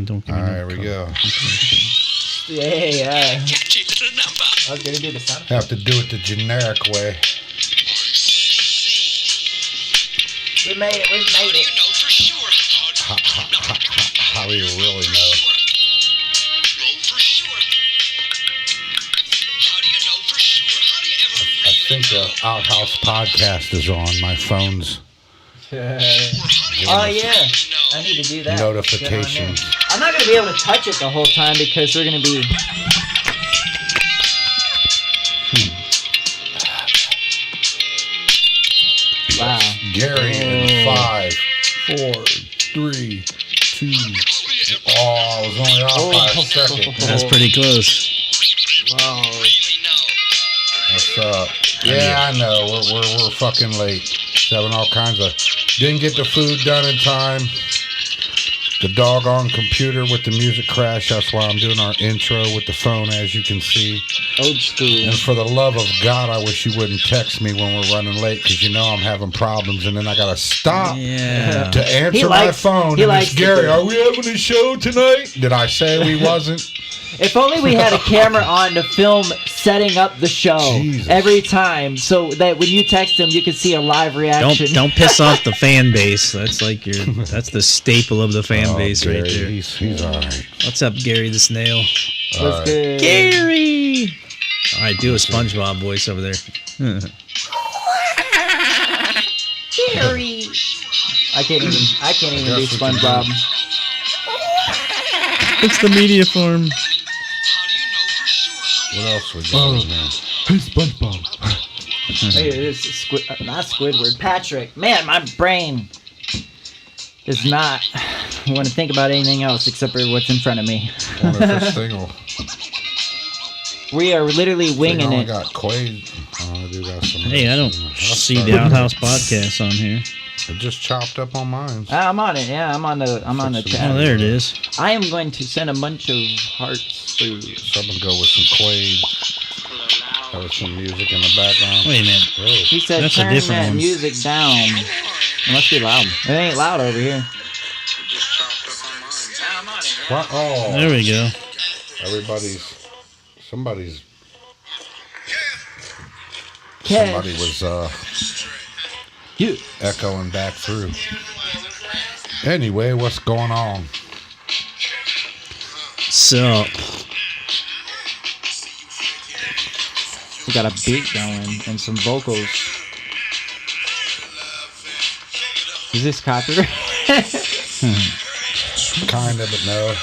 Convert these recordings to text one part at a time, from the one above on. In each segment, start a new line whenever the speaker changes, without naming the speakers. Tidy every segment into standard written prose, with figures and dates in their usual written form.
Don't give me
All right, here we go.
Yeah. I was gonna do the sound.
Have to do it the generic way.
We made it.
How do you really know? I think the Outhouse podcast is on my phone's
Oh yeah, I need to do that.
notifications.
I'm not gonna be able to touch it the whole time because we're gonna be. Wow.
Gary in 5, 4, 3, 2. Oh, I was only off by a second.
That's pretty close.
Wow.
What's up? Yeah, I know. We're fucking late. Having all kinds of. Didn't get the food done in time. The doggone computer with the music crash. That's why I'm doing our intro with the phone, as you can see.
Old school.
And for the love of God, I wish you wouldn't text me when we're running late, because you know I'm having problems, and then I gotta stop to answer my phone. And it's Gary, are we having a show tonight? Did I say we wasn't?
If only we had a camera on to film setting up the show every time, so that when you text him, you can see a live reaction.
Don't piss off the fan base. That's like that's the staple of the fan base
Gary,
right there.
He's all right.
What's up, Gary the Snail?
What's good?
Gary! All right, do a SpongeBob voice over there.
Gary! I can't even do SpongeBob.
It's the media form.
What else we got in there? Hey, SpongeBob.
Hey, it is not Squidward. Patrick. Man, my brain does not want to think about anything else except for what's in front of me.
Wonder if this thing will...
We are literally winging it.
Got Quaid. I do got some.
Hey, I don't see the Outhouse podcast on here.
It just chopped up on mine.
I'm on it. Yeah, I'm on the chat.
Oh, there it is.
I am going to send a bunch of hearts through.
Someone go with some Quaid. Have some music in the background.
Wait a minute.
Whoa.
He said,
That's
turn
a different
that
one.
music down. It must be loud. It ain't loud over here.
What? Oh.
There we go.
Somebody
Cash.
was
You.
echoing back through. Anyway, what's going on?
Sup?
We got a beat going and some vocals. Is this copyright?
Kind of, but no.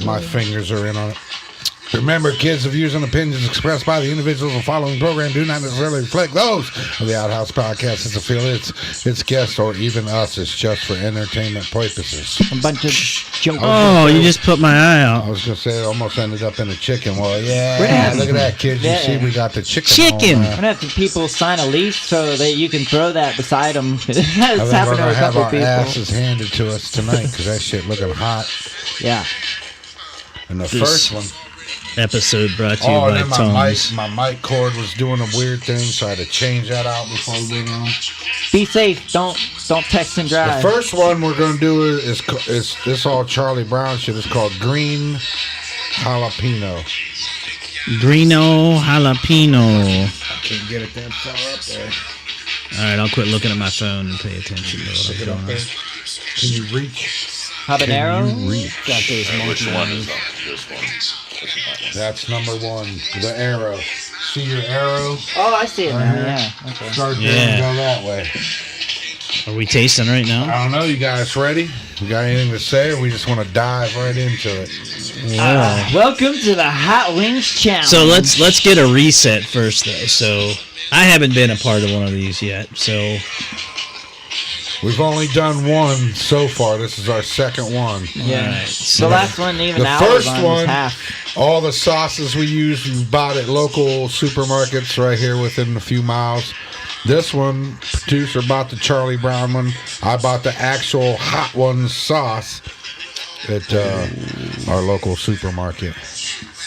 My fingers are in on it. Remember, kids, the views and opinions expressed by the individuals of the following program do not necessarily reflect those of the Outhouse podcast, its affiliates, its guests, or even us. It's just for entertainment purposes.
A bunch of jokes.
Oh, you just put my eye out.
I was going to say it almost ended up in a chicken. Well, yeah, look at that, kids. You see we got the chicken.
Chicken!
We're going to have people sign a lease so that you can throw that beside them. It's
I think we're
happened to
going
a
to have
couple
our
people.
asses handed to us tonight because that shit looking hot.
Yeah.
And the first one...
Episode brought to you by
and then
Tom's.
my mic cord was doing a weird thing, so I had to change that out before we went on.
Be safe. Don't text and drive.
The first one we're going to do is this all Charlie Brown shit. It's called Green Jalapeno.
Greeno Jalapeno.
I can't get it that far up there.
All right, I'll quit looking at my phone and pay attention to what's going on.
Can you reach?
Habanero?
Can you reach?
Got those
Which
monkey
one
ones.
is that? This one.
That's number one. The arrow. See your arrow?
Oh, I see it now.
Right here.
Yeah. Okay.
Start there
Yeah.
and go that way.
Are we tasting right now?
I don't know. You guys ready? You got anything to say, or we just want to dive right into it?
Yeah.
Welcome to the Hot Wings Challenge.
So let's get a reset first, though. So I haven't been a part of one of these yet. So
We've only done one so far. This is our second one.
Yeah.
Alright,
The last one, even
The
now,
first
was
one-
half.
All the sauces we use, we bought at local supermarkets right here within a few miles. This one, producer bought the Charlie Brown one. I bought the actual Hot Ones sauce at our local supermarket.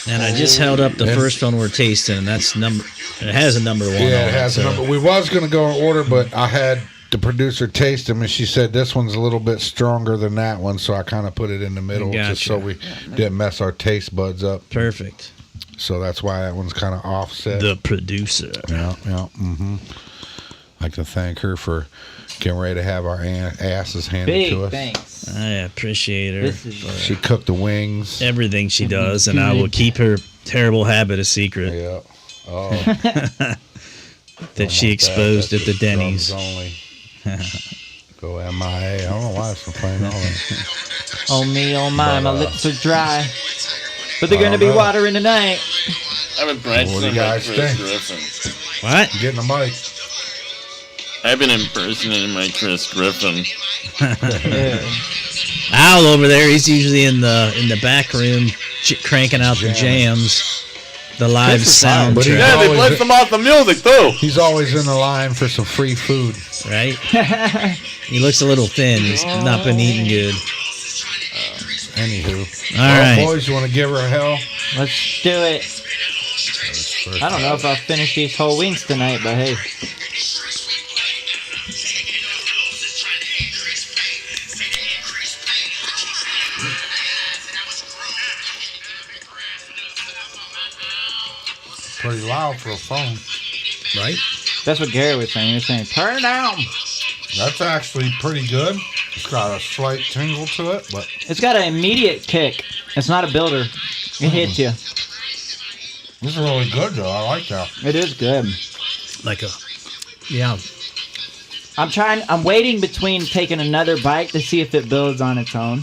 and I just held up the first one we're tasting, and that's number. It has a number one.
Yeah,
on
it has
so.
a number. We was going to go in order, but I had the producer tasted them, and she said this one's a little bit stronger than that one, so I kind of put it in the middle just so we didn't mess our taste buds up.
Perfect.
So that's why that one's kind of offset.
The producer.
Yeah. Mm-hmm. I'd like to thank her for getting ready to have our asses handed to us.
Thanks.
I appreciate her.
She cooked the wings.
Everything she does, and I will keep her terrible habit a secret.
Yeah. Oh.
That she exposed at the Denny's.
Only. Go MIA. I don't know why it's playing all that.
Oh me, oh my, my lips are dry. But they're going to be watering tonight.
I've been practicing my Chris Griffin.
What?
Getting the mic.
I've been impersonating my Chris Griffin.
Al over there, he's usually in the back room cranking out the jams. The live sound.
Yeah, they play some awesome music, too.
He's always in the line for some free food.
Right? He looks a little thin. He's not been eating good.
Anywho.
All right.
Boys, you want to give her hell?
Let's do it. I don't know if I'll finish these whole wings tonight, but hey.
Pretty loud for a phone.
Right?
That's what Gary was saying. He was saying, turn it down.
That's actually pretty good. It's got a slight tingle to it, but
It's got an immediate kick. It's not a builder. It hits you.
this is really good, though. I like that.
It is good.
Yeah.
I'm waiting between taking another bite to see if it builds on its own.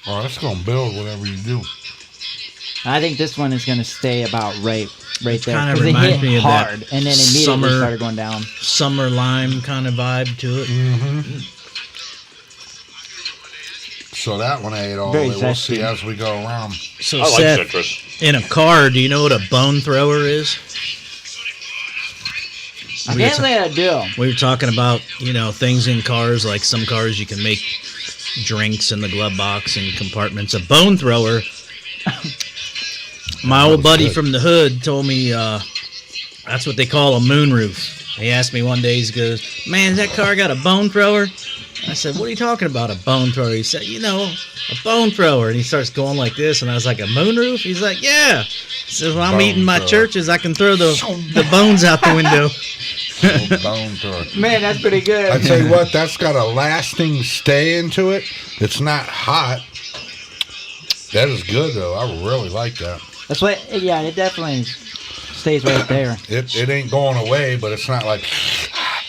Oh, that's going to build whatever you do.
I think this one is going to stay about right there.
Kind of
Because it
reminds me
hit
of
hard
that
and then immediately
summer-
started going down.
Summer lime kind of vibe to it.
Mm-hmm. So that one ate all the
Very
way. We'll
zesty.
see as we go around.
So,
I like
Seth,
citrus.
in a car, do you know what a bone thrower is?
I can't say I do.
We were talking about, things in cars, like some cars you can make drinks in the glove box and compartments. A bone thrower. My old buddy from the hood told me that's what they call a moonroof. He asked me one day, he goes, man, that car got a bone thrower? I said, what are you talking about, a bone thrower? He said, a bone thrower. And he starts going like this, and I was like, a moonroof? He's like, yeah. He says, when I'm eating my churches, I can throw the bones out the window.
Bone thrower.
Man, that's pretty good.
I tell you what, that's got a lasting stay into it. It's not hot. That is good, though. I really like that.
That's what, yeah, it definitely stays right there.
It ain't going away, but it's not like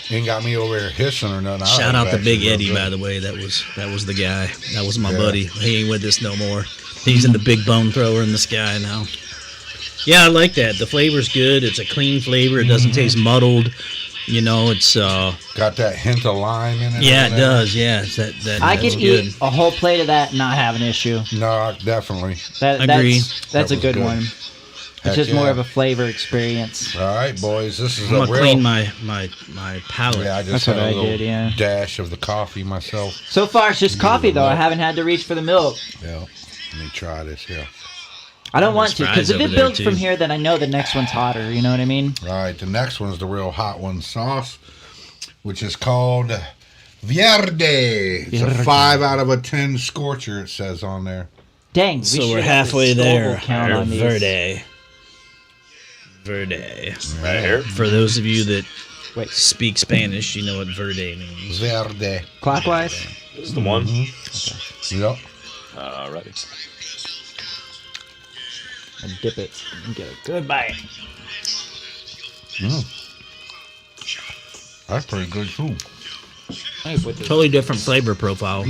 ain't got me over here hissing or nothing.
Shout out to Big Eddie, by the way. That was the guy. That was my buddy. He ain't with us no more. He's in the big bone thrower in the sky now. Yeah, I like that. The flavor's good. It's a clean flavor. It doesn't taste muddled. It's
got that hint of lime in it.
yeah, it does. Yeah,
I could
that's good.
eat a whole plate of that and not have an issue.
No, definitely.
Agree.
That's a
was
good
good.
one.
Heck
It's just more
yeah.
of a flavor experience.
All right, boys. This is
I'm
a
gonna
real.
clean my palate.
Yeah, I just
That's
had
what
a
I
little
did, yeah.
dash of the coffee myself.
So far, it's just coffee, though. I haven't had to reach for the milk.
Yeah. Let me try this here.
I don't want to, because if
fries
it
over there,
builds
too.
from here, then I know the next one's hotter. You know what I mean?
All right, the next one's the real hot one sauce, which is called Verde. It's a 5 out of 10 scorcher, it says on there.
Dang.
So we're halfway there.
Count on these.
Verde.
Right here.
For those of you that
Wait.
speak Spanish, you know what verde means.
Verde.
Clockwise?
This is the one.
Yep.
Alrighty.
And dip it and get a good bite.
That's pretty good, too.
Let me put this.
Totally different flavor profile.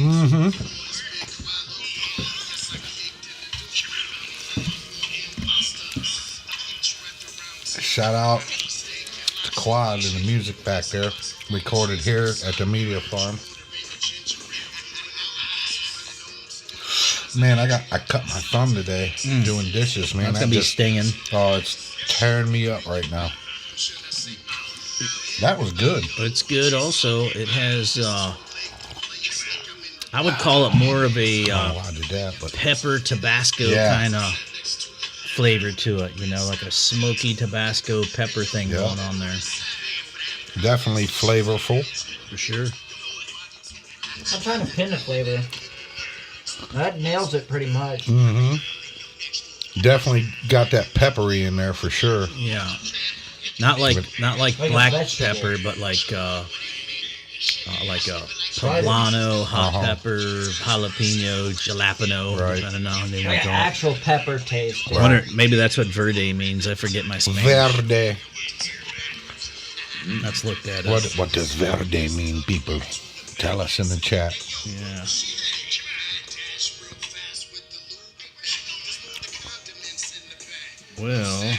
Shout out to Quad and the music back there. Recorded here at the Media Farm. Man, I cut my thumb today doing dishes, man.
That's gonna be stinging.
Oh, it's tearing me up right now. That was good.
But it's good also. It has, I would call it more of a
I did that, but
pepper Tabasco
Yeah.
kind of flavor to it. Like a smoky Tabasco pepper thing
Yeah.
going on there.
Definitely flavorful.
For sure.
I'm trying to pin the flavor. That nails it pretty much.
Definitely got that peppery in there for sure.
Yeah. Not like
Like a
black
vegetable.
pepper, but like a poblano, hot pepper, jalapeno, jalapeno.
Right.
I don't know how they
Like
want
an
to call it.
actual pepper taste.
I wonder, maybe that's what verde means. I forget my Spanish.
Verde.
Let's look that up.
What does verde mean, people? Tell us in the chat.
Yeah. Well,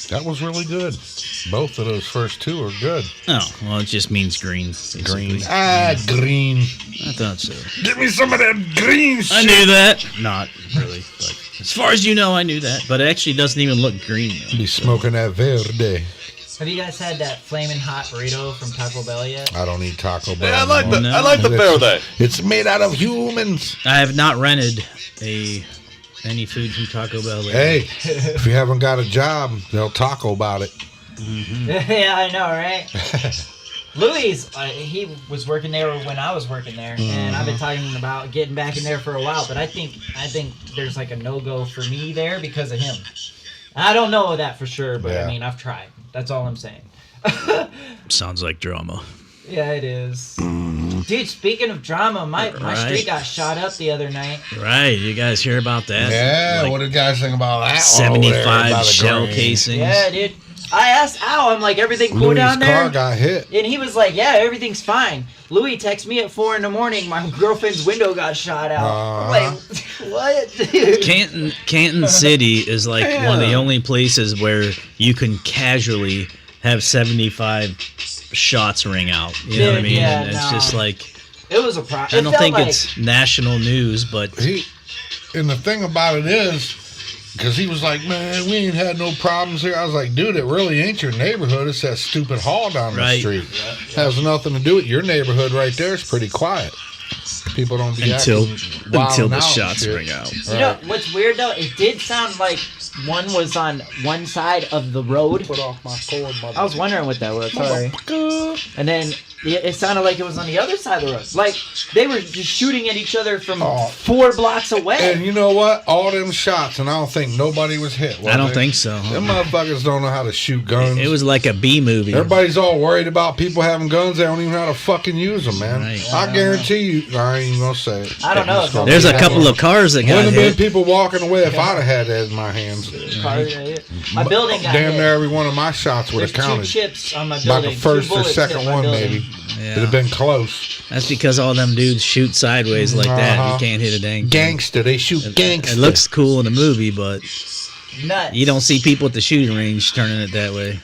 That was really good. Both of those first two are good.
oh, well, it just means green. Basically.
Green. Green.
I thought so.
Give me some of that green shit.
I knew that. Not really, but as far as you know, I knew that. But it actually doesn't even look green. Though.
Be smoking that verde.
Have you guys had that flaming hot burrito from Taco Bell yet?
I don't eat Taco Bell.
Yeah, I like the
No.
I like the verde.
It's made out of humans.
I have not rented any food from Taco Bell lately.
Hey, if you haven't got a job, they'll taco about it.
Yeah, I know, right? Louis, he was working there when I was working there, and I've been talking about getting back in there for a while. But I think there's like a no-go for me there because of him. I don't know that for sure, but
Yeah.
I mean, I've tried. That's all I'm saying.
Sounds like drama.
Yeah, it is. Dude, speaking of drama, my
Right.
street got shot up the other night.
Right, you guys hear about that?
Yeah,
Like
what did you guys think about that? one over there
75
by the
shell
drain?
casings.
Yeah, dude. I asked Al, I'm like, everything cool
Louis'
down there?
car got hit.
And he was like, yeah, everything's fine. Louis texts me at 4 a.m. My girlfriend's window got shot out. I'm like, what? Dude?
Canton City is like one of the only places where you can casually have 75 shots ring out. You know what I
Dude,
mean?
yeah,
And it's
no.
just like,
It was a problem.
I don't think it's national news, but
And the thing about it is, because he was like, man, we ain't had no problems here. I was like, dude, it really ain't your neighborhood. It's that stupid hall down the
Right.
street. Has nothing to do with your neighborhood right there. It's pretty quiet. People don't be
until
acting wild
the
and out and
shots
shit.
ring out.
You know, what's weird though, it did sound like one was on one side of the road.
Put off my cord, mother.
I was wondering what that was, sorry. And then it sounded like it was on the other side of the road. Like, they were just shooting at each other from 4 blocks away.
And you know what? All them shots, and I don't think nobody was hit. was
I don't
they?
think so.
Them motherfuckers don't know how to shoot guns.
It was like a B movie.
Everybody's all worried about people having guns. They don't even know how to fucking use them, man.
Right.
I guarantee you. I ain't even gonna say it.
I don't know.
It's gonna
There's
be
a
that
couple
one.
of cars that got
Wouldn't have been
hit.
people walking away if I'd have had that in my hands.
My building got
Damn
hit.
near every one of my shots would
There's
have
2
counted.
chips on my
Like
building.
the first
2
or
bullets
second
hit my
one,
building.
maybe.
Yeah.
It'd have been close.
That's because all them dudes shoot sideways like that.
Uh-huh.
You can't hit a dang thing.
Gangster. They shoot gangster.
It looks cool in the movie, but
Nuts.
you don't see people at the shooting range turning it that way.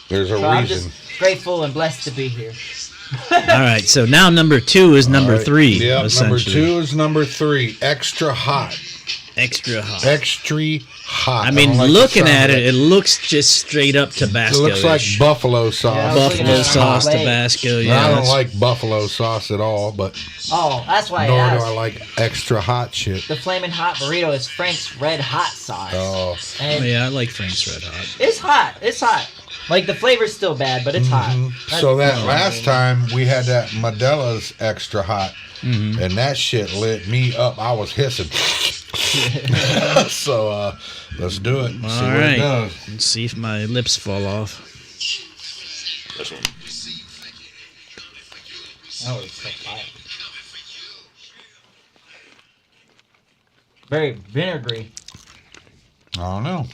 There's a
So I'm
reason.
just grateful and blessed to be here.
All right, so now number 2 is number
All right.
3.
Yep, number
essentially.
2 is number 3. Extra hot.
Extra hot.
Extra hot.
I mean,
don't like the
looking
sound
at
of
it, it looks just straight up
It
Tabasco.
looks like buffalo sauce.
Yeah, I was looking
buffalo
at it on
sauce,
my plate.
Tabasco.
I
Yeah,
don't
that's-
like buffalo sauce at all, but
Oh, that's why I
nor do
asked.
I like extra hot shit.
The flaming hot burrito is Frank's Red Hot sauce.
Oh,
Oh,
And
yeah, I like Frank's Red Hot.
it's hot. It's hot. Like, the flavor's still bad, but it's hot.
so that
That's-
last time we had that Modelo's extra hot, and that shit lit me up. I was hissing. So let's do it. See
All
what it
right.
does.
Let's see if my lips fall off.
This one.
That was so fire. Very vinegary.
I don't know.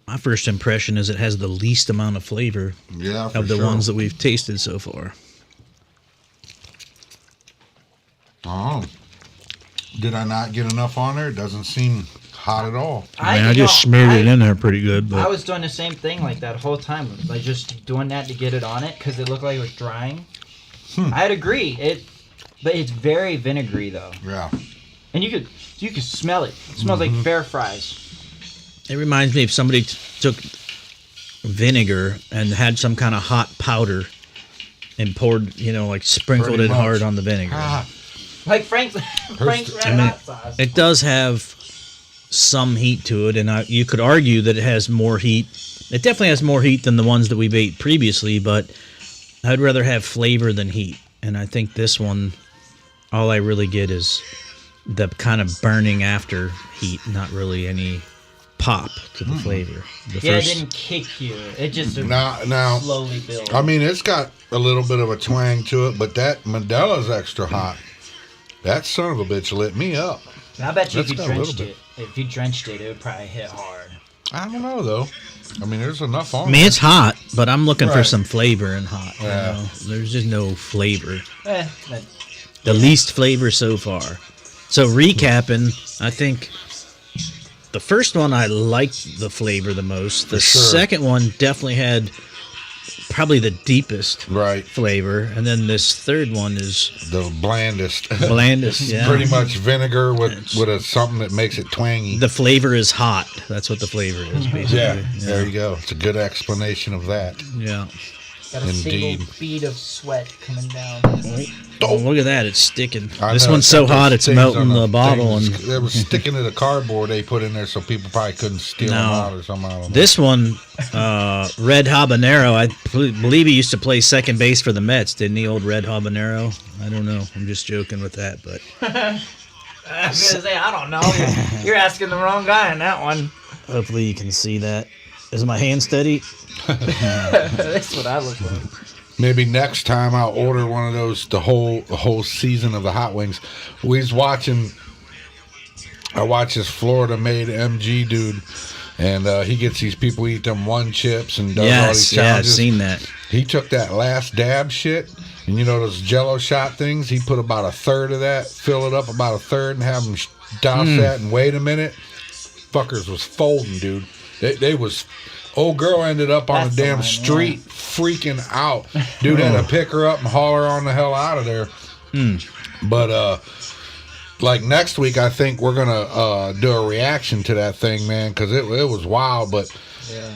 My first impression is it has the least amount of flavor
Yeah, for
of the
sure.
ones that we've tasted so far.
Oh, did I not get enough on there? It doesn't seem hot at all.
I just smeared it in there pretty good,
I
but
was doing the same thing like that whole time. Like, just doing that to get it on it because it looked like it was drying. I'd agree. But it's very vinegary though,
Yeah.
and you could smell it. It smells like fair fries.
it reminds me if somebody took vinegar and had some kind of hot powder and poured, like sprinkled
Pretty
it
much.
hard on the vinegar.
Ah,
Like Frank's red hot sauce.
It does have some heat to it, and you could argue that it has more heat. It definitely has more heat than the ones that we've ate previously, but I'd rather have flavor than heat. And I think this one, all I really get is the kind of burning after heat, not really any pop to the flavor.
It didn't kick you. It just
now
slowly built.
I mean, it's got a little bit of a twang to it, but that Modelo's extra hot. That son of a bitch lit me up.
I bet you
That's
if you drenched it, it would probably hit hard.
I don't know, though. I mean, there's enough on
I mean, it's hot, but I'm looking for
Right.
some flavor in hot.
Yeah.
You know? There's just no flavor.
But
The least flavor so far. So recapping, I think the first one I liked the flavor the most. The
sure.
second one definitely had probably the deepest
Right.
flavor, and then this third one is
The blandest.
blandest. Yeah.
Pretty much vinegar with something that makes it twangy.
The flavor is hot. That's what the flavor is, basically.
Yeah, there you go. It's a good explanation of that.
Yeah.
got a
Indeed.
single bead of sweat coming down.
Oh, look at that! It's sticking.
I
This
know,
one's so
got those
hot it's
things
melting
on
the bottle, and
things. It was sticking to the cardboard they put in there, so people probably couldn't steal them
No.
out or something. I don't know.
this one, Red Habanero. I believe he used to play second base for the Mets, didn't he? Old Red Habanero. I don't know. I'm just joking with that, but
I was gonna say, I don't know. You're asking the wrong guy on that one.
hopefully you can see that. Is my hand steady?
That's what I look like.
Maybe next time I'll order one of those. The whole season of the hot wings. I watch this Florida-made MG dude, and he gets these people eat them one chips and does all these
Yes, yeah, I've
challenges.
seen that.
He took that last dab shit, and you know those Jello shot things. He put about a third of that, fill it up about a third, and have them douse that. And wait a minute, fuckers was folding, dude. They was. Old girl ended up on
That's
the
the
damn
one,
street freaking out. Dude had to pick her up and haul her on the hell out of there. But like next week, I think we're gonna do a reaction to that thing, man, because it was wild. But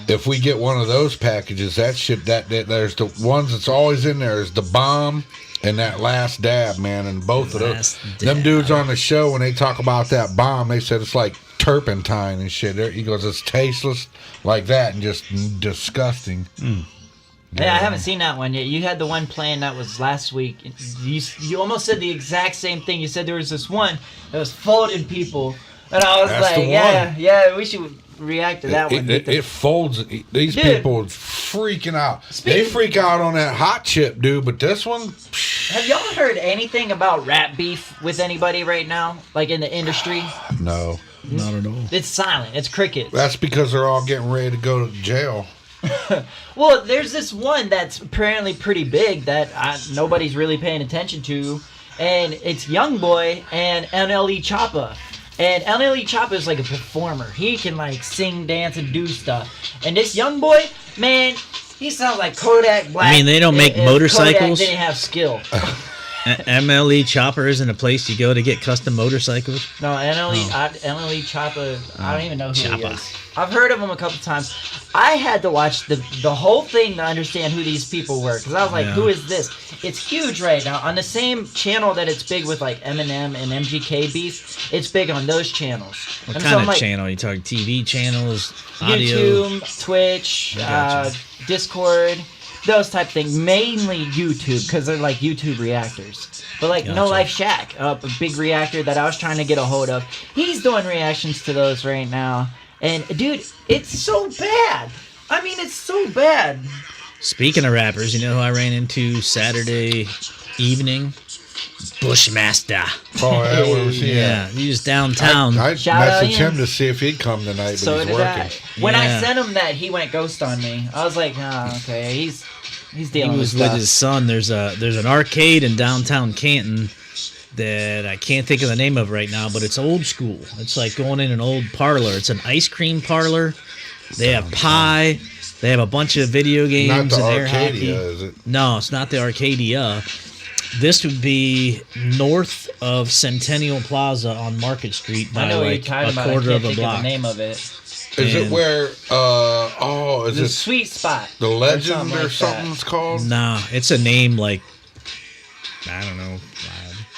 if we get one of those packages, that shit, that there's the ones that's always in there is the bomb and that last dab, man. And both of those, them dudes on the show, when they talk about that bomb, they said it's like turpentine and shit. He goes, it's tasteless like that and just disgusting.
Yeah, I haven't seen that one yet. You had the one playing that was last week. You almost said the exact same thing. You said there was this one that was folding people, and I was
That's
like,
the
yeah, we should react to that one.
It folds. These
Dude.
people are freaking out. They freak out on that hot chip, dude. But this one,
Have y'all heard anything about rat beef with anybody right now, like in the industry?
no.
Not at all.
It's silent. It's crickets.
That's because they're all getting ready to go to jail.
Well, there's this one that's apparently pretty big that nobody's really paying attention to, and it's Young Boy and NLE Choppa. And NLE Choppa is like a performer. He can like sing, dance, and do stuff. And this Young Boy, man, he sounds like Kodak Black.
I mean, they don't make
if
motorcycles?
Kodak didn't have skill.
MLE Chopper isn't a place you go to get custom motorcycles.
No, NLE Choppa, I don't even know who he
Choppa.
is. I've heard of him a couple times. I had to watch the whole thing to understand who these people were, because I was like,
Yeah.
who is this? It's huge right now. On the same channel that it's big with like Eminem and MGK beef, it's big on those channels.
What
And
kind
so I'm
of
like,
channel? You talking TV channels, audio?
YouTube, Twitch,
Gotcha.
Discord, those type things. Mainly YouTube, because they're like YouTube reactors. But like No
Gotcha.
Life Shack, a big reactor that I was trying to get a hold of. He's doing reactions to those right now. And dude, it's so bad. I mean, it's so bad.
Speaking of rappers, you know who I ran into Saturday evening? Bushmaster.
Oh, yeah, where was he
Yeah,
at?
he was downtown.
I
Shout out
messaged
Ian.
him to see if he'd come tonight, but
So
he's
did
working.
I. When I
Yeah.
sent him that, he went ghost on me. I was like, oh, okay, he's
He
dealing
was
with
with
stuff.
his son. There's an arcade in downtown Canton that I can't think of the name of right now, but it's old school. It's like going in an old parlor. It's an ice cream parlor. They have pie. They have a bunch of video games
Not the
and air hockey.
Arcadia, is it?
No, it's not the Arcadia. This would be north of Centennial Plaza on Market Street by
I know what
like
you're talking
a
about. I
quarter
can't
of a
think of
block.
the name of it.
Is it
And-
where, is
The
it
Sweet Spot.
the Legend
something
or
like
something
that.
it's called?
Nah, it's a name like, I don't know.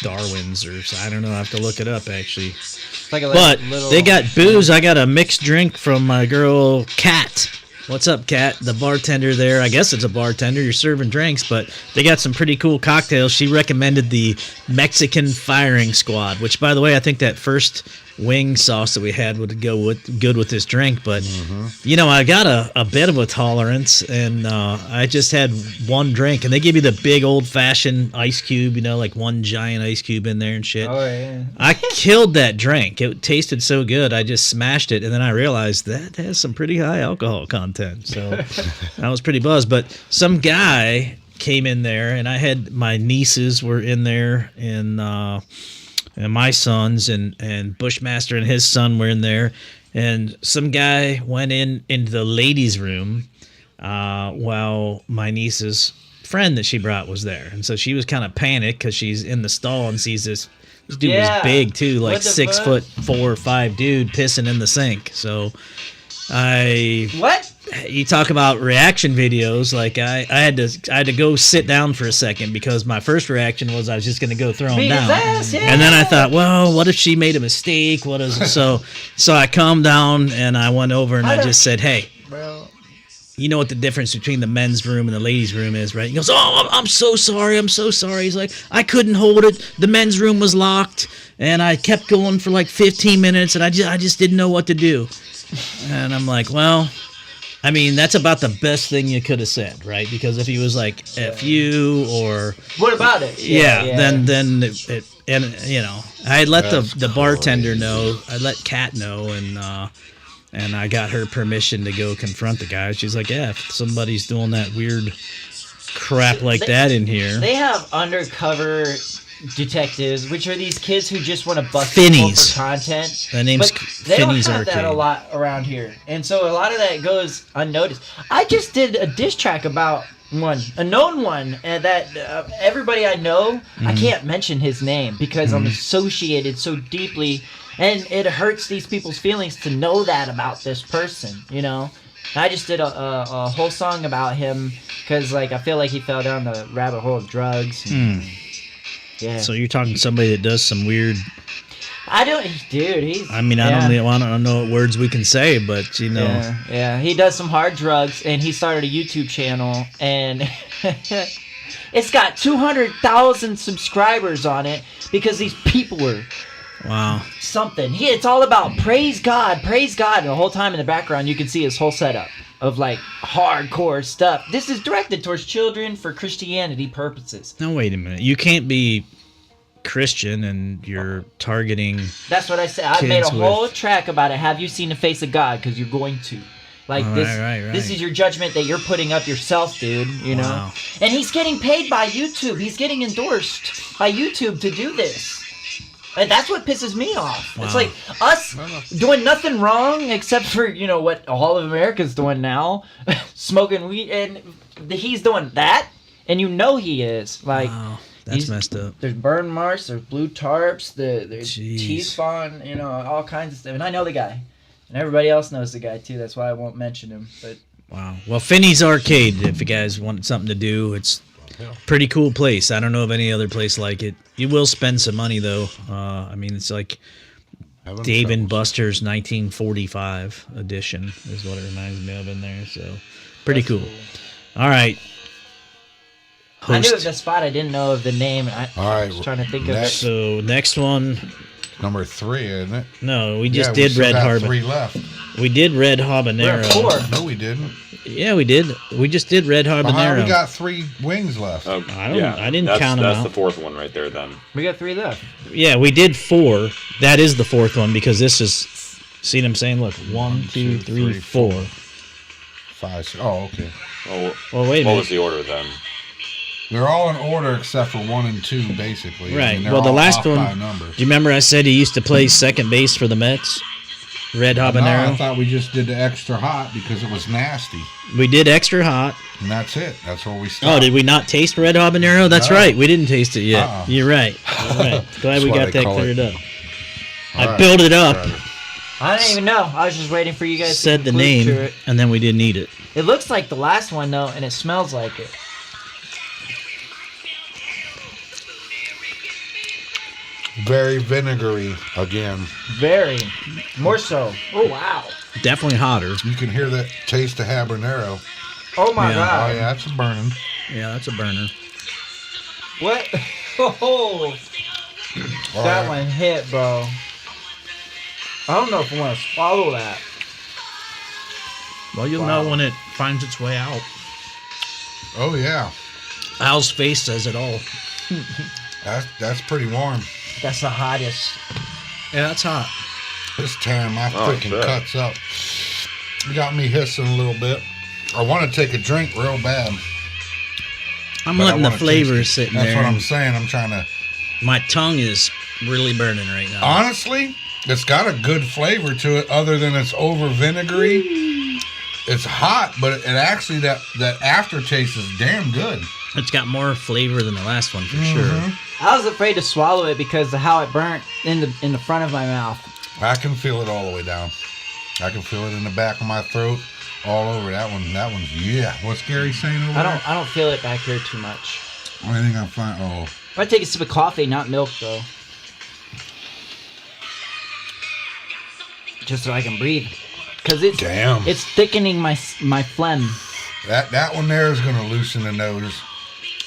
Darwin's or I don't know. I have to look it up actually.
It's like a
But
little,
they got booze. I got a mixed drink from my girl Kat. What's up, Kat? The bartender there. I guess it's a bartender. You're serving drinks, but they got some pretty cool cocktails. She recommended the Mexican Firing Squad, which, by the way, I think that first wing sauce that we had would go good with this drink. But, I got a bit of a tolerance, and I just had one drink. And they give you the big old-fashioned ice cube, like one giant ice cube in there and shit.
Oh, yeah.
I killed that drink. It tasted so good. I just smashed it, and then I realized that has some pretty high alcohol content. So I was pretty buzzed. But some guy came in there, and I had my nieces were in there, and my sons and Bushmaster and his son were in there, and some guy went into the ladies' room while my niece's friend that she brought was there, and so she was kind of panicked because she's in the stall and sees this dude was big too, like 6'4" or 5" dude pissing in the sink. So you talk about reaction videos, like I had to go sit down for a second because my first reaction was I was just going to go throw him down. And then I thought, well, what if she made a mistake? So I calmed down and I went over and I just said, hey, you know what the difference between the men's room and the ladies' room is, right? He goes, oh, I'm so sorry. He's like, I couldn't hold it. The men's room was locked and I kept going for like 15 minutes and I just didn't know what to do. And I'm like, well, I mean, that's about the best thing you could have said, right? Because if he was like, F you or...
What about it?
Then it and, I let the bartender know. I let Kat know, and I got her permission to go confront the guy. She's like, yeah, if somebody's doing that weird crap like that in here...
They have undercover... detectives, which are these kids who just want to bust
people
for content.
The name's
they don't
Finney's
have
Arcade.
that a lot around here, and so a lot of that goes unnoticed. I just did a diss track about a known one, and that everybody I know, I can't mention his name because I'm associated so deeply, and it hurts these people's feelings to know that about this person, I just did a whole song about him because, like, I feel like he fell down the rabbit hole of drugs. Yeah.
So you're talking to somebody that does some weird...
he's...
I mean, I don't know what words we can say, but,
Yeah, he does some hard drugs, and he started a YouTube channel, and it's got 200,000 subscribers on it because these people were...
Wow.
Something. It's all about praise God, and the whole time in the background you can see his whole setup of like hardcore stuff. This is directed towards children for Christianity purposes.
Now wait a minute. You can't be Christian and you're targeting...
That's what I said. I made a whole track about it. Have you seen the face of God? Because you're going to. Like
right.
This is your judgment that you're putting up yourself, dude.
Wow.
And he's getting paid by YouTube. He's getting endorsed by YouTube to do this. And that's what pisses me off. Wow. It's like us doing nothing wrong except for, what all of America's doing now. Smoking weed. And he's doing that. And he is. Like,
wow. That's messed up.
There's burn marks. There's blue tarps. There's teeth on, all kinds of stuff. And I know the guy. And everybody else knows the guy, too. That's why I won't mention him. But
wow. Well, Finney's Arcade, if you guys want something to do, it's pretty cool place. I don't know of any other place like it. You will spend some money, though. I mean, it's like Dave and Buster's 1945 edition is what it reminds me of in there. So, pretty cool. All right. Host.
I knew of the spot. I didn't know of the name. I was trying to think of it.
So, next one.
Number 3, isn't it?
No, we just did Red Habanero.
3 left.
We did Red Habanero.
We're at 4.
No, we didn't.
Yeah, we did. We just did Red Habanero.
We got 3 wings left.
I didn't count them out.
That's the 4th one right there, then.
We got 3 left.
Yeah, we did 4. That is the 4th one because this is... See what I'm saying? Look, 1, 2, 3, 4.
5. Oh, okay.
Well,
wait a minute.
What was the order then?
They're all in order except for 1 and 2, basically.
Right.
I mean,
Well, the last one...
by
Do
numbers.
you remember I said he used to play second base for the Mets? Red Habanero?
No, I thought we just did the extra hot because it was nasty.
We did extra hot.
And that's it. That's where we stopped.
Oh, did we not taste Red Habanero? That's right. We didn't taste it yet.
Uh-uh.
You're right. Glad we got that cleared up. I
right.
built it up.
I didn't even know. I was just waiting for you guys
Said
to
the
conclude
name,
to it.
and then we didn't eat it.
It looks like the last one, though, and it smells like it.
Very vinegary again.
Very. More so. Oh, wow.
Definitely hotter.
You can hear that taste of habanero.
Oh, my
Yeah.
God.
Oh yeah, that's a burning.
Yeah, that's a burner.
What? Oh,
All
that
right.
one hit, bro. I don't know if I want to swallow that.
Well, you'll
Wow.
know when it finds its way out.
Oh yeah,
Al's face says it all.
that's pretty warm.
That's the hottest.
Yeah, that's hot.
It's tearing my
Oh,
freaking
shit.
cuts up. You got me hissing a little bit. I want to take a drink real bad.
I'm
but I
letting the
wanna
flavor
taste it.
sit in
That's
there.
what I'm saying. I'm trying to.
My tongue is really burning right now.
Honestly, it's got a good flavor to it, other than it's over vinegary. It's hot, but it actually that aftertaste is damn good.
It's got more flavor than the last one for
Mm-hmm.
sure.
I was afraid to swallow it because of how it burnt in the front of my mouth.
I can feel it all the way down. I can feel it in the back of my throat, all over that one. That one's yeah. What's Gary saying over there?
I don't feel it back here too much.
I think I'm fine. Oh,
I'm gonna take a sip of coffee, not milk though. Just so I can breathe. Cause
damn.
it's thickening my phlegm.
That one there is gonna loosen the nose.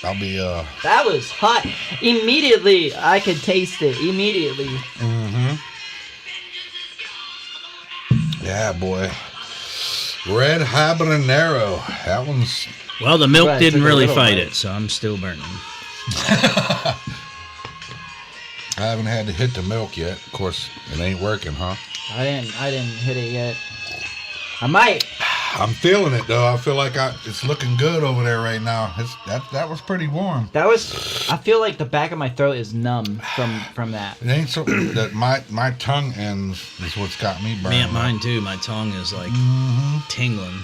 I'll be
That was hot. Immediately, I could taste it. Immediately.
Mm-hmm. Yeah, boy. Red habanero. That one's.
Well, the milk
Right,
didn't
took a
really
little
fight
bite.
it, so I'm still burning.
I haven't had to hit the milk yet. Of course, it ain't working, huh?
I didn't hit it yet. I might.
I'm feeling it though. I feel like it's looking good over there right now. That was pretty warm.
I feel like the back of my throat is numb from that.
It ain't so that my tongue ends is what's got me burning.
Man, mine too. My tongue is like tingling.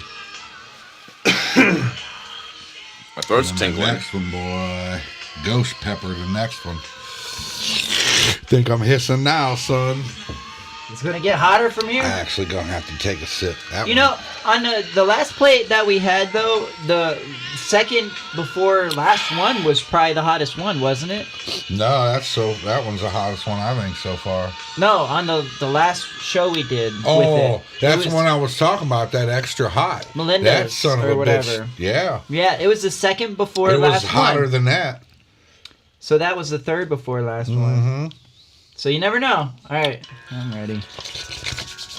My throat's
And the
tingling.
next one, boy. Ghost pepper, the next one. Think I'm hissing now, son.
It's gonna get hotter from here.
I actually gonna have to take a sip. That
You
one-
know, on the last plate that we had though, the second before last one was probably the hottest one, wasn't it?
No, that one's the hottest one I think so far.
No, on the last show we did
Oh,
with it.
that's
It was
the one I was talking about. That extra hot.
Melinda's
That son of
or
a
whatever.
bitch. Yeah,
Yeah, it was the second before
it was
last
hotter
one.
than that.
So that was the third before last one.
Mm-hmm.
So you never know. All right, I'm ready.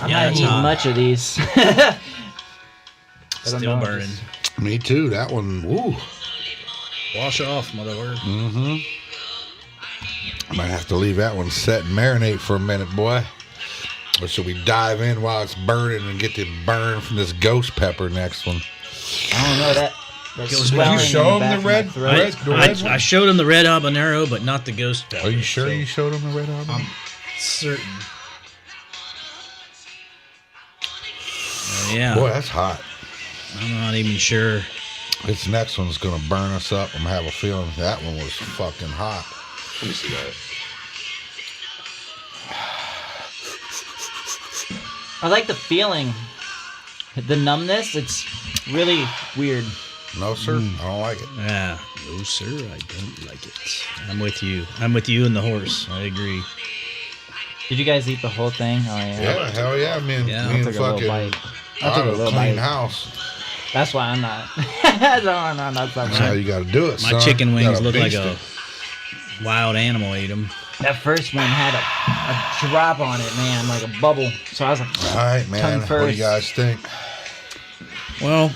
I'm
Yeah,
not
it's
eating
hot.
much of these. I don't
Still
know,
burning.
Me too. That one. Woo.
Wash off, motherfucker.
Mm-hmm. Might have to leave that one set and marinate for a minute, boy. Or should we dive in while it's burning and get the burn from this ghost pepper next one?
I don't know that.
Goes
swelling
back.
in
You show 'em
back
the
of my
red-
throat.
red- the red one?
I showed him the red habanero, but not the ghost pepper.
Are you sure
so
you showed him the red habanero?
I'm certain. Yeah,
Boy, that's hot.
I'm not even sure.
This next one's gonna burn us up. I'm have a feeling that one was fucking hot.
Let me see that.
I like the feeling. The numbness, it's really weird.
No, sir, I don't like it.
Yeah, no sir, I don't like it. I'm with you. I'm with you and the horse. I agree.
Did you guys eat the whole thing? Oh yeah.
Yeah, hell yeah,
Yeah,
me
I'll
and
take a little
fucking
bite. I'll take a
Otto
little
clean
bite.
house.
That's why I'm not. no, not
That's
something.
how you got to do it.
My
son.
chicken
You
wings
gotta
look like
beast
a
it.
wild animal ate them.
That first one had a drop on it, man, like a bubble. So I was like,
All right, man.
Tongue
What do
first.
you guys think?
Well,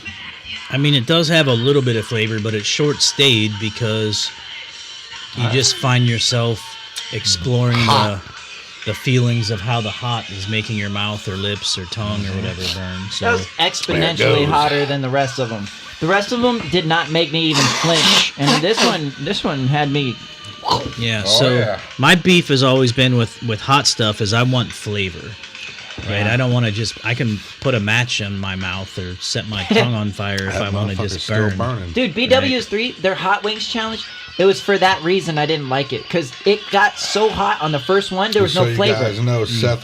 I mean, it does have a little bit of flavor, but it's short stayed because you just find yourself exploring the feelings of how the hot is making your mouth or lips or tongue or whatever burn.
that
So
was exponentially
goes.
hotter than the rest of them. The rest of them did not make me even flinch, and this one had me.
yeah,
Oh,
so
yeah.
my beef has always been with hot stuff is I want flavor. Right, I don't want to I can put a match in my mouth or set my tongue on fire if
That
I want to
motherfucker's
just
still
burn.
burning.
Dude, BW's 3, their hot wings challenge. It was for that reason I didn't like it, because it got so hot on the first one there was
Just
no
so
flavor.
you guys know, Seth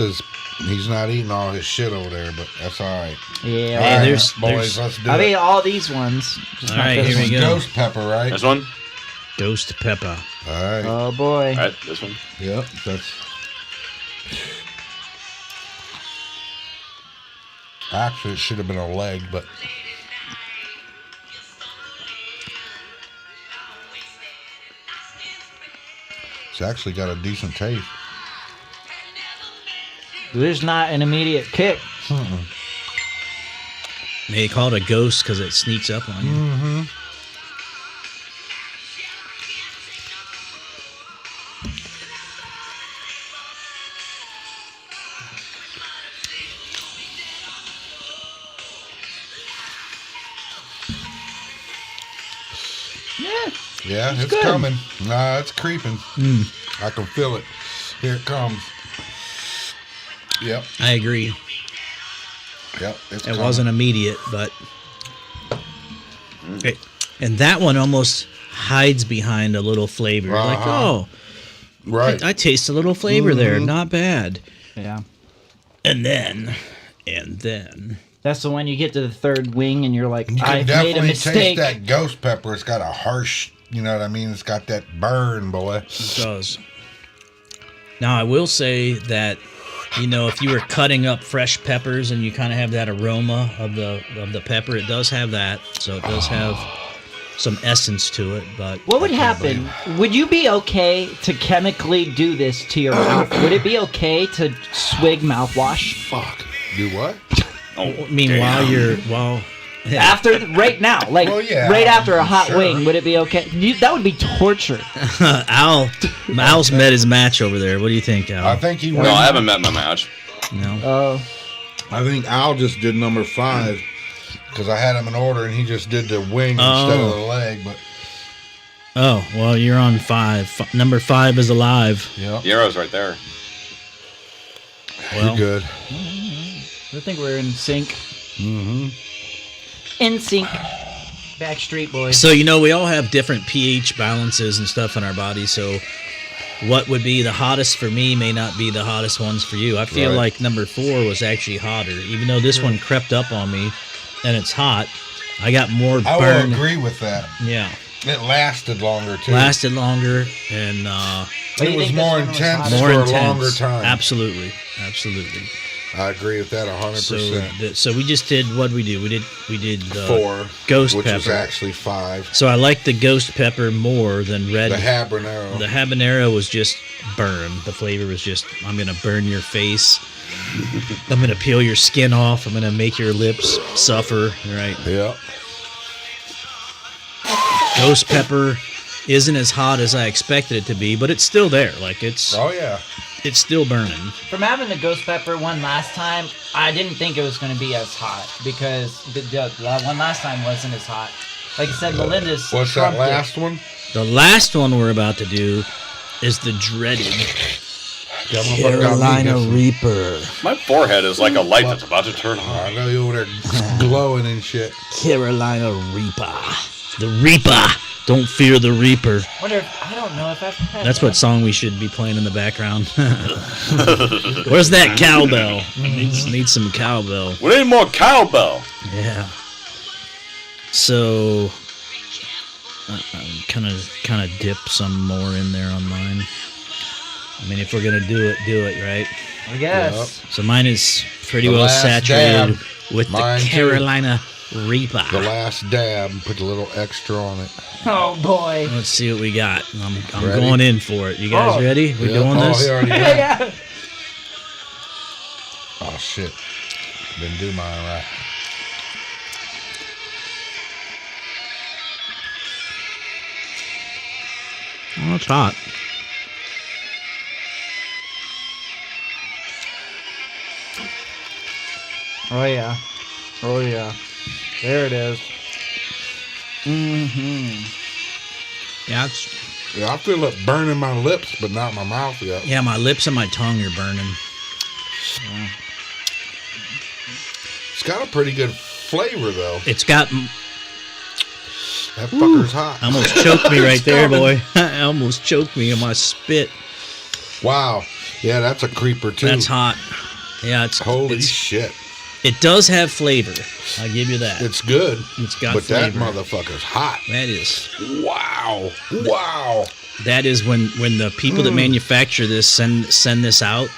he's not eating all his shit over there, but that's all right.
Yeah,
All right,
there's-
boys, let's do
I
it.
mean all these ones. Just
All
not
right,
this
here we
one.
go.
Ghost pepper, right?
This one?
Ghost pepper.
All right.
Oh boy.
All right, this one.
Yep. That's. Actually, it should have been a leg, but. It's actually got a decent taste.
There's not an immediate kick.
They call it a ghost because it sneaks up on you.
Mm-hmm. Yeah, it's
good.
coming. Nah, it's creeping. I can feel it. Here it comes. Yep.
I agree.
Yep. It's
It
coming.
wasn't immediate, but. Okay. And that one almost hides behind a little flavor. Like,
Uh-huh.
oh,
Right.
I taste a little flavor there. Not bad.
Yeah.
And then.
That's the one you get to the third wing and you're like,
You
I
can
made a
definitely taste
mistake.
that ghost pepper. It's got a harsh, you know what I mean? It's got that burn, boy.
It does. Now, I will say that, if you were cutting up fresh peppers and you kind of have that aroma of the pepper, it does have that. So it does have some essence to it. But
What would happen? Would you be okay to chemically do this to your mouth? Would it be okay to swig mouthwash?
Fuck. Do what?
Oh,
I mean, while
After, right now, like
Well, yeah,
right after a hot
sure.
wing, would it be okay? That would be torture.
Al's met his match over there. What do you think, Al?
I think he
No,
went.
I haven't met my match.
No.
Oh,
I think Al just did number 5 because I had him in order and he just did the wing instead of the leg. But
Oh, well, you're on 5. Number 5 is alive.
yeah,
The arrow's right there.
Well,
you're good.
I think we're in sync.
Mm-hmm.
In sync. Backstreet Boys.
so we all have different pH balances and stuff in our bodies. So what would be the hottest for me may not be the hottest ones for you. I feel
Right.
like number 4 was actually hotter, even though this one crept up on me and it's hot. I got more
I
burn.
will agree with that.
Yeah,
It lasted longer too.
lasted longer and
But
It
you
was
think
more
this one was
intense
hotter?
more
for
intense.
a longer time.
Absolutely.
I agree with that 100%.
So we just did what we do. We did
4
ghost
which
pepper.
was actually 5.
So I like the ghost pepper more than red.
The habanero.
The habanero was just burn. The flavor was just, I'm going to burn your face. I'm going to peel your skin off. I'm going to make your lips suffer. Right.
Yeah.
Ghost pepper isn't as hot as I expected it to be, but it's still there. Like it's
Oh yeah.
still burning.
From having the ghost pepper one last time, I didn't think it was going to be as hot because the one last time wasn't as hot. Like I said, Melinda's.
What's that
trumped it.
last one?
The last one we're about to do is the dreaded
That motherfucker got me against-
Reaper.
My forehead is like a light that's about to turn on.
I know you over there glowing and shit.
Carolina Reaper. The Reaper. Don't fear the Reaper.
I don't know if I've had
That's
that.
what song we should be playing in the background. Where's that cowbell? Need some cowbell.
We need more cowbell.
Yeah. So, I'm kind of dip some more in there on mine. I mean, if we're gonna do it, right?
I guess.
So mine is pretty
The
well
last
saturated
dab.
with
Mine
the
too.
Carolina Reaper.
The last dab, put a little extra on it.
Oh boy.
Let's see what we got. I'm
Ready?
going in for it. You guys
Oh.
ready? We
Yeah.
doing
Oh,
this?
he already went.
Yeah.
Oh shit. Didn't do mine right.
Oh, it's hot.
Oh yeah. Oh yeah. There it is. Mm-hmm.
Yeah, it's
Yeah, I feel it burning my lips, but not my mouth yet.
Yeah, my lips and my tongue are burning.
It's got a pretty good flavor though.
It's got
That fucker's hot.
almost choked me right
It's
there,
coming.
boy. Almost choked me in my spit.
Wow. Yeah, that's a creeper too.
That's hot. Yeah,
Holy
it's
shit.
It does have flavor. I'll give you that.
It's good.
It's got
but
flavor.
that motherfucker's hot.
That is.
Wow. Wow.
That is when the people that manufacture this send this out,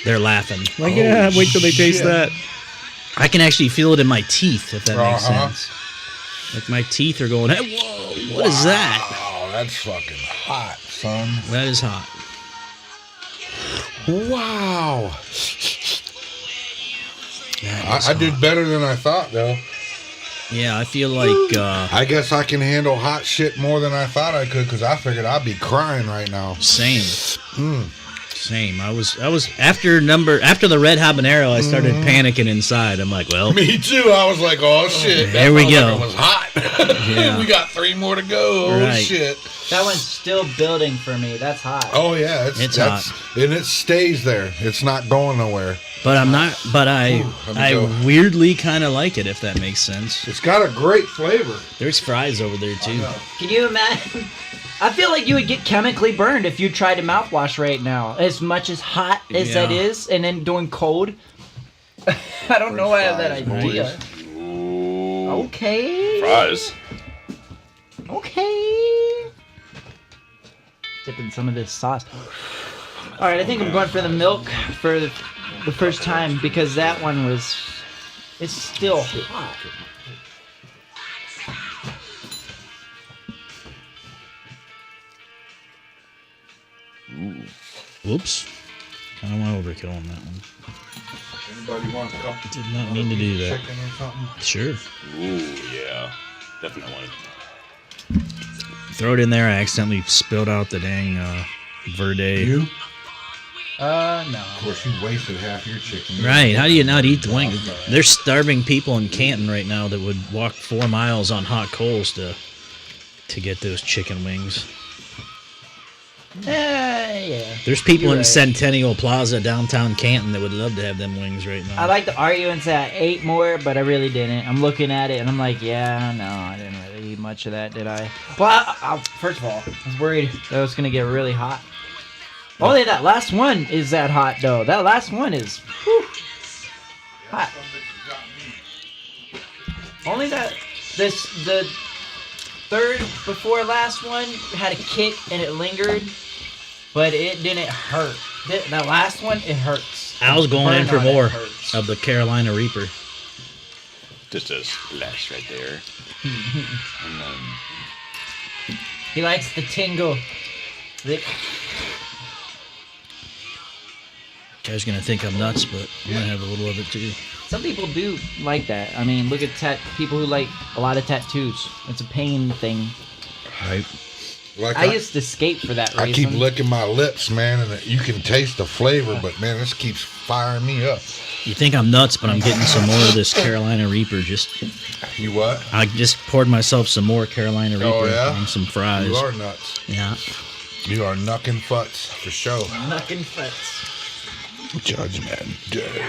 they're laughing.
Like, yeah, wait till they taste
shit.
that.
I can actually feel it in my teeth, if that makes
Uh-huh.
sense. Like my teeth are going, hey, whoa, what is that?
Oh, that's fucking hot, son.
That is hot.
Wow.
That is
I did better than I thought, though.
Yeah, I feel like
I guess I can handle hot shit more than I thought I could because I figured I'd be crying right now.
same. Same. I was after the red habanero, I started panicking inside. I'm like, well,
Me too. I was like, oh shit. That
There we go.
motherfucker was hot.
Yeah.
We got 3 more to go. Oh
Right.
shit.
That one's still building for me. That's hot.
Oh yeah,
It's
that's, and it stays there. It's not going nowhere.
but I'm not. But
let me
I
go.
weirdly kind of like it, if that makes sense.
It's got a great flavor.
There's fries over there too.
Can you imagine? I feel like you would get chemically burned if you tried a mouthwash right now. As much as hot as that
Yeah.
is, and then doing cold. I don't know why I have that
fries,
idea.
Ooh.
Okay.
Fries.
Okay. Dipping some of this sauce. All right, I think I'm going for the milk for the first time because that one was. It's still hot.
Whoops. Kind of went overkill on that one.
Anybody want a couple
Did not mean to do that.
chicken or something?
Sure.
Ooh, yeah. Definitely.
Throw it in there. I accidentally spilled out the dang Verde.
You?
No.
Of course, you wasted half your chicken.
Right. How do you not eat the wing? There's starving people in Canton right now that would walk 4 miles on hot coals to get those chicken wings.
Yeah.
There's people
You're
in
right.
Centennial Plaza downtown Canton that would love to have them wings right now.
I like to argue and say I ate more, but I really didn't. I'm looking at it and I'm like, yeah, no, I didn't really eat much of that, did I? Well, first of all, I was worried that it was going to get really hot. Only that last one is that hot, though. That last one is hot. Only that the third before last one had a kick and it lingered, but it didn't hurt. That last one, it hurts.
I was going in
Burn
for
on it
more
hurts.
of the Carolina Reaper.
Just a splash right there. And then
He likes the tingle. The-
You guys gonna think I'm nuts, but I'm gonna have a little of it too.
Some people do like that. I mean, look at people who like a lot of tattoos. It's a pain thing.
Right.
Like
I used to skate for that reason.
I keep licking my lips, man, and you can taste the flavor, but man, this keeps firing me up.
You think I'm nuts, but I'm getting some more of this Carolina Reaper.
You what?
I just poured myself some more Carolina Reaper
Oh, yeah?
and some fries.
You are nuts.
Yeah.
You are knucking futs for sure.
Knucking fits.
Judgment Day.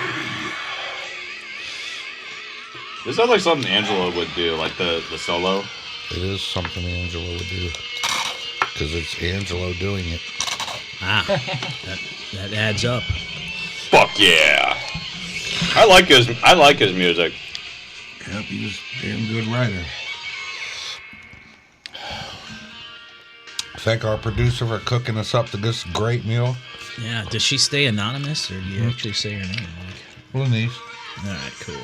this sounds like something Angela would do, like the solo.
It is something Angelo would do. Because it's Angelo doing it.
Ah, that adds up.
Fuck yeah. I like his music.
Yep, he's a damn good writer. Thank our producer for cooking us up to this great meal.
Yeah. Does she stay anonymous, or do you actually say her name? Like,
Lenise.
all right, cool.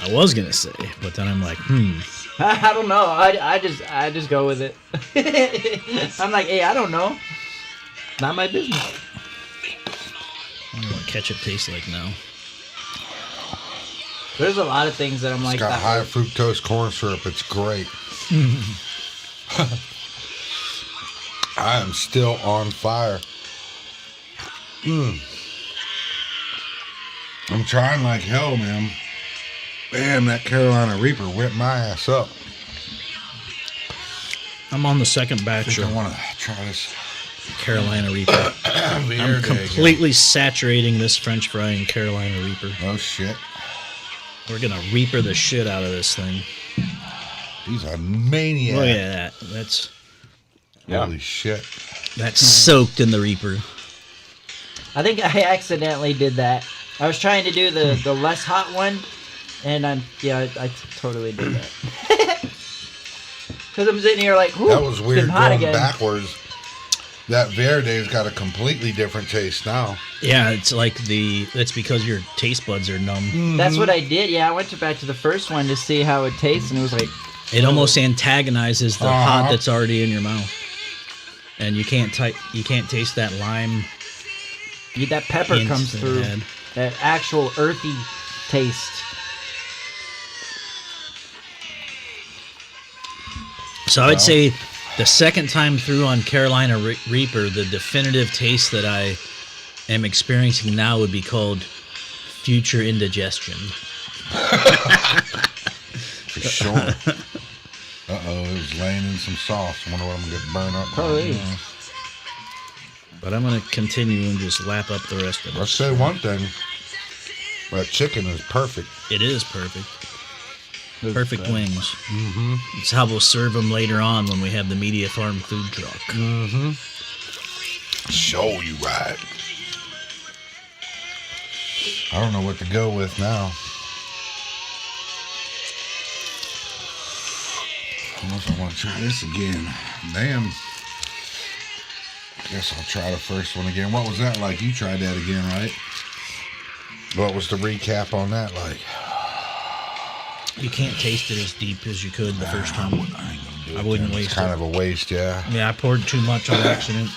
I was gonna say, but then I'm like,
I don't know. I just go with it. I'm like, hey, I don't know. Not my business.
I don't know what ketchup tastes like now.
There's a lot of things that I'm like
It's got
that.
high fructose corn syrup. It's great. I am still on fire. I'm trying like hell, man. Damn, that Carolina Reaper whipped my ass up.
I'm on the second
I
batch
think I
of
want to try this.
Carolina Reaper. I'm completely saturating this French fry in Carolina Reaper.
Oh, shit.
We're gonna Reaper the shit out of this thing.
He's a maniac.
Look at that. That's
Holy shit.
soaked in the Reaper.
I think I accidentally did that I was trying to do the less hot one, and I totally did that. Because I'm sitting here like,
that was
it's
weird
getting hot
going
again.
backwards. That Verde's got a completely different taste now.
Yeah, it's like that's because your taste buds are numb.
That's what I did. Yeah, I went back to the first one to see how it tastes, and it was like,
It almost antagonizes the hot that's already in your mouth, and you can't taste that lime.
that pepper
hint
comes
that it
through.
had.
That actual earthy taste.
So I would say the second time through on Carolina Reaper, the definitive taste that I am experiencing now would be called future indigestion.
For sure. Uh-oh, it was laying in some sauce. I wonder what I'm going to get burned up.
Probably.
But I'm going to continue and just lap up the rest of it.
Let's say one thing. That chicken is perfect.
It is perfect. Perfect wings. Mm-hmm. It's how we'll serve them later on when we have the Media Farm food truck.
Mm-hmm. Show you right. I don't know what to go with now. Unless I want to try this again. Damn. Guess I'll try the first one again. What was that like? You tried that again, right? What was the recap on that like?
You can't taste it as deep as you could the first time. I wouldn't waste
It's kind
it.
of a waste, yeah.
Yeah, I poured too much on accident.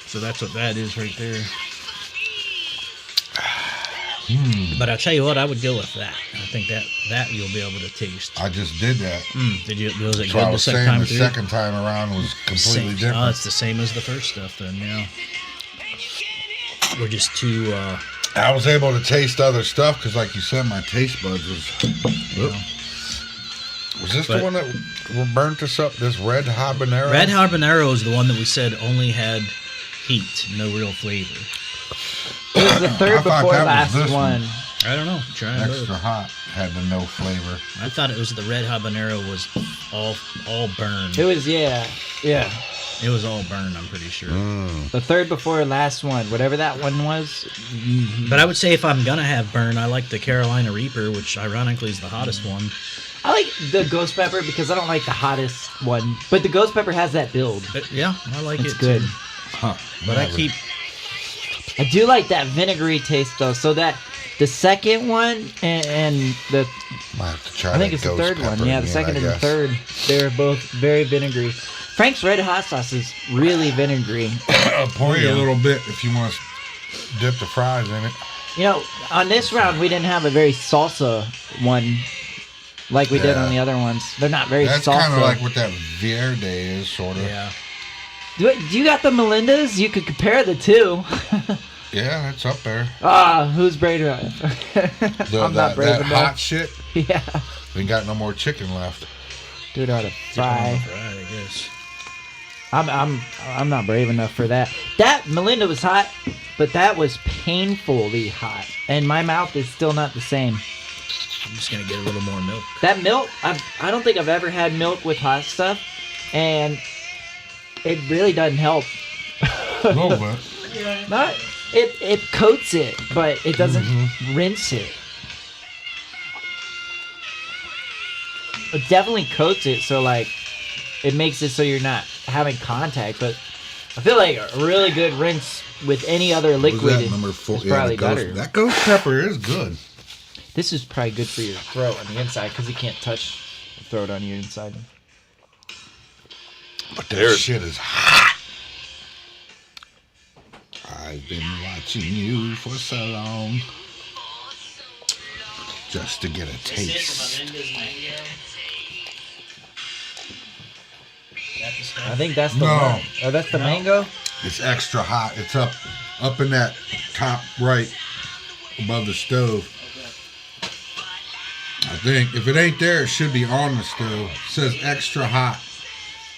So that's what that is right there. But I'll tell you what, I would go with that. I think that you'll be able to taste.
I just did that.
Did you? Was it
So I
good the
was
second
saying
time
the
through?
second time around was completely
Oh,
different.
it's the same as the first stuff then, yeah. We're just too,
I was able to taste other stuff because, like you said, my taste buds was. Was this the one that burnt us up? This red habanero?
Red habanero is the one that we said only had heat, no real flavor.
It was the third
I thought
before
that was
last
this
one.
one.
I don't know. Try it.
Extra hot had the no flavor.
I thought it was the red habanero was all burned.
It was, yeah.
It was all burned, I'm pretty sure.
The third before last one, whatever that one was.
But I would say if I'm going to have burn, I like the Carolina Reaper, which ironically is the hottest one.
I like the ghost pepper because I don't like the hottest one. But the ghost pepper has that build.
But yeah, I like
It's
it
good.
too.
Huh.
But I keep...
I do like that vinegary taste though. So that the second one and the
Might have to try
I think
that
it's the
ghost
third one.
pepper
Yeah, the
again,
second
I
and the
guess.
third. They're both very vinegary. Frank's Red Hot Sauce is really vinegary.
I'll pour you a little bit if you want to dip the fries in it.
You know, on this round we didn't have a very salsa one like we did on the other ones. They're not very
That's
salsa.
kind of like what that Verde is, sort of.
Yeah.
Do you got the Melindas? You could compare the two.
Yeah, it's up there.
Who's brave enough? I'm not brave
that
enough.
hot shit.
Yeah.
We ain't got no more chicken left.
Dude, how to fry.
Right, I guess.
I'm not brave enough for that. That Melinda was hot, but that was painfully hot, and my mouth is still not the same.
I'm just going to get a little more milk.
That milk, I don't think I've ever had milk with hot stuff, and it really doesn't help.
A little bit.
Not it coats it, but it doesn't rinse it. It definitely coats it, so like it makes it so you're not having contact. But I feel like a really good rinse with any other
What was
liquid
that, number 4?
is probably
the ghost,
better.
That ghost pepper is good.
This is probably good for your throat on the inside because you can't touch the throat on your inside.
But that shit is hot. I've been watching you for so long. Just to get a taste.
I think that's the
No.
one. Oh, that's the mango?
It's extra hot. It's up in that top right above the stove. I think. If it ain't there, it should be on the stove. It says extra hot.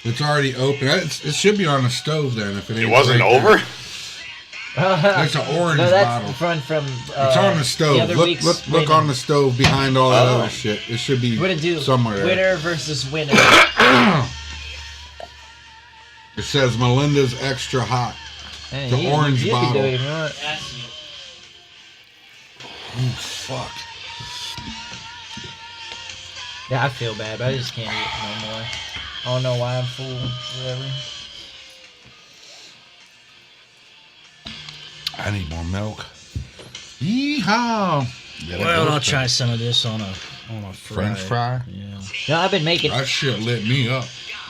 It's already open. It should be on the stove then. If it ain't
It wasn't
right there.
over?
It's an orange
No, that's
bottle.
from
It's on the stove.
other
Look
week's
on
winning.
the stove behind all that other shit. It should be
What did it do?
somewhere there.
Winner versus winner.
It says Melinda's Extra Hot.
Hey,
The orange
you can do
bottle.
it if you want.
fuck.
Yeah, I feel bad, but I just can't eat it no more. I don't know why I'm full. Whatever.
I need more milk. Yeehaw!
Well, I'll try some of this on a
French fry.
Yeah.
No, I've been making
That shit lit me up.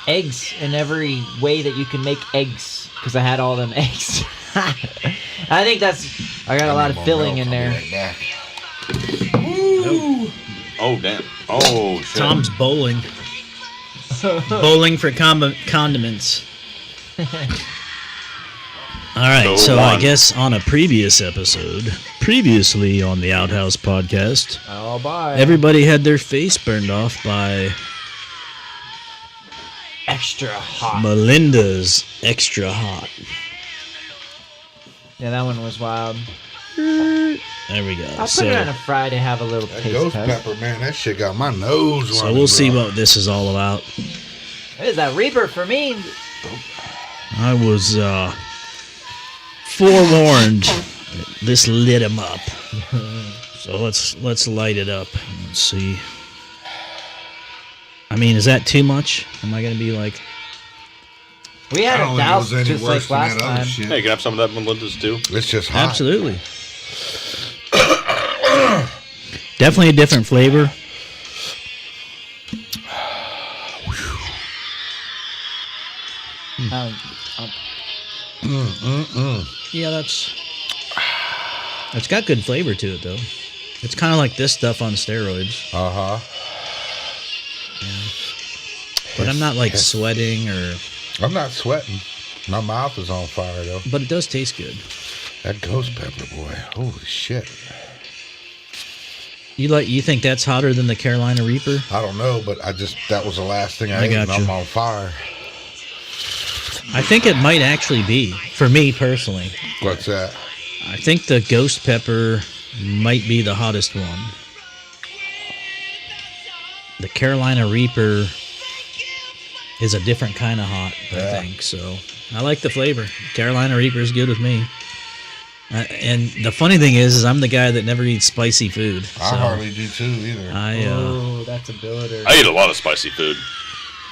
eggs in every way that you can make eggs because I had all them eggs. I think I got a lot of filling in there.
Right back.
Oh, damn. Oh, shit.
Tom's bowling. Bowling for condiments. All right, so I guess on a previous episode, previously on the Outhouse podcast,
Oh, bye.
everybody had their face burned off by
Extra hot.
Melinda's Extra Hot.
Yeah, that one was wild.
There we go.
I'll put it on a fry to have a little
That
taste
ghost
test.
pepper, man, that shit got my nose
So
running,
we'll see
bro.
what this is all about.
What is that Reaper for me?
I was forewarned. This lit him up. So let's light it up. Let's see. I mean, is that too much? Am I gonna be like?
We had
I
a
don't think it
douse
was any
just
worse
like
than
last
that other
time.
shit.
Hey, can I have some of that Melinda's too?
It's just hot.
Absolutely. Definitely a different flavor. Yeah, that's got good flavor to it though. It's kind of like this stuff on steroids,
Uh-huh.
but I'm not like sweating or.
I'm not sweating. My mouth is on fire, though.
But it does taste good.
That ghost pepper, boy. Holy shit.
You think that's hotter than the Carolina Reaper?
I don't know, but that was the last thing I ate, and
got you.
I'm on fire.
I think it might actually be, for me personally.
What's that?
I think the ghost pepper might be the hottest one. The Carolina Reaper is a different kind of hot,
Yeah.
I think. So I like the flavor. Carolina Reaper is good with me. And the funny thing is I'm the guy that never eats spicy food. So
I hardly do, too, either.
Oh, that's a builder.
I eat a lot of spicy food.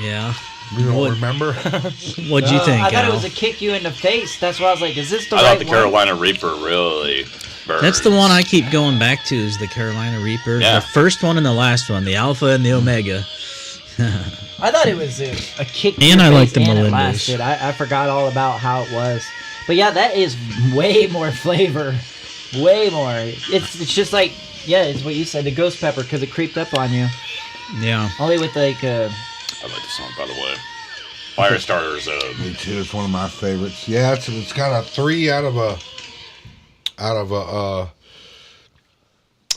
yeah.
You don't
What-
remember?
What'd you think,
I thought
Al?
it was a kick you in the face. That's why I was like, is this the
I
right
thought the
one?
Carolina Reaper really burns.
That's the one I keep going back to is the Carolina Reaper.
Yeah.
The first one and the last one, the Alpha and the Omega.
I thought it was a kick to
And
your
I like
face
the
and it
Melindas.
lasted. I forgot all about how it was. But yeah, that is way more flavor. Way more. It's just like, yeah, it's what you said, the ghost pepper, because it creeped up on you.
Yeah.
Only with like,
I like the song, by the way. Firestarter's
Me too. It's one of my favorites. Yeah, it's got a 3 out of a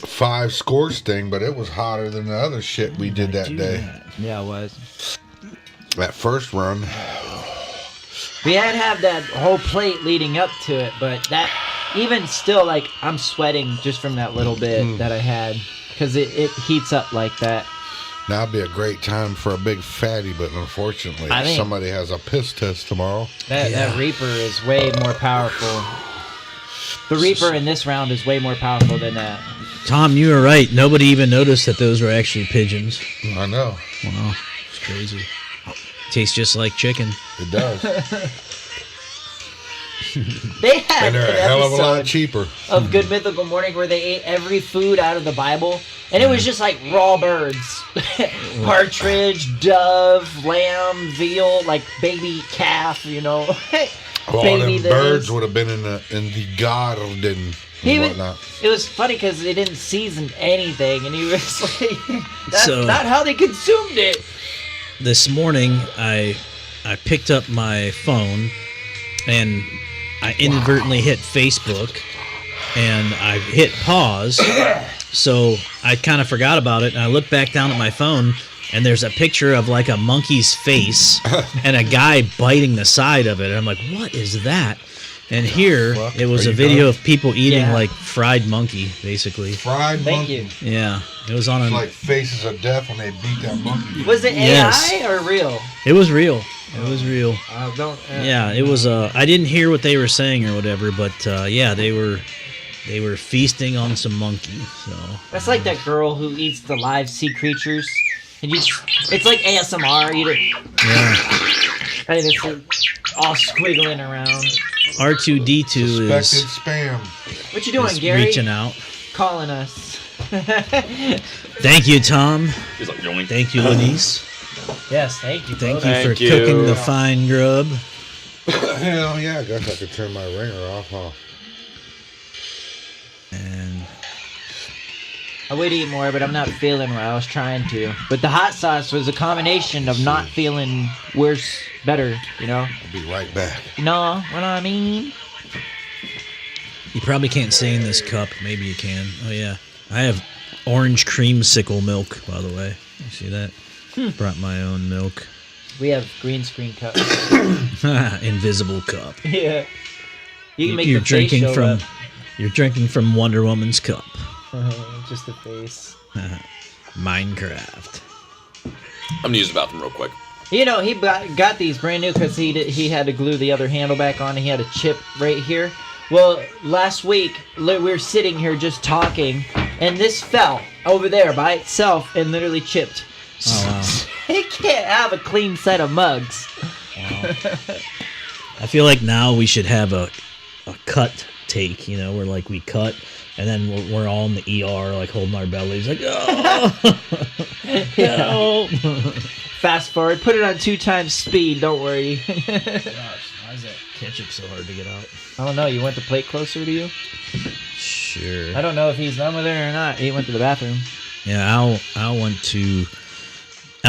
5 scorch thing, but it was hotter than the other shit we did that day.
yeah, it was.
That first run.
We had to have that whole plate leading up to it, but that, even still, like, I'm sweating just from that little bit that I had, because it heats up like that.
Now would be a great time for a big fatty, but unfortunately,
I think-
somebody has a piss test tomorrow.
That Reaper is way more powerful. The Reaper in this round is way more powerful than that.
Tom, you were right. Nobody even noticed that those were actually pigeons.
I know.
Wow. It's crazy. Tastes just like chicken.
It does.
They had
And they're
an
a hell of a lot
episode
cheaper.
of Good Mythical Morning where they ate every food out of the Bible, and it was just like raw birds. Partridge, dove, lamb, veal, like baby calf, you know.
All
Baby
them birds
this.
would have been in the garden and
He was,
whatnot.
it was funny because they didn't season anything, and he was like, that's
So-
not how they consumed it.
This morning, I picked up my phone and I inadvertently hit Facebook and I hit pause. So I kind of forgot about it and I looked back down at my phone and there's a picture of like a monkey's face and a guy biting the side of it. And I'm like, what is that? And here
Fuck.
it was
Are
a
you
video
done?
of people eating
Yeah.
like fried monkey, basically.
Fried
Thank
monkey.
you.
Yeah, it was on
It's
a.
like Faces of Death when they beat that monkey.
Was it
Yes.
AI or real?
It was real. It was real.
Don't.
Yeah, it was. I didn't hear what they were saying or whatever, but yeah, they were They were feasting on some monkeys. So
That's like that girl who eats the live sea creatures. And it's like ASMR.
yeah,
And it's all squiggling around.
R2D2
Suspected
is
spam.
What you doing,
is
Gary?
reaching out.
Calling us.
Thank you, Tom.
He's like, yoink.
Thank you, Lenise.
Yes, thank you.
Thank
brother.
you for
Thank you.
cooking the fine grub.
Hell yeah, I guess I could turn my ringer off, huh?
And
I would eat more, but I'm not feeling well. I was trying to. But the hot sauce was a combination of not feeling worse, better, you know?
I'll be right back.
You know what I mean?
you probably can't say in this cup. Maybe you can. Oh yeah, I have orange creamsicle milk. By the way, you see that? Brought my own milk.
We have green screen cups.
Invisible cup.
Yeah. You can make
You're
the face
drinking
show
from.
up.
You're drinking from Wonder Woman's cup.
Just the face.
Minecraft.
I'm gonna use the bathroom real quick.
You know, he got these brand new because he had to glue the other handle back on. He had a chip right here. Well, last week we were sitting here just talking, and this fell over there by itself and literally chipped.
Oh
He can't have a clean set of mugs.
wow. I feel like now we should have a cut take. You know, where like we cut. And then we're all in the ER, like holding our bellies, like, oh, help.
Fast forward, put it on 2 times speed. Don't worry.
Gosh, why is that ketchup so hard to get out?
I don't know. You want the plate closer to you?
Sure.
I don't know if he's done with it or not. He went to the bathroom.
Yeah, Al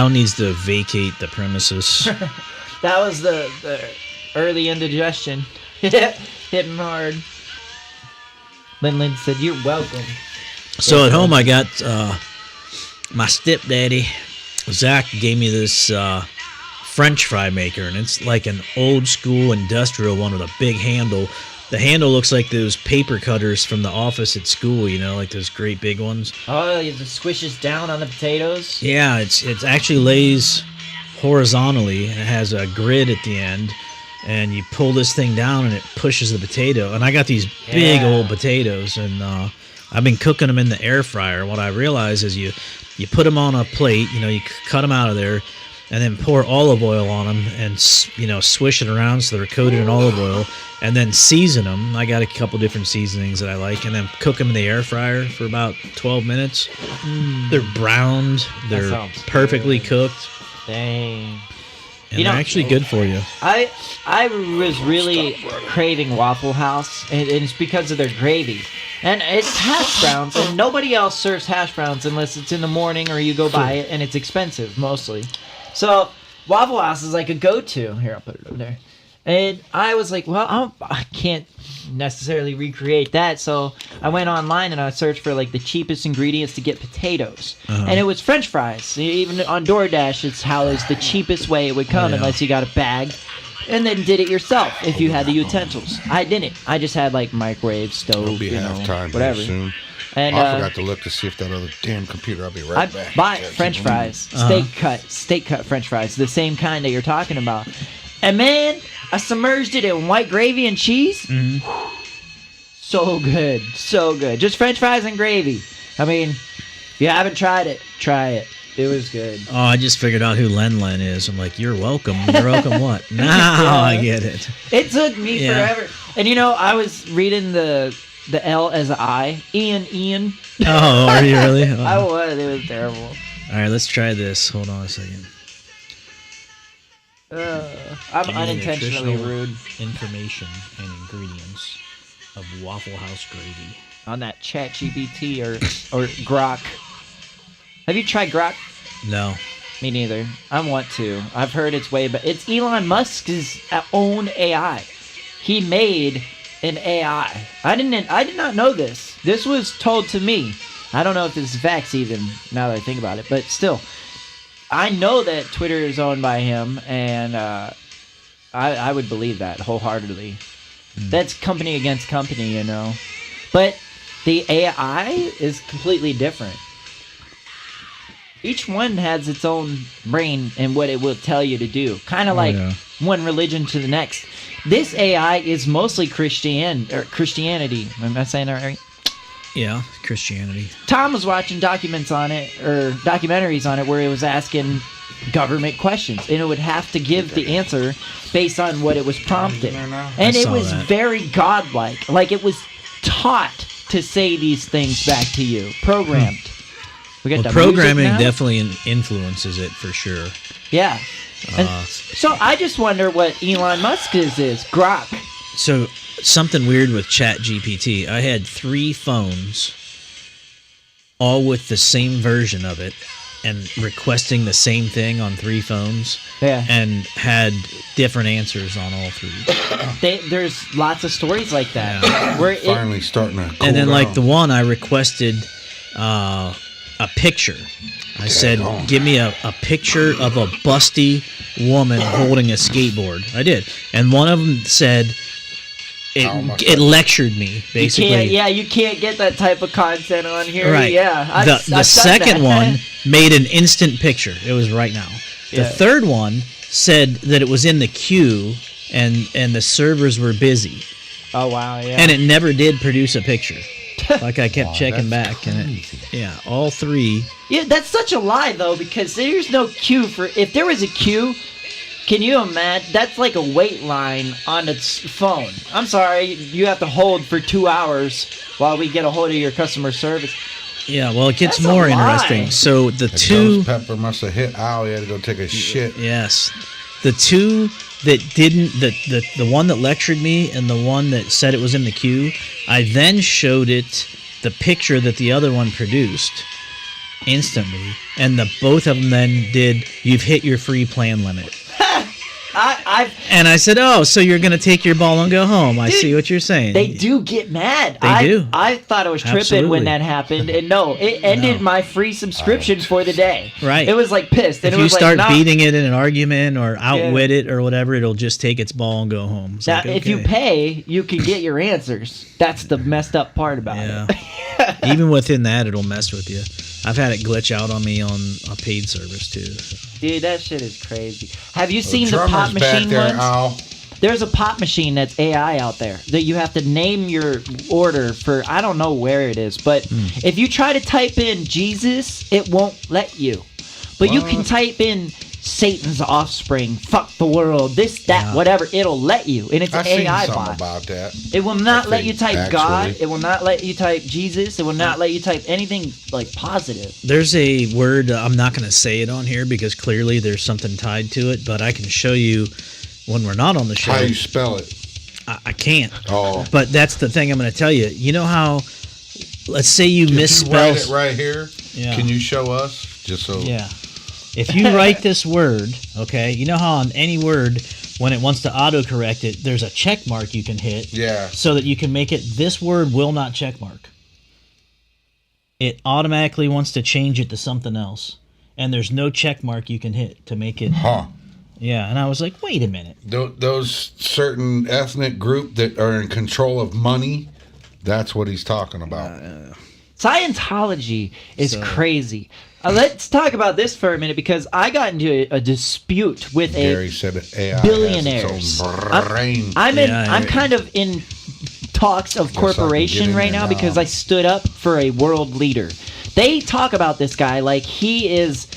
needs to vacate the premises.
That was the early indigestion. Hitting hard. Lin said, "You're welcome."
So at home, I got my stepdaddy, Zach, gave me this French fry maker, and it's like an old school industrial one with a big handle. The handle looks like those paper cutters from the office at school, you know, like those great big ones.
Oh, it squishes down on the potatoes.
Yeah, it actually lays horizontally, and it has a grid at the end. And you pull this thing down and it pushes the potato. And I got these big old potatoes, and I've been cooking them in the air fryer. What I realize is you put them on a plate, you know, you cut them out of there, and then pour olive oil on them and, you know, swish it around so they're coated in olive oil, and then season them. I got a couple different seasonings that I like, and then cook them in the air fryer for about 12 minutes. They're browned. They're
sounds
perfectly cooked.
Dang.
And
You know-
they're actually good for you.
I was really craving Waffle House, and it's because of their gravy. And it's hash browns, and nobody else serves hash browns unless it's in the morning or you go buy it, and it's expensive, mostly. So, Waffle House is like a go-to. Here, I'll put it over there. And I was like, well, I can't necessarily recreate that, so I went online and I searched for like the cheapest ingredients to get potatoes, and it was French fries. Even on DoorDash, it's how is the cheapest way it would come, unless you got a bag, and then did it yourself if you had the utensils. I didn't. I just had like microwave, stove,
It'll be
you know,
halftime
whatever.
pretty soon.
And
I forgot to look to see if that other damn computer. I'll be
I
right back.
bought
Yeah,
French
keep
fries, steak cut French fries, the same kind that you're talking about. And man, I submerged it in white gravy and cheese. So good, so good. Just French fries and gravy. I mean, if you haven't tried it, try it. It was good.
Oh, I just figured out who Len is. I'm like, you're welcome. You're welcome what? Now I get it.
It took me
Yeah.
forever. And you know, I was reading the L as an I. Ian.
Oh, are you really? Oh.
I was. It was terrible.
All right, let's try this. Hold on a second.
I'm
Give me the
unintentionally
nutritional
rude.
Information and ingredients of Waffle House gravy.
On that Chat GPT or Grok. Have you tried Grok?
No.
Me neither. I want to. I've heard it's way, but it's Elon Musk's own AI. He made an AI. I did not know this. This was told to me. I don't know if this is facts even now that I think about it, but still, I know that Twitter is owned by him, and I would believe that wholeheartedly. That's company against company, you know. But the AI is completely different. Each one has its own brain and what it will tell you to do. Kind of like one religion to the next. This AI is mostly Christianity. Am I saying that right?
Yeah, Christianity.
Tom was watching documentaries on it where it was asking government questions, and it would have to give the answer based on what it was prompted. And it was very godlike. Like, it was taught to say these things back to you, programmed. We got the
programming
music now.
definitely influences it for sure.
Yeah. And so I just wonder what Elon Musk is Grok.
So something weird with ChatGPT. I had 3 phones, all with the same version of it, and requesting the same thing on 3 phones.
Yeah.
And had different answers on all 3.
There's lots of stories like that. Yeah. Where
finally starting to cool
and then
down.
like the one I requested a picture. I said, give me a picture of a busty woman holding a skateboard. I did. And one of them said, it lectured me, basically.
You can't get that type of content on here.
Right.
Yeah.
The second one made an instant picture. It was right now. The third one said that it was in the queue and the servers were busy.
Oh, wow, yeah.
And it never did produce a picture. Like, I kept checking back. And all 3.
Yeah, that's such a lie, though, because there's no queue for... If there was a queue... Can you imagine? That's like a wait line on its phone. I'm sorry, you have to hold for 2 hours while we get a hold of your customer service.
Yeah, well, it gets more interesting. So the 2...
Ghost pepper must have hit Al. He had to go take a shit.
Yes. The 2 that didn't... The one that lectured me and the one that said it was in the queue, I then showed it the picture that the other one produced instantly. And both of them then did, you've hit your free plan limit. And I said, oh, so you're going to take your ball and go home. I see what you're saying.
They do get mad.
They do.
I thought I was tripping when that happened. And no, it ended my free subscription for the day.
Right.
It was like pissed. And
if
it was
you start
like,
beating it in an argument or outwit it or whatever, it'll just take its ball and go home. It's
now,
like, okay.
if you pay, you can get your answers. That's the messed up part about it.
Even within that, it'll mess with you. I've had it glitch out on me on a paid service, too.
Dude, that shit is crazy. Have you seen the pop machine ones? There's a pop machine that's AI out there that you have to name your order for. I don't know where it is, but if you try to type in Jesus, it won't let you. But you can type in Satan's offspring, fuck the world, this, that, whatever. It'll let you, and it's an AI bot.
About that.
It will not let you type God. It will not let you type Jesus. It will not let you type anything like positive.
There's a word, I'm not going to say it on here because clearly there's something tied to it, but I can show you when we're not on the show.
How you spell it?
I can't.
Oh.
But that's the thing I'm going to tell you. You know how, let's say you misspell.
If you write it right here, can you show us? Just so.
Yeah. If you write this word, okay, you know how on any word, when it wants to autocorrect it, there's a check mark you can hit.
Yeah.
So that you can make it, this word will not check mark. It automatically wants to change it to something else. And there's no check mark you can hit to make it.
Huh.
Yeah, and I was like, wait a minute.
Those certain ethnic group that are in control of money, that's what he's talking about.
Scientology is crazy. Let's talk about this for a minute because I got into a dispute with
Gary said AI
billionaires. I'm kind of in talks of corporation right now because I stood up for a world leader. They talk about this guy like he is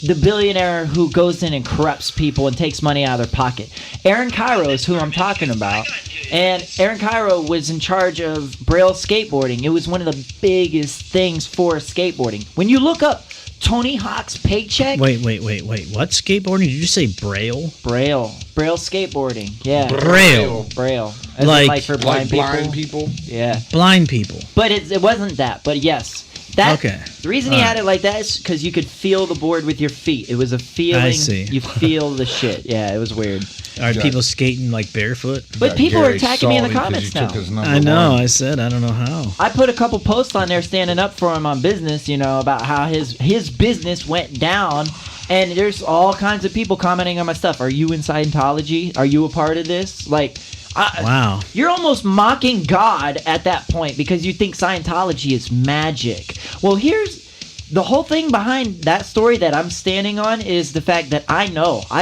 the billionaire who goes in and corrupts people and takes money out of their pocket. Aaron Cairo is who I'm talking about. And Aaron Cairo was in charge of Braille skateboarding. It was one of the biggest things for skateboarding. When you look up Tony Hawk's paycheck...
Wait. What skateboarding? Did you say Braille?
Braille skateboarding. Yeah.
Braille.
As like for blind
people?
Yeah.
Blind people.
But it wasn't that. But yes. The reason he had it like that is because you could feel the board with your feet. It was a feeling.
I see.
You feel the shit. Yeah, it was weird.
Are people skating like barefoot?
But people are attacking me in the comments now.
I know. I said I don't know how.
I put a couple posts on there standing up for him on business. You know about how his business went down, and there's all kinds of people commenting on my stuff. Are you in Scientology? Are you a part of this? Like.
Wow.
You're almost mocking God at that point because you think Scientology is magic. Well, here's the whole thing behind that story that I'm standing on is the fact that I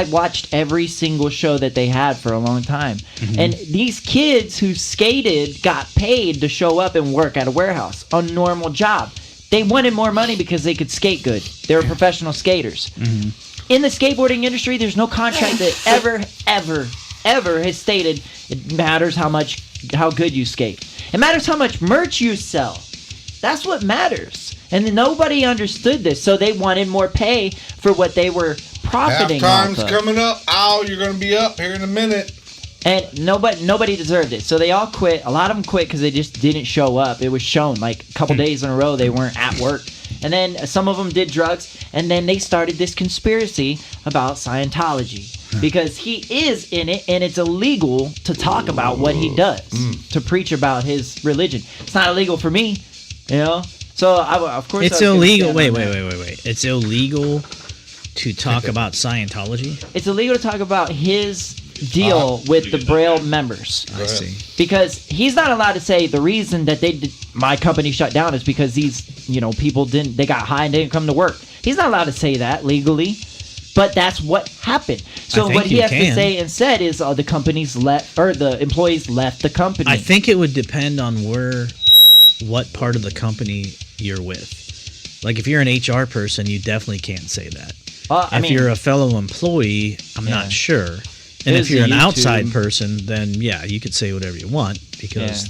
watched every single show that they had for a long time. And these kids who skated got paid to show up and work at a warehouse, a normal job. They wanted more money because they could skate good. They were professional skaters. In the skateboarding industry, there's no contract that ever has stated it matters how good you skate. It matters how much merch you sell. That's what matters. And nobody understood this, so they wanted more pay for what they were profiting off of.
Halftime's coming up. Ow, you're going to be up here in a minute.
And nobody deserved it. So they all quit. A lot of them quit because they just didn't show up. It was shown like a couple days in a row they weren't at work. And then some of them did drugs. And then they started this conspiracy about Scientology. Because he is in it, and it's illegal to talk about what he does, to preach about his religion. It's not illegal for me, you know? So, of course...
It's illegal. Wait. It's illegal to talk about Scientology?
It's illegal to talk about his deal with the Braille members.
I see.
Because he's not allowed to say the reason that my company shut down is because these, people they got high and didn't come to work. He's not allowed to say that legally, but that's what happened. So what he has to say instead is the companies the employees left the company.
I think it would depend on what part of the company you're with. Like if you're an HR person, you definitely can't say that. If you're a fellow employee, I'm not sure. And if you're an outside person, then you could say whatever you want because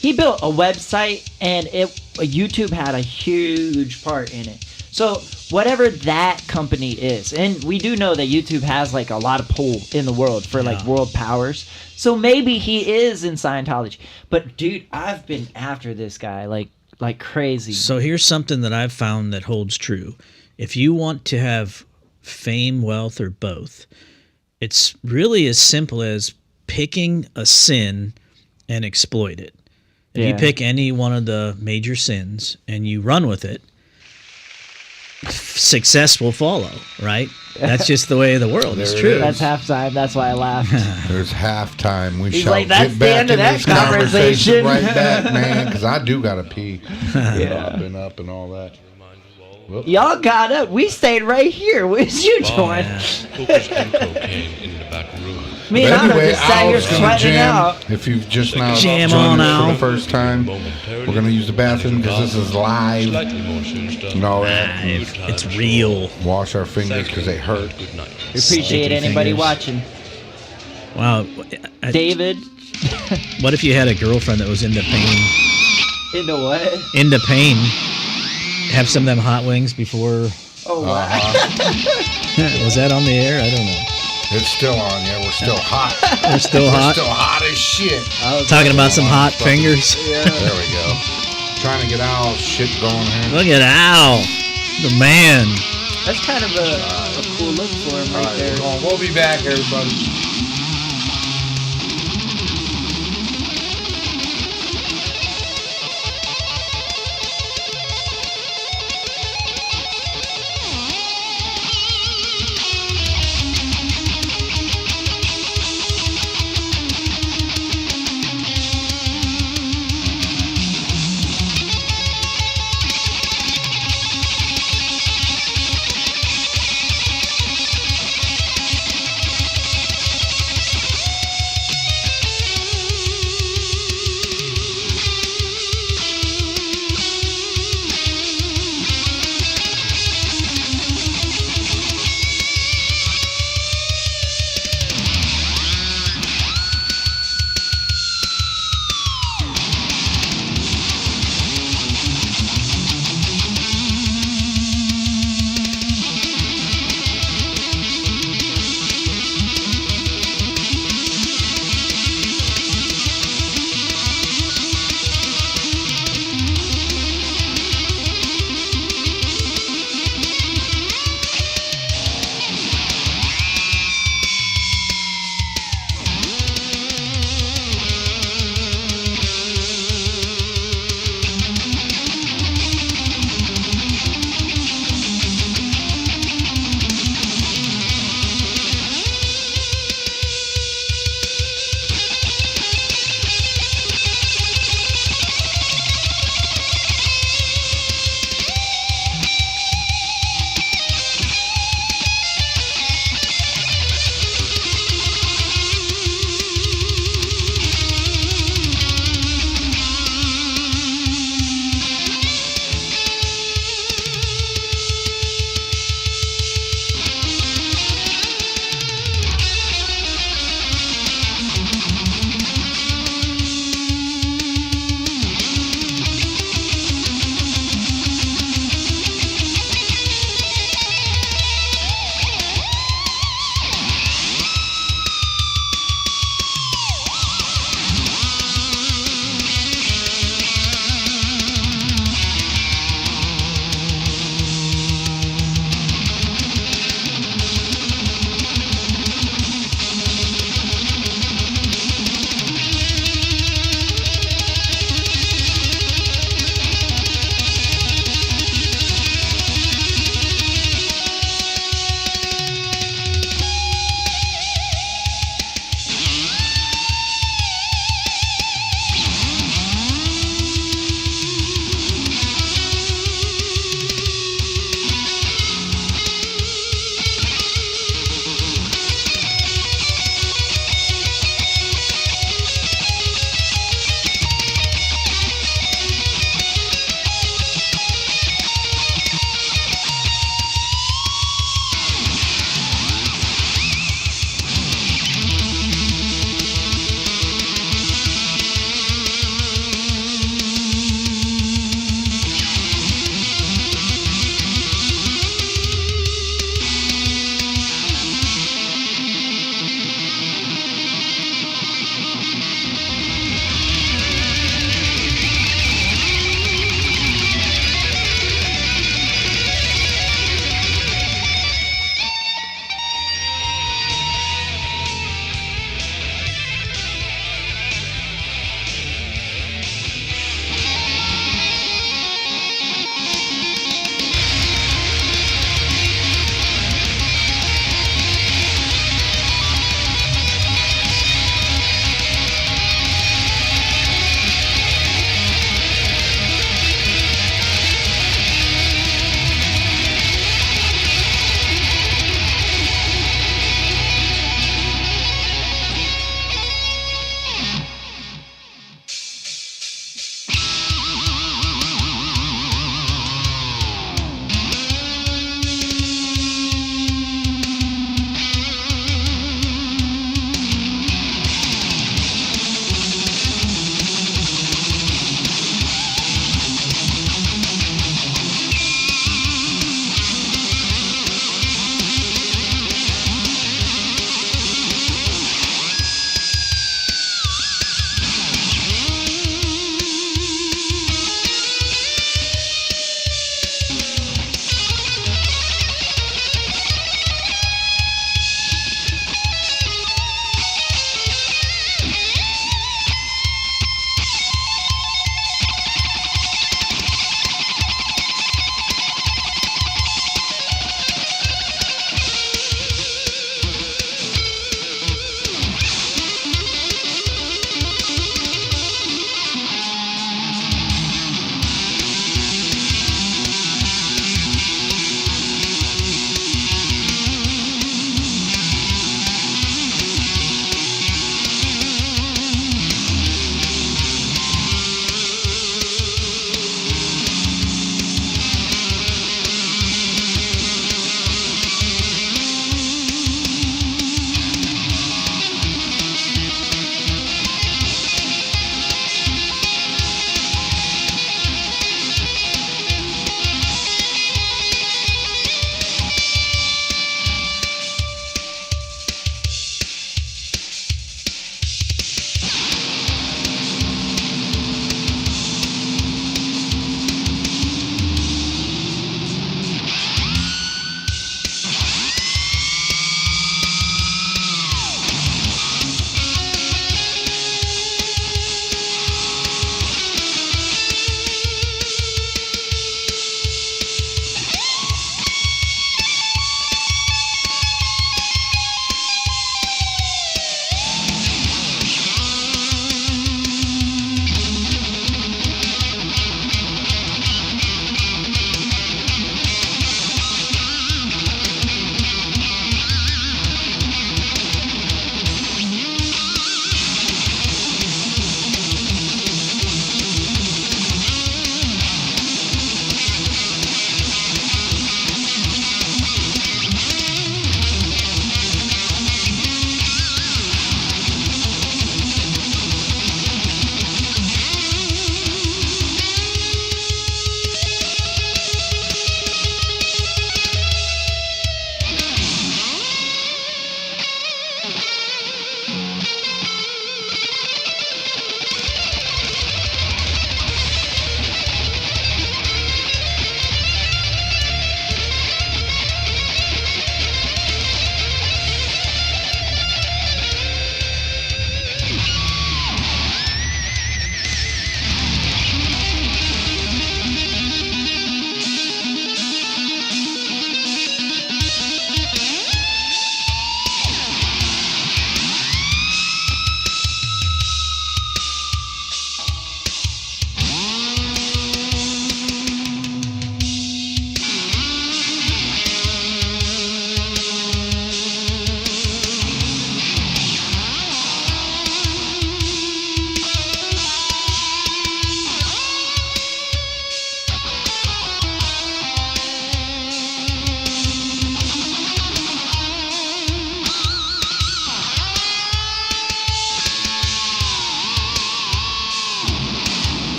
He built a website and YouTube had a huge part in it. So whatever that company is, and we do know that YouTube has like a lot of pull in the world for like world powers. So maybe he is in Scientology. But dude, I've been after this guy like crazy.
So here's something that I've found that holds true. If you want to have fame, wealth, or both, it's really as simple as picking a sin and exploit it. If you pick any one of the major sins and you run with it, success will follow, right? That's just the way of the world. It's true.
That's halftime. That's why I laughed.
There's halftime. We
He's
shall
like, that's
get
the
back
end
in
of that
this conversation
conversation.
right back, man, because I do got to pee. I've been up and all that. Whoop.
Y'all got up. We stayed right here. Where's you join?
Hookers and cocaine in the back room.
Me and Otto just sat here
Al's gonna
sweating
jam.
out.
If you've just now
Jam
joined
on,
us for
Al.
the first time, we're going to use the bathroom because this is live and all that.
It's real.
Wash our fingers because they hurt.
We appreciate anybody
fingers.
watching.
Wow.
David.
What if you had a girlfriend that was into pain?
Into what?
Into pain. Have some of them hot wings before.
Oh, wow.
Was that on the air? I don't know.
It's still on, yeah. We're still hot.
We're still hot.
We're still hot as shit.
Talking about some hot fingers.
There we go. Trying to get Al's shit going here.
Look at Al, the man.
That's kind of a cool look for him right there.
We'll be back, everybody.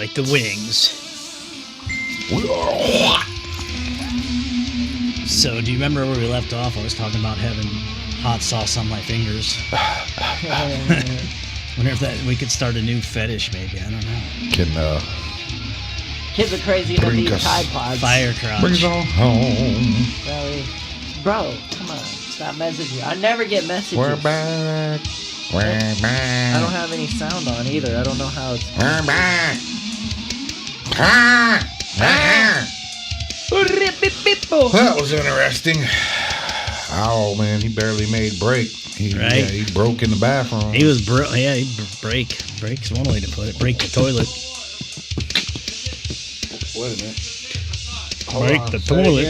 like the wings.
We are hot.
So, do you remember where we left off? I was talking about having hot sauce on my fingers. Wonder if that we could start a new fetish, maybe. I don't know.
Can
Kids are crazy enough to
Bring
eat
us
Tide Pods.
Fire crotch.
bring us all home.
Really? Bro, come on. Stop messaging. I never get messages.
We're back. We're back.
I don't have any sound on either. I don't know how it's...
We're back. That was interesting. Oh man, he barely made break.
Right?
Yeah, he broke in the bathroom.
He was break. Break's one way to put it. Break the toilet.
Wait a minute.
Break the toilet.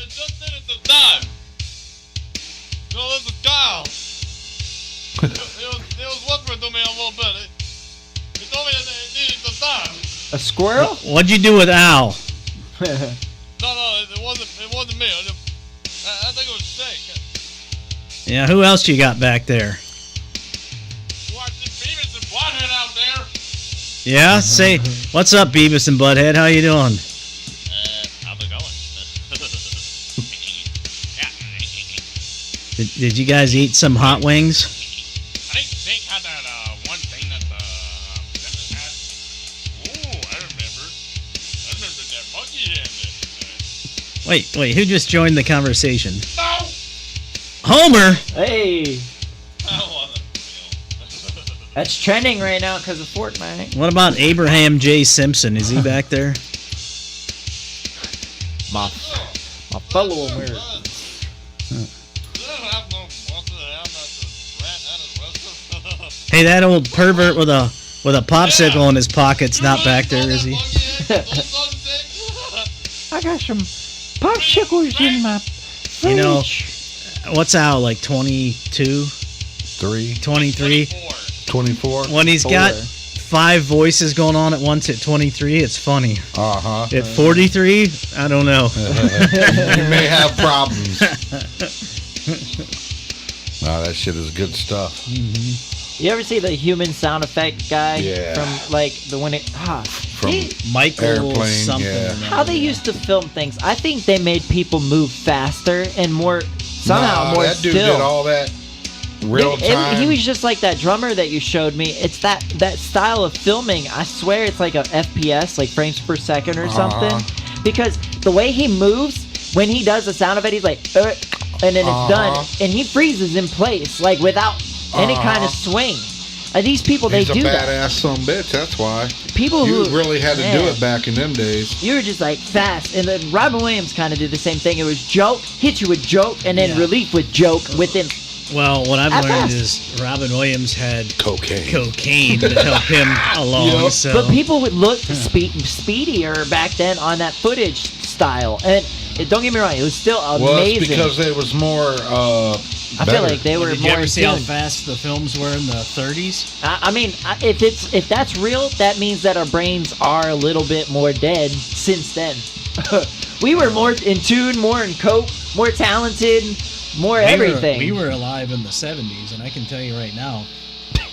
Just minutes of time. No, this is Kyle. He was whispering to me a little bit. He told me that it needed some time.
A squirrel?
What'd you do with Al?
No, it wasn't me. I think it was Steak.
Yeah, who else you got back there?
Watching Beavis and Butthead out there.
Yeah, say what's up, Beavis and Butthead. How you doing?
How's it going?
Did you guys eat some hot wings?
I think Steak had that one thing that Beavis had. Ooh, I remember that monkey hand.
Wait, who just joined the conversation?
No!
Homer.
Hey,
That wasn't real.
that's trending right now because of Fortnite.
What about Abraham J. Simpson? Is he back there?
My fellow American.
Hey, that old pervert with a popsicle in his pocket's not back there, is he?
I got some popsicles in my fridge.
You know, what's Al, like 22?
3,
23?
24.
When he's got 5 voices going on at once at 23, it's funny.
Uh-huh.
At 43, I don't know.
You may have problems. Nah, that shit is good stuff.
You ever see the human sound effect guy
Yeah.
from like the when it
From
Michael
Airplane,
something.
yeah.
how they used to film things? I think they made people move faster and more somehow more
that dude
still.
did all that real time.
He was just like that drummer that you showed me. It's that style of filming. I swear it's like a FPS, like frames per second or something. Because the way he moves when he does the sound of it, he's like, and then it's done, and he freezes in place, like without any kind of swing. These people,
He's
they do
a
that.
badass son of a bitch, that's why.
People
You
who
really had to do
man,
it back in them days.
You were just like fast, and then Robin Williams kind of did the same thing. It was joke, hit you with joke, and then relief with joke within.
Well, what I've
At
learned
best.
is Robin Williams had
Cocaine.
to help him along.
Yep.
So
But people would look speedier back then on that footage style, and don't get me wrong, it was still
Well,
amazing.
it's because it was more
I feel like they were
did you
more
ever
in
see how
tune.
fast the films were in the 30s?
I mean, if that's real, that means that our brains are a little bit more dead since then. We were more in tune, more in cope, more talented, more everything.
We were alive in the 70s, and I can tell you right now,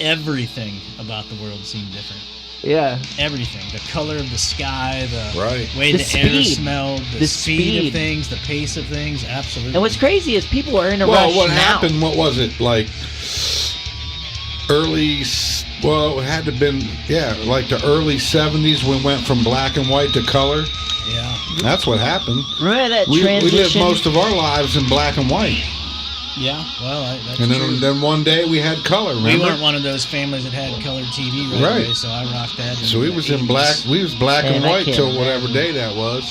everything about the world seemed different.
Yeah.
Everything. The color of the sky, the
Right.
way
The
the, air
speed.
smelled, the,
The
speed
speed.
of things, the pace of things, absolutely.
And what's crazy is people are in a
Well,
rush
what
now.
happened, what was it, like early, well, it had to have been, like the early 70s when we went from black and white to color.
Yeah.
That's what happened.
Remember that
We lived
transition?
most of our lives in black and white.
Yeah, well, that's
And
true.
then one day we had color,
We
remember?
weren't one of those families that had colored TV right,
Right.
away, so I rocked that.
So we was in black, we was black
Man,
and
I
white
can't
till
imagine.
whatever day that was.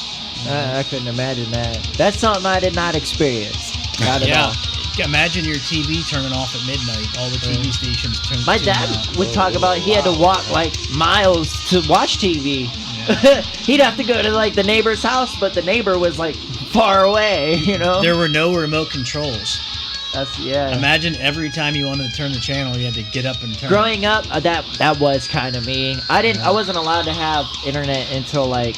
I couldn't imagine that. That's something I did not experience. Not at
Yeah.
all.
Imagine your TV turning off at midnight. All the TV stations turned.
My dad would talk about he had to walk like miles to watch TV. He'd have to go to like the neighbor's house, but the neighbor was like far away, you know?
There were no remote controls.
That's, yeah.
Imagine every time you wanted to turn the channel, you had to get up and turn.
Growing up, that was kind of me. I wasn't allowed to have internet until like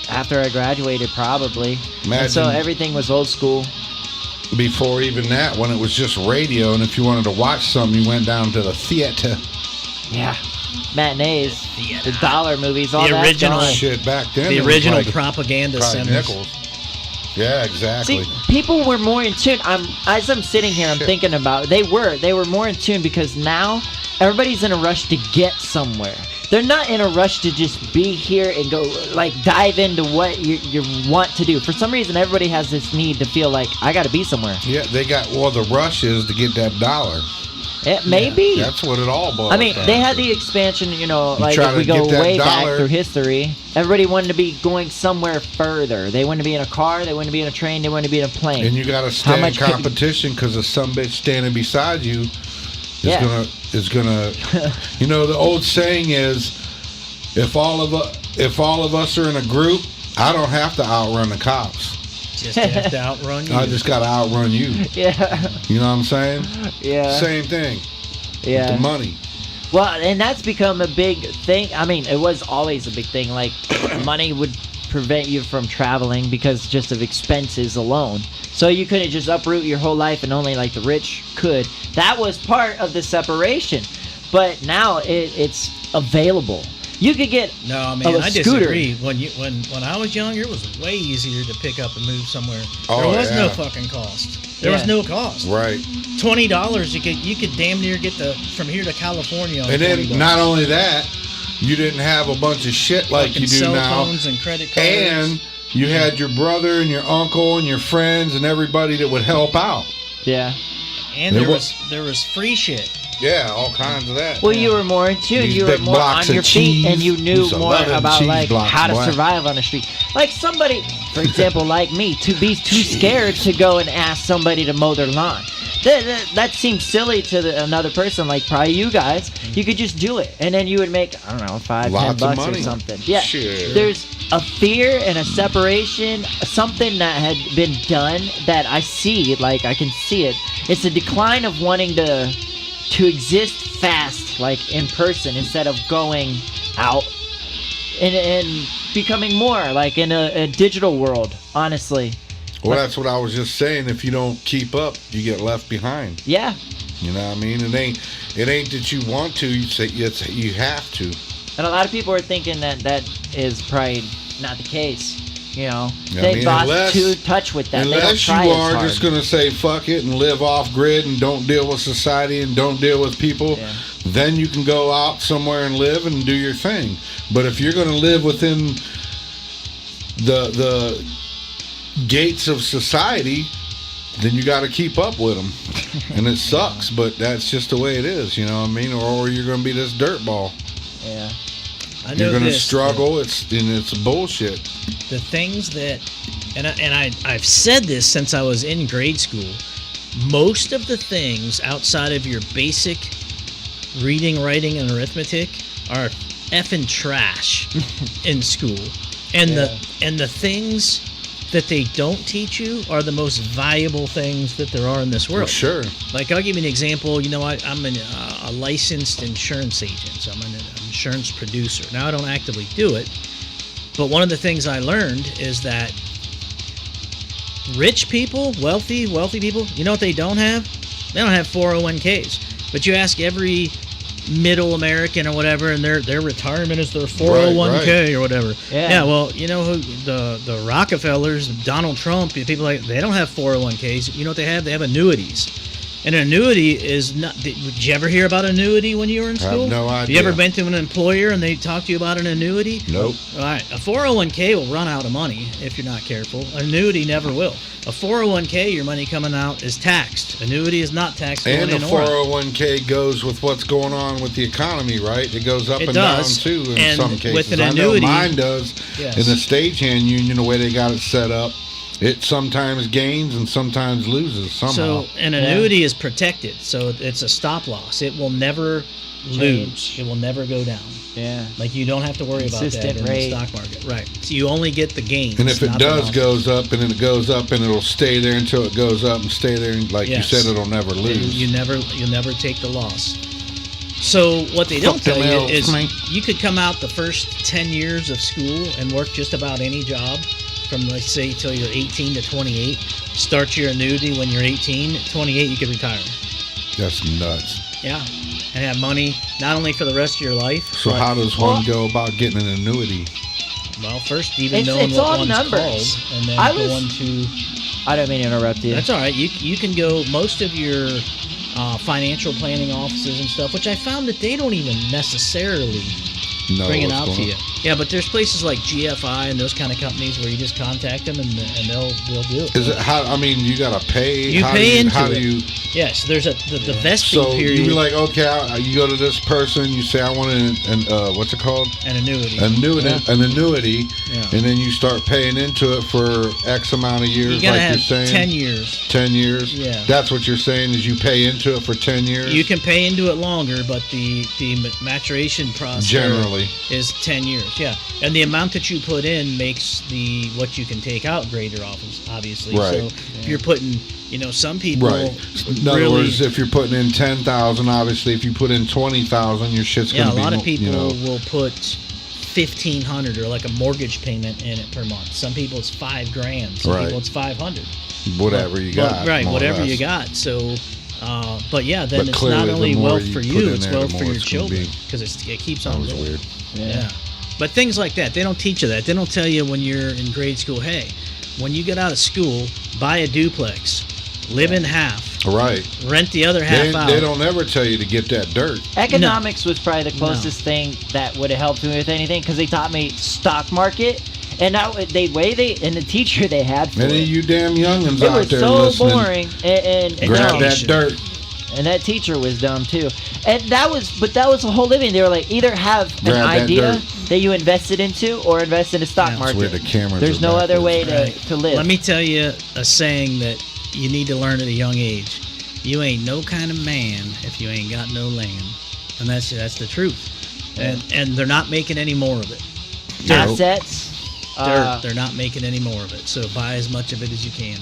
after I graduated, probably. And so
Imagine-
everything was old school.
Before even that, when it was just radio, and if you wanted to watch something, you went down to the theater.
Yeah. matinees, the dollar movies, all
The
that's
original
gone.
Shit, back then.
The
it was
original
like
propaganda
probably
centers.
nickels. Yeah, exactly.
See, people were more in tune. As I'm sitting here, I'm
Shit.
thinking about they were more in tune because now everybody's in a rush to get somewhere. They're not in a rush to just be here and go like dive into what you want to do. For some reason, everybody has this need to feel like I got to be somewhere.
Yeah, they got the rush is to get that dollar.
It may be.
That's what it all boils
I mean,
down
they had
to.
the expansion, like
try
if we
to
go
get that
way back
dollar.
through history, everybody wanted to be going somewhere further. They wanted to be in a car, they wanted to be in a train, they wanted to be in a plane.
And you got to stay in
much could-
competition because if some bitch standing beside you is
Yeah.
gonna. The old saying is, if all of us are in a group, I don't have to outrun the cops.
Just have to outrun you.
I just got to outrun you.
Yeah,
You know what I'm saying?
yeah,
Same thing.
yeah.
The money.
Well, and that's become a big thing. I mean, it was always a big thing. Like, money would prevent you from traveling because just of expenses alone. So you couldn't just uproot your whole life and only like the rich could. That was part of the separation. But now it's available. You could get
No, man,
a
I
scooter.
disagree. When I was younger, it was way easier to pick up and move somewhere.
Oh,
there was no
yeah.
fucking cost. There was
Yeah.
no cost.
Right.
$20, you could damn near get from here to California. On
And then
$20.
not only that, you didn't have a bunch of shit like
Fucking
you do
cell
now.
phones and credit cards.
And you had your brother and your uncle and your friends and everybody that would help out.
Yeah.
And
There
there was free shit.
Yeah, all kinds of that.
Well, you were more in tune.
These
You were
big
more on
blocks of
your feet,
cheese.
and you knew
Used to
more
love them
about
cheese
like
blocks,
how to
boy.
survive on the street. Like somebody, for example, like me, to be too scared to go and ask somebody to mow their lawn. That seems silly to another person, like probably you guys. You could just do it, and then you would make I don't know $5-10
Lots of
bucks or
money.
something. Yeah,
Shit.
there's a fear and a separation, something that had been done that I see, like I can see it. It's a decline of wanting to exist fast, like in person, instead of going out and becoming more like in a digital world, honestly.
Well, that's what I was just saying. If you don't keep up, you get left behind.
Yeah.
You know what I mean? It ain't that you want to. You have to.
And a lot of people are thinking that is probably not the case.
I
They
mean,
lost
unless-
too touch with that. They don't
Unless you
try as
are
hard.
just going to say fuck it and live off grid and don't deal with society and don't deal with people,
Yeah.
then you can go out somewhere and live and do your thing. But if you're going to live within the gates of society, then you got to keep up with them. And it sucks, but that's just the way it is, you know what I mean? Or you're going to be this dirtball.
Yeah.
I know
You're going to
this,
struggle. It's bullshit.
The things that, I've said this since I was in grade school. Most of the things outside of your basic reading, writing, and arithmetic are effing trash in school, and the things that they don't teach you are the most valuable things that there are in this world.
For sure.
Like, I'll give you an example. I'm a licensed insurance agent, so I'm an insurance producer. Now, I don't actively do it, but one of the things I learned is that rich people, wealthy people, you know what they don't have? They don't have 401ks. But you ask every middle American or whatever, and their retirement is their 401k or whatever.
Yeah.
Well, you know who the Rockefellers, Donald Trump, people like they don't have 401ks. You know what they have? They have annuities. An annuity is not. Did you ever hear about annuity when you were in
I have
school?
no
Have you
idea.
ever been to an employer and they talk to you about an annuity?
Nope.
All right, a 401k will run out of money if you're not careful. Annuity never will. A 401k, your money coming out is taxed. Annuity is not taxed.
And
going
the
in or out.
401k goes with what's going on with the economy, right? It goes up
It
and
does.
down too in
And
some cases.
with an
I
annuity-
know mine does.
Yes.
In the stagehand union, the way they got it set up, it sometimes gains and sometimes loses somehow.
So an annuity is protected, so it's a stop loss. It will never lose. It will never go down.
Yeah.
Like, you don't have to worry about that
Consistent
in
rate.
the stock market. Right. So you only get the gains.
And if it
not the
does
losses.
goes up and it goes up and it'll stay there until it goes up and stay there, and like
Yes.
you said, it'll never lose.
You'll never take the loss. So what they don't
Fuck
tell
them
you
elves,
is
mate.
you could come out the first 10 years of school and work just about any job from, let's say, till you're 18 to 28. Start your annuity when you're 18. 28, you could retire.
That's nuts.
Yeah. and have money not only for the rest of your life.
So how does one go about getting an annuity?
Well, first even
It's-
knowing
it's
what
all
one's
numbers.
called, and then
I was-
going to.
I don't mean to interrupt you.
That's all right. You can go most of your financial planning offices and stuff, which I found that they don't even necessarily bring it
what's
out
going
to
on.
you. Yeah, but there's places like GFI and those kind of companies where you just contact them and they'll do it.
Is it how? I mean, you gotta pay.
You
how
pay
do you,
into
how
it.
do you?
Yes, there's the vesting
So
period.
you be like, okay, you go to this person, you say, I want what's it called?
an annuity.
Annuity,
Yeah.
an annuity,
Yeah.
and then you start paying into it for X amount of years,
You gotta
like
have
you're saying.
10 years.
10 years.
Yeah.
That's what you're saying is you pay into it for 10 years.
You can pay into it longer, but the maturation process
Generally.
is 10 years. Yeah, and the amount that you put in makes the what you can take out greater, obviously.
Right.
So if you're putting, some people
Right. In other
really.
words, if you're putting in 10,000, obviously, if you put in 20,000, your shit's
Yeah,
gonna
a
be.
lot of people
You know,
will put 1,500 or like a mortgage payment in it per month. Some people it's $5,000. Some
Right.
people it's 500.
whatever you got.
Right,
more or
whatever
less.
you got. So, but yeah, then
But
it's
clearly,
not
the
only
more
wealth
you
for
put
you,
in
it's
there, the
wealth
more
for your
it's gonna
children
be.
because it keeps
That
on
was
going.
weird.
Yeah. But things like that, they don't teach you that. They don't tell you when you're in grade school, hey, when you get out of school, buy a duplex, live in half,
Right.
rent the other half out.
They don't ever tell you to get that dirt.
Economics was probably the closest thing that would have helped me with anything because they taught me stock market, and and the teacher they had for
Any of
it.
you damn youngins
It
out
was
there
so
listening,
boring, and
grab
dumb.
that dirt.
And that teacher was dumb too. And that was the whole living. They were like, either have an
Grab that
idea
dirt.
that you invested into, or invest in the stock
Yeah.
That's where
market.
the cameras
There's
are
no other way
backwards.
to live.
Let me tell you a saying that you need to learn at a young age. You ain't no kind of man if you ain't got no land. And that's the truth. And they're not making any more of it.
Assets.
Dirt. They're not making any more of it. So buy as much of it as you can.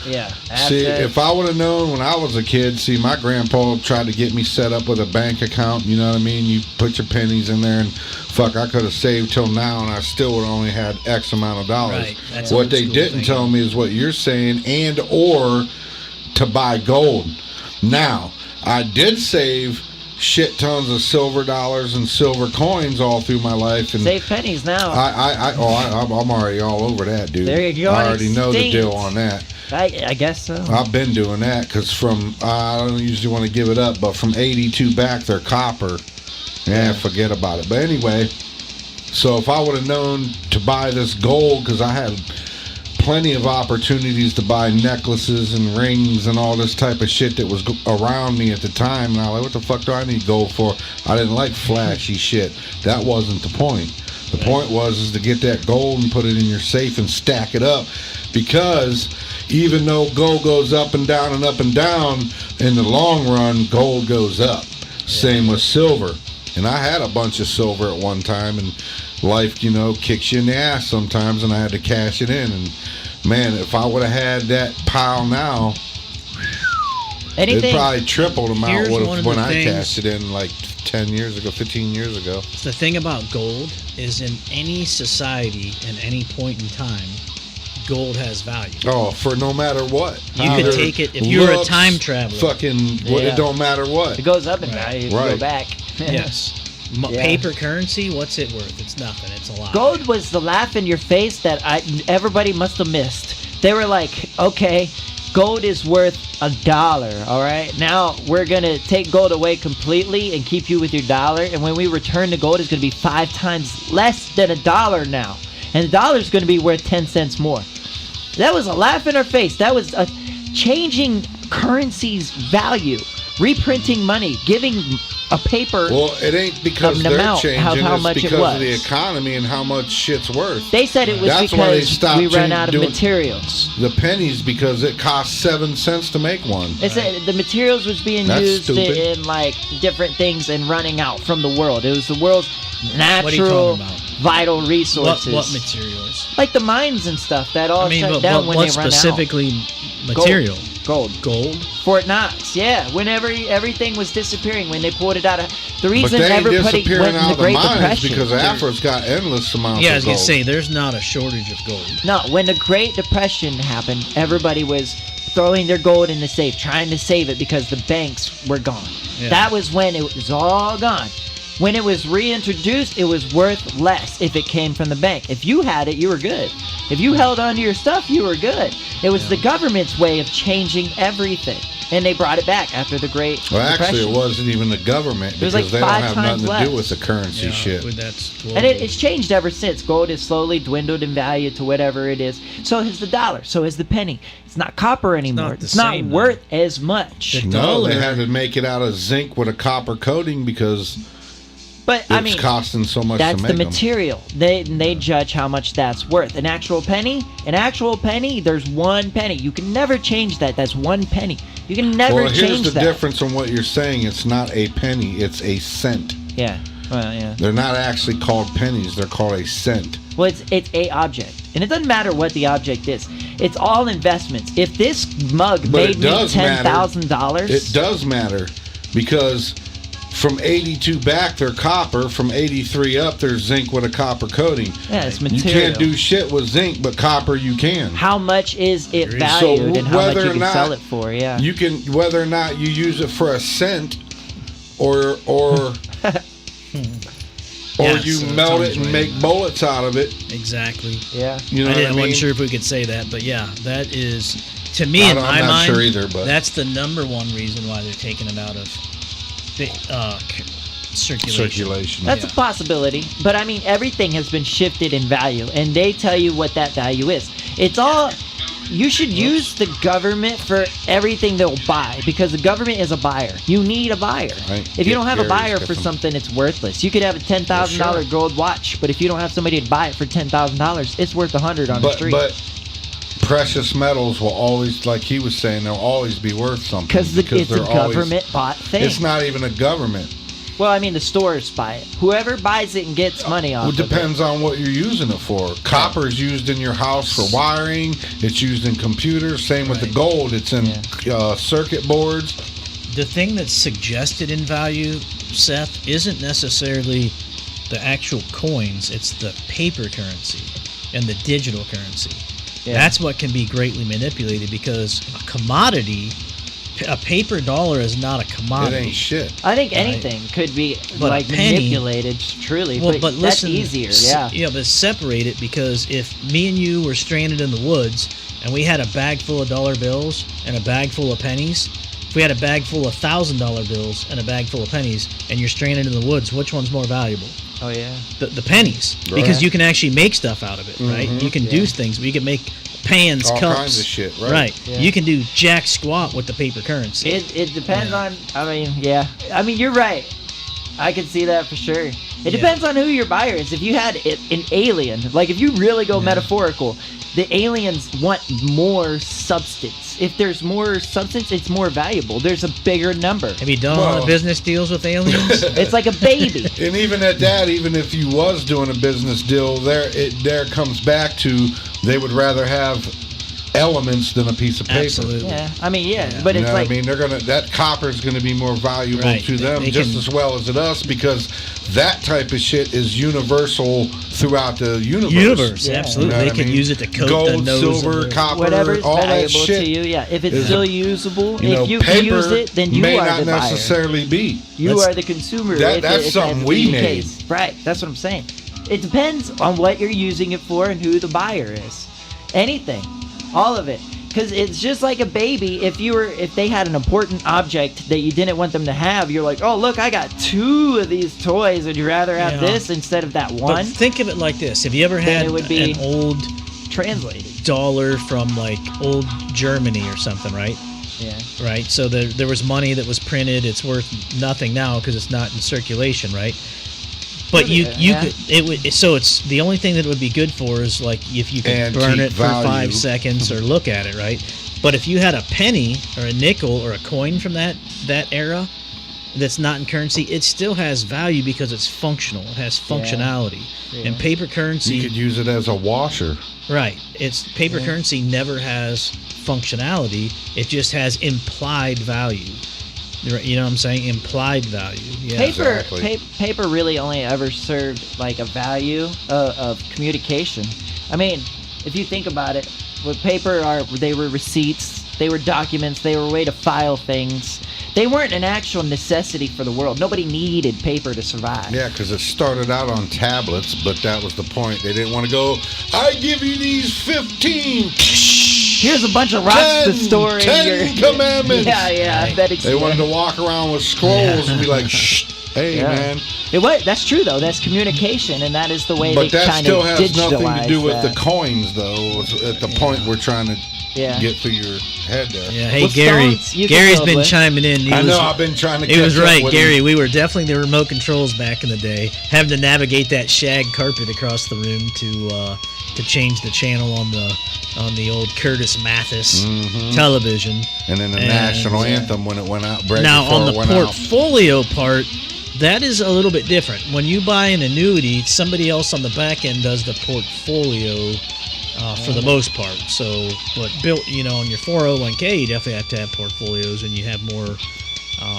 Yeah.
See,
Assets.
if I would have known when I was a kid, my grandpa tried to get me set up with a bank account. You know what I mean? You put your pennies in there, and fuck, I could have saved till now, and I still would have only had X amount of dollars.
Right. That's
What
old
they
school
didn't
thinking.
tell me is what you're saying, and or to buy gold. Now, I did save shit tons of silver dollars and silver coins all through my life, and
Save pennies now.
I'm already all over that, dude.
There you go.
I already know the
Extinct.
deal on that.
I guess so.
I've been doing that because I don't usually want to give it up, but from 82 back, they're copper. Yeah, forget about it. But anyway, so if I would have known to buy this gold, because I had plenty of opportunities to buy necklaces and rings and all this type of shit that was around me at the time, and I was like, what the fuck do I need gold for? I didn't like flashy shit. That wasn't the point. The point was to get that gold and put it in your safe and stack it up, because even though gold goes up and down, in the long run, gold goes up. Same with silver. And I had a bunch of silver at one time, and life, kicks you in the ass sometimes, and I had to cash it in. And man, if I would have had that pile now, it'd probably triple the amount
Here's one of
when
the
I
things-
cashed it in like 10 years ago, 15 years ago.
The thing about gold is in any society, in any point in time, gold has value.
Oh, for no matter what.
You could
Either
take it if you're a
looks,
time traveler.
Fucking,
Yeah.
it don't matter what.
It goes up in value if you go
Right.
back.
Yes.
Yeah.
Paper currency, what's it worth? It's nothing. It's a lot.
Gold was the laugh in your face that everybody must have missed. They were like, okay, gold is worth $1, all right? Now we're going to take gold away completely and keep you with your dollar. And when we return the gold, it's going to be 5 times less than $1 now. And the dollar is going to be worth 10 cents more. That was a laugh in our face. That was changing currency's value, reprinting money, giving a paper.
Well, it ain't because
An
they're
amount,
changing.
how
It's
much it
because of the
was.
economy and how much shit's worth.
They said it was
That's why they
because
stopped
we ran out of
doing-
materials.
The pennies, because it costs 7 cents to make one.
They said the materials was being
That's
used
stupid.
in like different things and running out from the world. It was the world's
What are you
natural,
talking about?
vital resources.
What materials?
Like the mines and stuff that all shut
but
down when
what
they run
specifically material?
out. Gold.
Gold?
Fort Knox, yeah. Whenever everything was disappearing, when they pulled it out of the
But
reason
they ain't
everybody
disappearing
went in
out
the
of the
Great
mines
Depression.
because Africa's got endless amounts
Yeah, I
of
was going
gold.
to say, there's not a shortage of gold.
No, when the Great Depression happened, everybody was throwing their gold in the safe, trying to save it because the banks were gone.
Yeah.
That was when it was all gone. When it was reintroduced, it was worth less if it came from the bank. If you had it, you were good. If you held on to your stuff, you were good. It was the government's way of changing everything. And they brought it back after the Great
Well, actually,
Depression.
it wasn't even the government
It was
because
like
they don't
5
have
times
nothing to do
less.
with the currency shit.
That's
And it's changed ever since. Gold has slowly dwindled in value to whatever it is. So has the dollar. So has the penny. It's not copper anymore.
not the
It's not
same,
worth as much.
The
No, they
dollar-
had to make it out of zinc with a copper coating because
But
it's
I mean,
costing so much
that's
to
the
make them.
material. They judge how much that's worth. An actual penny, there's 1 penny. You can never change that. That's 1 penny. You can never
Well,
change
here's the
that.
difference on what you're saying. It's not a penny. It's a cent.
Yeah. Well, yeah.
They're not actually called pennies. They're called a cent.
Well, it's a object, and it doesn't matter what the object is. It's all investments. If this mug
But
made
it
me
does matter.
$10,000,
It does matter because from 82 back, they're copper. From 83 up, there's zinc with a copper coating.
yeah, it's
You
material.
can't do shit with zinc, but copper you can.
How much is it
So
valued, and how much
whether
you
or
can
not
sell it for? Yeah.
You can, whether or not you use it for a cent, or
Yeah,
you
so it
melt
sounds
it and
like-
make bullets out of it.
Exactly.
yeah.
You know
I
what I
wasn't
mean?
sure if we could say that, but yeah, that is, to me,
I
in
don't-
my
I'm not
mind,
sure either, but-
that's the number one reason why they're taking it out of circulation.
That's
Yeah.
a possibility, but I mean, everything has been shifted in value, and they tell you what that value is. It's all. You should use the government for everything they'll buy, because the government is a buyer. You need a buyer.
Right.
If you don't have a
Gary's
buyer
got
for
some-
something, it's worthless. You could have a $10,000 gold watch, but if you don't have somebody to buy it for $10,000, it's worth $100 on the street.
But precious metals will always, like he was saying, they'll always be worth something
because it's a
they're always-
government bought thing.
It's not even a government.
Well, I mean, the stores buy it. Whoever buys it and gets money off
Well,
of it.
it depends on what you're using it for. Copper is used in your house for wiring. It's used in computers. Same with the
Right.
gold. It's in circuit boards.
The thing that's suggested in value, Seth, isn't necessarily the actual coins. It's the paper currency and the digital currency.
Yeah.
That's what can be greatly manipulated, because a commodity, a paper dollar is not a
It
commodity.
ain't shit.
I think anything could be
But a
like
penny-
manipulated, truly.
Well,
but
but
that's
listen,
easier, yeah.
Yeah, but separate it, because if me and you were stranded in the woods and we had a bag full of dollar bills and a bag full of pennies, if we had a bag full of $1,000 bills and a bag full of pennies, and you're stranded in the woods, which one's more valuable?
Oh yeah.
The pennies,
Right.
because you can actually make stuff out of it, right? You can do things. You can make pans,
All
cups,
kinds of shit, right?
Right.
Yeah.
You can do jack squat with the paper currency.
It depends
Yeah.
on. I mean, yeah. I mean, you're right. I can see that for sure. It depends on who your buyer is. If you had an alien, like if you really go metaphorical, the aliens want more substance. If there's more substance, it's more valuable. There's a bigger number.
Have you done a lot
Well-
of business deals with aliens?
It's like a baby.
And even at that, even if you was doing a business deal, there comes back to they would rather have elements than a piece of paper.
Absolutely.
Yeah. I mean, yeah. But
You
it's
know
like.
what I mean? That copper is going to be more valuable
Right.
to them
They
just
can-
as well as it us, because that type of shit is universal throughout the universe.
Yeah. Absolutely.
You know
They
what I
could
mean?
use it to coat
Gold,
the nose
silver,
of the,
copper,
Whatever's
all that
valuable
shit.
to you, yeah. If it's
is-
still usable,
You know,
if you can
paper
use it, then you
may
are
not
the buyer.
necessarily be.
You
That's-
are the consumer.
That's something we
the
made.
case. Right. That's what I'm saying. It depends on what you're using it for and who the buyer is. Anything, all of it. Because it's just like a baby. If they had an important object that you didn't want them to have, you're like, oh look, I got 2 of these toys. Would you rather have
Yeah.
this instead of that
But
one?
think of it like this: have you ever
Then
had
it would be-
an old
Translated.
dollar from like old Germany or something, right?
Yeah.
Right. So there was money that was printed. It's worth nothing now because it's not in circulation, right? But you
Yeah.
could it's the only thing that it would be good for is like if you could
Antique
burn it for
value.
5 seconds or look at it, right? But if you had a penny or a nickel or a coin from that era that's not in currency, it still has value because it's functional. It has functionality.
Yeah.
And paper currency,
You could use it as a washer.
right? It's paper currency never has functionality. It just has implied value. You know what I'm saying? Implied value. Yeah.
Paper,
Exactly.
paper really only ever served like a value of communication. I mean, if you think about it, what paper they were receipts, They were documents. They were a way to file things. They weren't an actual necessity for the world. Nobody needed paper to survive.
Yeah, because it started out on tablets, but that was the point. They didn't want to go, I give you these 15.
Here's a bunch of rocks to store in your...
10 commandments.
Yeah, I bet it's...
They wanted to walk around with scrolls and be like, shh, hey, man.
That's true, though. That's communication, and that is the way
But
they
that
kind of
still has nothing to do with
that.
the coins, though, at the point we're trying to get through your head there.
Yeah, hey,
Well,
Gary.
Stones, you
Gary's
can
been
build with.
chiming in.
I know, I've been trying to
He
catch
was
up
right,
with
Gary.
him.
We were definitely the remote controls back in the day, having to navigate that shag carpet across the room to change the channel on the old Curtis Mathis television.
And then the national anthem when it went out.
Now, on the
before it went out.
portfolio part, that is a little bit different. When you buy an annuity, somebody else on the back end does the portfolio for the most part. So, but built, on your 401k, you definitely have to have portfolios, and you have more.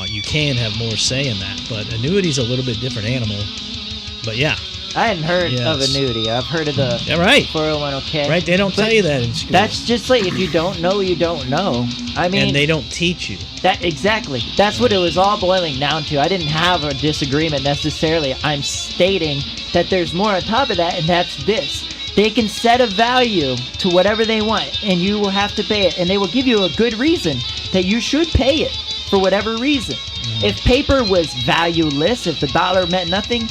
You can have more say in that. But annuity's a little bit different animal. But yeah.
I hadn't heard of annuity. I've heard of the 401k.
Right, they don't tell you that in school.
That's just like, if you don't know, you don't know. I mean,
and they don't teach you.
That exactly. That's what it was all boiling down to. I didn't have a disagreement necessarily. I'm stating that there's more on top of that, and that's this. They can set a value to whatever they want, and you will have to pay it. And they will give you a good reason that you should pay it for whatever reason. If paper was valueless, if the dollar meant nothing,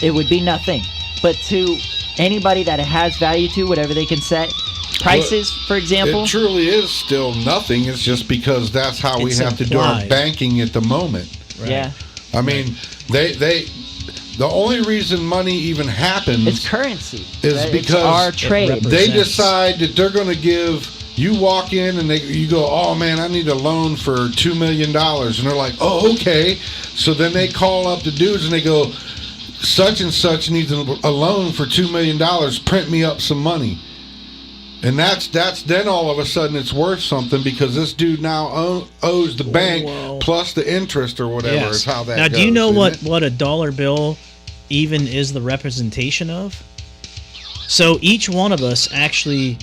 it would be nothing. But to anybody that it has value to, whatever they can set, prices, for example.
It truly is still nothing. It's just because that's how we have to do our banking at the moment.
Right.
Yeah.
I mean, the only reason money even happens
It's currency.
is
It's
our
our trade.
they decide that they're going to give. You walk in and you go, oh man, I need a loan for $2 million, and they're like, oh okay. So then they call up the dudes and they go, such and such needs a loan for $2 million. Print me up some money. And that's then all of a sudden it's worth something because this dude now owes the bank plus the interest or whatever is how that
now,
goes.
do you know
isn't it?
what a dollar bill even is the representation of? So each one of us actually,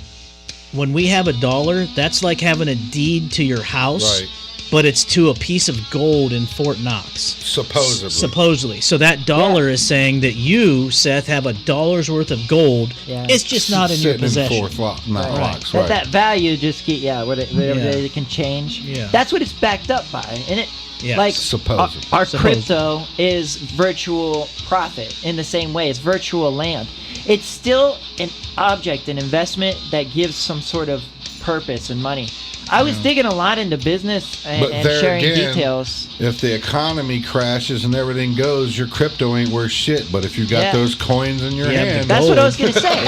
when we have a dollar, that's like having a deed to your house.
Right.
But it's to a piece of gold in Fort Knox. Supposedly. So that dollar is saying that you, Seth, have $1 worth of gold. Yeah. It's just not in your possession.
In Fort Knox,
right. That value just whatever it can change.
Yeah.
That's what it's backed up by. And it like
supposedly.
Our crypto is virtual profit in the same way. It's virtual land. It's still an object, an investment that gives some sort of purpose and money. I was digging a lot into business and sharing details.
If the economy crashes and everything goes, your crypto ain't worth shit. But if you got those coins in your hand,
that's what I was going to say.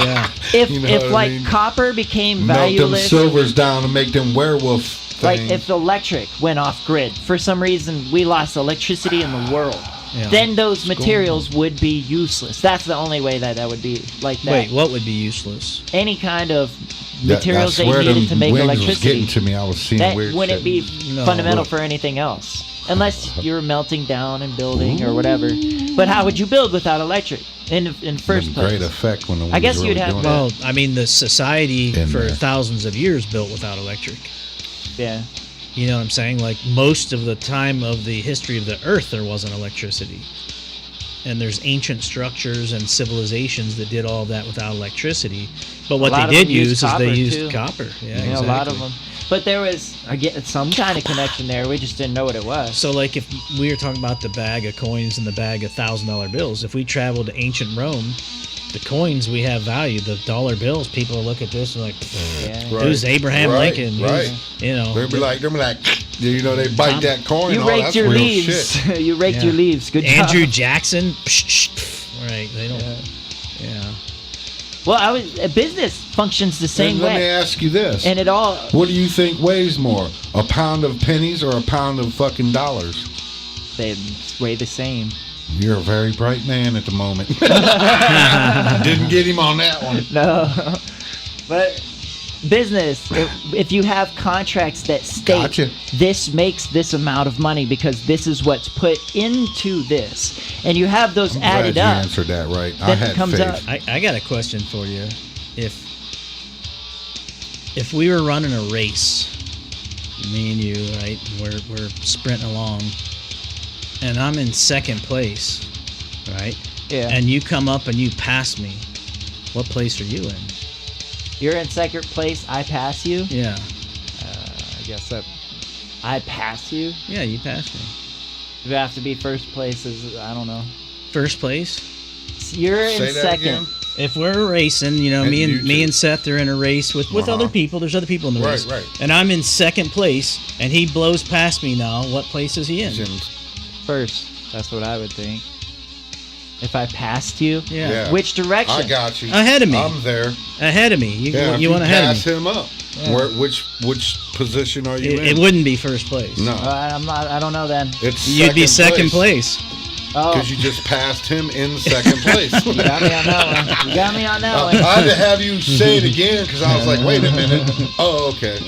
If copper became valueless,
melt them silvers down and make them werewolf things.
Like if the electric went off grid for some reason, we lost electricity in the world. Yeah. Then those materials would be useless. That's the only way that would be like that.
Wait, what would be useless?
Any kind of materials they needed to make electricity.
Was getting to me. I was seeing
that
weird
wouldn't
shit.
Be fundamental for anything else, unless you're melting down and building or whatever. But how would you build without electric in first place?
Great effect when the
I guess you'd have.
Well, I mean, the society for thousands of years built without electric.
Yeah.
You know what I'm saying? Like most of the time of the history of the Earth, there wasn't electricity. And there's ancient structures and civilizations that did all that without electricity. But what they did use is they used copper. Yeah, exactly.
A lot of them. But there was some kind of connection there. We just didn't know what it was.
So, like, if we were talking about the bag of coins and the bag of $1,000 bills, if we traveled to ancient Rome, the coins we have value, the dollar bills, people will look at this and like, who's Abraham Lincoln?
Right.
You know,
they'll be like, they bite that coin.
You raked your leaves. You raked your leaves. Good job.
Andrew Jackson. Right. They don't. Yeah.
Well, a business functions the same way.
Let me ask you this.
And it all.
What do you think weighs more, a pound of pennies or a pound of fucking dollars?
They weigh the same.
You're a very bright man at the moment. Didn't get him on that one.
No. But business, if you have contracts that state this makes this amount of money because this is what's put into this, and you have those added up.
You answered that right.
I had faith.
I got a question for you. If we were running a race me and you, right? We're sprinting along, and I'm in second place, right?
Yeah.
And you come up and you pass me. What place are you in?
You're in second place. I pass you.
Yeah.
I guess that I pass you.
Yeah, you passed me.
You have to be first place. I don't know.
First place.
You're in
Say that
second.
again?
If we're racing, you know,
And
me
you
and
two.
Seth are in a race with other people. There's other people in the
Right,
race.
right.
And I'm in second place, and he blows past me now. What place is he in?
He's in-
First. That's what I would think. If I passed you,
Yeah.
Yeah.
which direction?
I got you.
Ahead of me.
I'm there.
Ahead of me.
Yeah,
You want ahead of
pass
me?
him up.
Yeah.
Which position are you in?
It wouldn't be first place.
No,
I'm not. I don't know then.
it's
You'd be second place.
Oh,
because you just passed him in second place.
you got me on that one. You got me on that one.
I had to have you say it again because I was like, wait a minute. Oh, okay.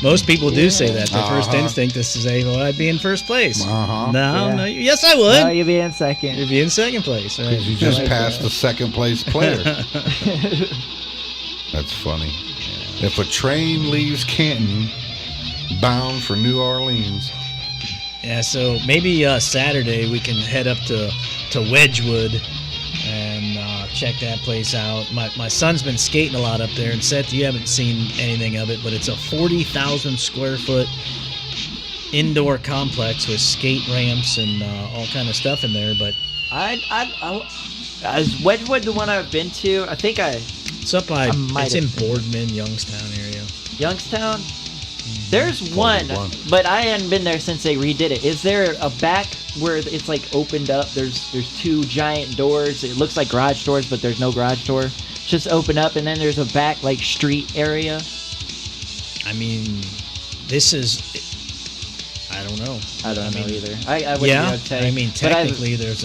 Most people do say that. Their first
Uh-huh.
instinct is to say, well, I'd be in first place.
Uh-huh.
No,
Yeah.
no. Yes, I would.
No, you'd be in second.
You'd be in second place. Right?
Because you just
like
passed
that.
the second place player. That's funny. If a train leaves Canton bound for New Orleans,
Yeah, so maybe Saturday we can head up to Wedgwood and check that place out. My son's been skating a lot up there, and Seth, you haven't seen anything of it, but it's a 40,000 square foot indoor complex with skate ramps and all kind of stuff in there. But
Is Wedgwood the one I've been to? I think
it's up by
might
it's in
have
Boardman, Youngstown area.
Youngstown. There's one,
one.
but I hadn't been there since they redid it. Is there a back where it's like opened up? There's two giant doors. It looks like garage doors, but there's no garage door. It's just open up, and then there's a back like street area.
I mean, this is. I don't know.
I don't know
mean,
either. I wouldn't be
Yeah,
able to tell you.
I mean,
But I've-
technically, there's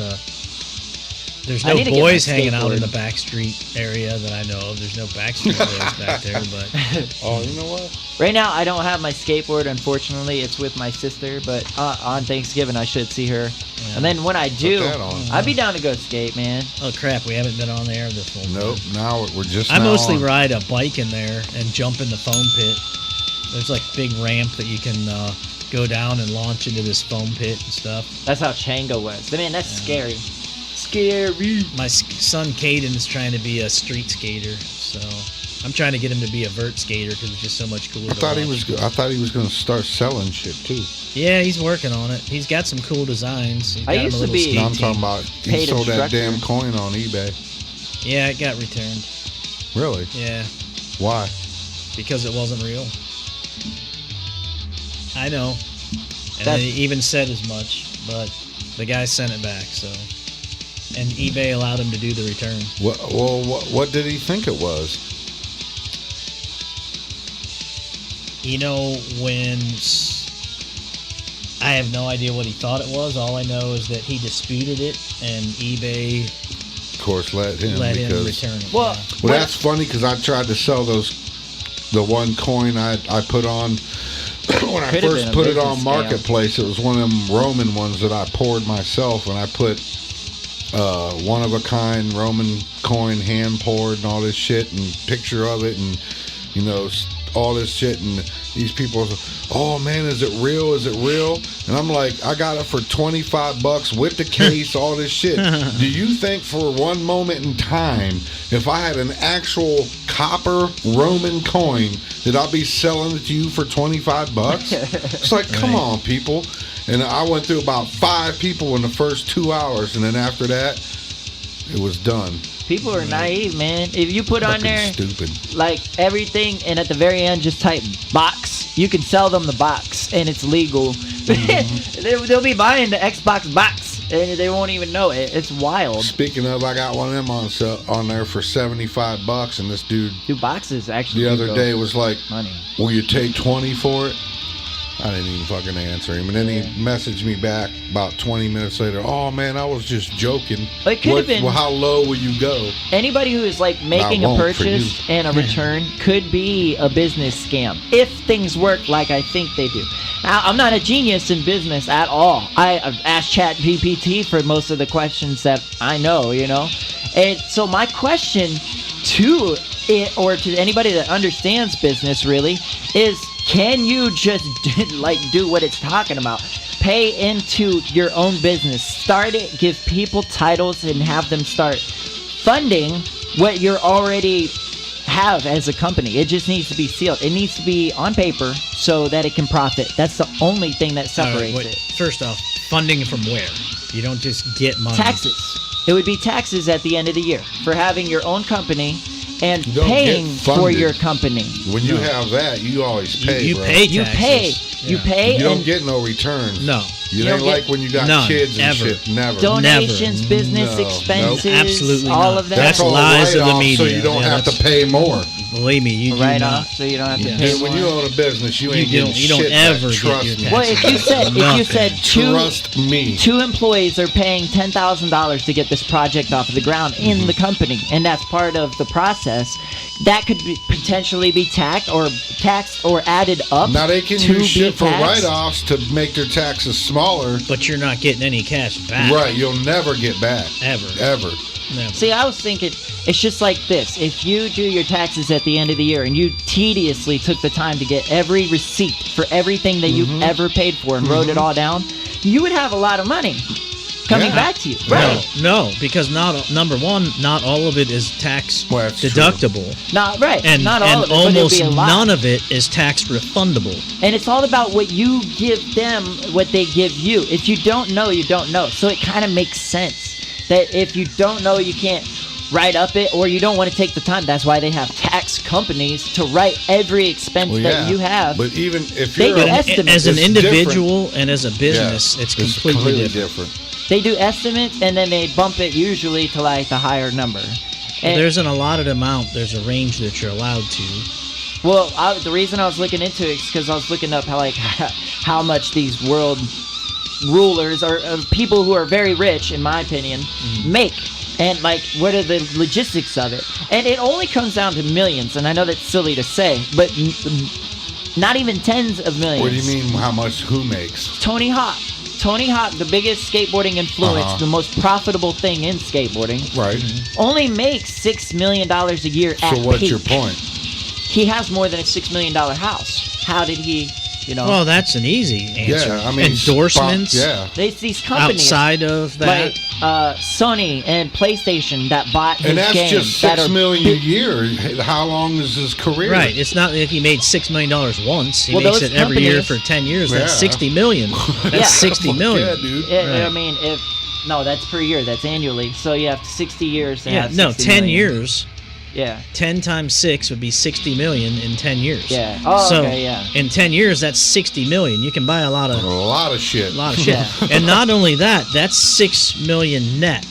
I
no
need to get my
boys hanging out in
skateboard.
the back street area that I know of. There's no backstreet boys back there, but
oh, you know what?
Right now, I don't have my skateboard. Unfortunately, it's with my sister. But on Thanksgiving, I should see her.
Yeah.
And then when I do,
that on.
I'd be down to go skate, man.
oh crap, we haven't been on the air this whole time.
Nope. Now we're just.
I
now
mostly
on.
ride a bike in there and jump in the foam pit. There's like big ramp that you can go down and launch into this foam pit and stuff.
That's how Changa was. Man, that's scary. Scary.
My son Caden is trying to be a street skater, so I'm trying to get him to be a vert skater because it's just so much cooler.
I thought he was going to start selling shit too.
Yeah, he's working on it. He's got some cool designs. He's
I
got him
used
a
to
little
be-
skate
No, I'm
team.
talking about he
Paid
sold that
instructor.
damn coin on eBay.
Yeah, it got returned.
Really?
Yeah,
Why?
because it wasn't real. I know. And
That's-
they even said as much, but the guy sent it back, so. And eBay allowed him to do the return.
What did he think it was?
You know, I have no idea what he thought it was. All I know is that he disputed it, and eBay
Of course, let him
let him
because.
return it.
Well,
yeah.
Well, that's funny because I tried to sell the one coin I put on when I
Could have
first
been a
put it
business
on
scam.
Marketplace. It was one of them Roman ones that I poured myself, and I put one of a kind Roman coin hand poured and all this shit and picture of it and you know all this shit and these people say, oh man, is it real? Is it real? And I'm like, I got it for $25 with the case, all this shit. Do you think for one moment in time, if I had an actual copper Roman coin, that I'll be selling it to you for $25? It's like, come
Right.
on, people. And I went through about 5 people in the first 2 hours, and then after that, it was done.
people are naive, man. If you put on
Fucking
there
stupid.
like everything, and at the very end just type box, you can sell them the box, and it's legal. They'll be buying the Xbox box, and they won't even know it. It's wild.
Speaking of, I got one of them on there for $75, and this dude
Dude, boxes actually.
the
do
other
go
day was like,
money.
will you take 20 for it? I didn't even fucking answer him. And then he messaged me back about 20 minutes later. Oh, man, I was just joking.
It could have been-
Well, how low will you go?
Anybody who is like making a
won't for
purchase and a return could be a business scam if things work like I think they do. Now, I'm not a genius in business at all. I've asked ChatGPT for most of the questions that I know, you know? And so my question to it, or to anybody that understands business really, is Can you just do what it's talking about? Pay into your own business. Start it. Give people titles and have them start funding what you're already have as a company. It just needs to be sealed. It needs to be on paper so that it can profit. That's the only thing that separates it.
First off, funding from where? You don't just get money.
Taxes. It would be taxes at the end of the year for having your own company and
You don't
paying
get
for
funded.
your company.
When you have that, you always pay.
You
bro.
pay
You
taxes.
pay. You
Yeah.
pay.
You don't
and
get no returns.
No.
You
You
ain't
don't
like
get
when you got
none,
kids and
ever.
shit. Never.
donations,
Never.
business
No,
expenses,
nope.
Absolutely
all
not.
of that.
That's
all
lies of the
write-off, so
media.
you don't
Yeah,
have to
that's-
pay more.
Believe me, you do
right
not.
off, so you don't have to
Yeah.
pay
And when
more.
you own a business, you ain't
You don't-
getting
you don't
shit
ever
back.
get
Trust
your
me.
taxes.
Well, if you said
Nothing.
Trust me.
two employees are paying $10,000 to get this project off of the ground in the company, and that's part of the process, that could potentially be taxed or added up.
Now they can
to
use
be
shit for
taxed.
write-offs to make their taxes smaller.
But you're not getting any cash back.
Right, you'll never get back.
Ever.
Ever.
Never.
See, I was thinking, it's just like this. If you do your taxes at the end of the year and you tediously took the time to get every receipt for everything that you've ever paid for and wrote it all down, you would have a lot of money coming
Yeah.
back to you. Right.
No, because number one, not all of it is tax
Well, that's
deductible,
Not right.
and
Not all
and
of it, but it'd
almost
be a lot.
none of it is tax refundable.
And it's all about what you give them, what they give you. If you don't know, you don't know. So it kind of makes sense that if you don't know, you can't write up it, or you don't want to take the time. That's why they have tax companies to write every expense
Well,
that you have.
But even if
They
you're
do
a-
estimates.
As an
It's
individual and as a business,
Yeah,
it's completely different.
They do estimates, and then they bump it usually to like the higher number. And,
There's an allotted amount. There's a range that you're allowed to.
well, the reason I was looking into it is because I was looking up how much these world rulers or people who are very rich, in my opinion, make. And like, what are the logistics of it? And it only comes down to millions. And I know that's silly to say, but not even tens of millions.
What do you mean? How much? Who makes?
Tony Hawk, the biggest skateboarding influence,
Uh-huh.
the most profitable thing in skateboarding,
Right.
only makes $6 million a year at
So what's
peak.
your point?
He has more than a $6 million house. How did he,
Well, that's an easy answer.
Yeah, I mean
endorsements.
Yeah.
these companies
Outside of that,
like Sony and PlayStation that bought his
And that's
games
just
that
$6
are
million a
big-
year. How long is his career?
right? It's not like he made $6 million once. He
Well,
makes
those
it every year
companies-
for 10 years. That's
Yeah.
$60 million. That's
Yeah.
60 million.
Yeah, dude.
I
Right.
mean, no, that's per year. That's annually. So you have 60 years to
Yeah,
have
no,
60
10
million.
years.
Yeah.
10 times 6 would be 60 million in 10 years.
Yeah. Oh,
so
okay, yeah.
in 10 years, that's 60 million. You can buy a lot of
A lot of shit.
shit.
Yeah.
And not only that, that's 6 million net.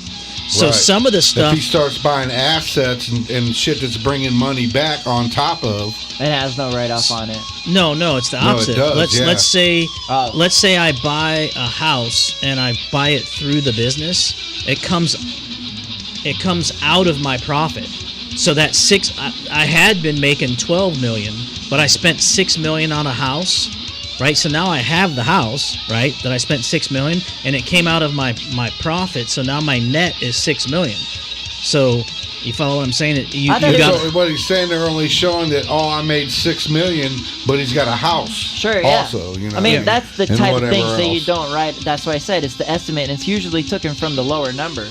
So
Right.
some of the
If
stuff,
he starts buying assets and shit that's bringing money back on top of,
It has no write-off on it.
no, it's the
No, it
opposite.
does, yeah.
Let's say
Oh.
let's say I buy a house and I buy it through the business. It comes out of my profit. So that I had been making 12 million, but I spent 6 million on a house, right? So now I have the house, right? That I spent 6 million, and it came out of my profit. So now my net is 6 million. So you follow what I'm saying? You
I thought it
got
so what he's saying, they're only showing that I made $6 million, but he's got a house.
Sure, yeah.
Also, you know.
I mean, that's the
and
type of
whatever
things that you
else.
don't write. That's why I said it's the estimate, and it's usually taken from the lower number.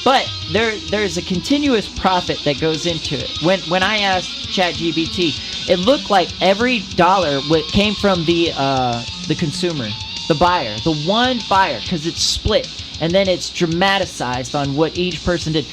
But there's a continuous profit that goes into it. When I asked ChatGPT, it looked like every dollar came from the consumer, the buyer, the one buyer, because it's split, and then it's dramatized on what each person did.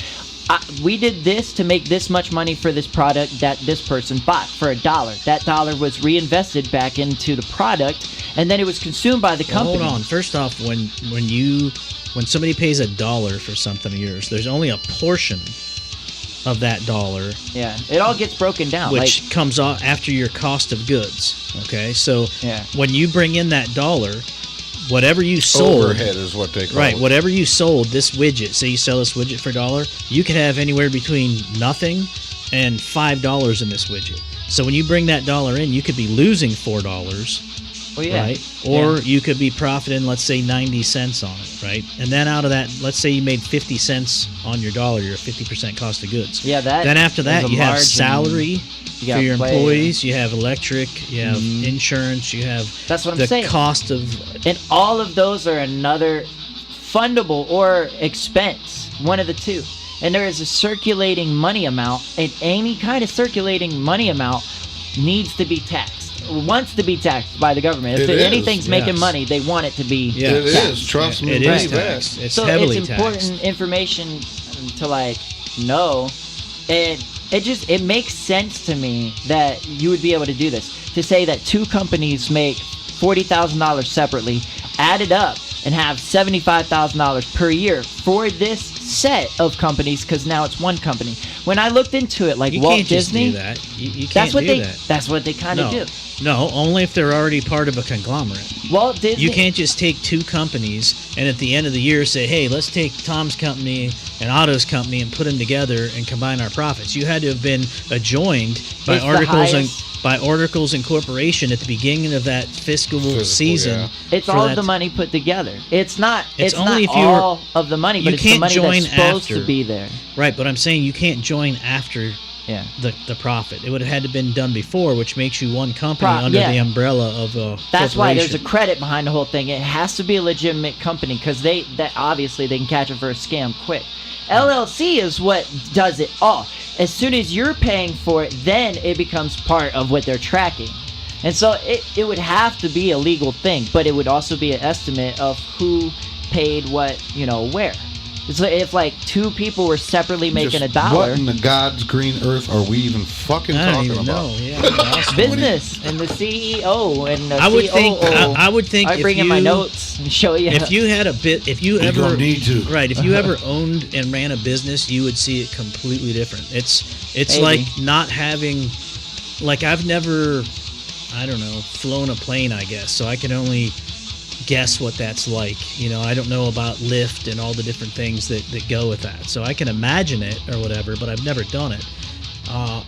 We did this to make this much money for this product that this person bought for $1. That dollar was reinvested back into the product, and then it was consumed by the company.
Hold on. First off, when somebody pays $1 for something of yours, there's only a portion of that dollar
Yeah, it all gets broken down.
which comes off after your cost of goods. Okay, so
Yeah.
when you bring in that dollar, whatever you sold,
Overhead is what they call
right?
it.
Whatever you sold, this widget. Say you sell this widget for $1, you could have anywhere between nothing and $5 in this widget. So when you bring that dollar in, you could be losing $4,
Well, yeah.
Right? Or you could be profiting, let's say, 90 cents on it, right? And then out of that, let's say you made 50 cents on your dollar, you're 50% cost of goods.
Yeah, that.
Then after that,
is a
you have
margin.
salary
You
for
gotta
your
play.
employees, you have electric, you have insurance, you have
That's what I'm
the
saying.
cost of...
And all of those are another fundable or expense, one of the two. And there is a circulating money amount, and any kind of circulating money amount needs to be taxed. Wants to be taxed by the government. If
It is,
anything's making
yes.
money, they want it to be
Yeah.
It
taxed.
is. Trust me.
It
believe
is
that.
taxed. It's
So
heavily
it's important
taxed.
information to like know, and it makes sense to me that you would be able to do this. To say that two companies make $40,000 separately, added up, and have $75,000 per year for this set of companies, because now it's one company. When I looked into it, like
You
Walt
can't just
Disney,
do that. You can't
that's what
do
they
that.
that's what they kind of
No.
do.
No, only if they're already part of a conglomerate.
Walt Disney.
You can't just take two companies and at the end of the year say, hey, let's take Tom's company and Otto's company and put them together and combine our profits. You had to have been adjoined by
It's the
articles and
highest-
by articles incorporation at the beginning of that fiscal season.
yeah.
It's
for
all
that-
of the money put together. It's not.
It's
It's,
only
not
if you were-
all of the money, but
you
it's the
can't
money
join
that's supposed
after.
to be there.
Right, but I'm saying you can't join after
Yeah.
the profit. It would have had to been done before, which makes you one company under
yeah.
the umbrella of a
That's why there's a
corporation.
credit behind the whole thing. It has to be a legitimate company because that obviously they can catch it for a scam quick. LLC is what does it all. As soon as you're paying for it, then it becomes part of what they're tracking. And so it would have to be a legal thing, but it would also be an estimate of who paid what, where. It's like if like two people were separately making
Just
$1.
What in the God's green earth are we even fucking
I don't
talking
even
about?
know. Yeah, awesome.
Business and the CEO and the
I would think.
COO.
I would think.
I
if
bring in
you,
my notes and show you.
If you had a bit, if you
We
ever
gonna need to.
right, if you ever owned and ran a business, you would see it completely different. It's
Maybe.
like not having, like I've never, I don't know, flown a plane. I guess so. I can only guess what that's like. I don't know about lift and all the different things that go with that. So I can imagine it or whatever, but I've never done it.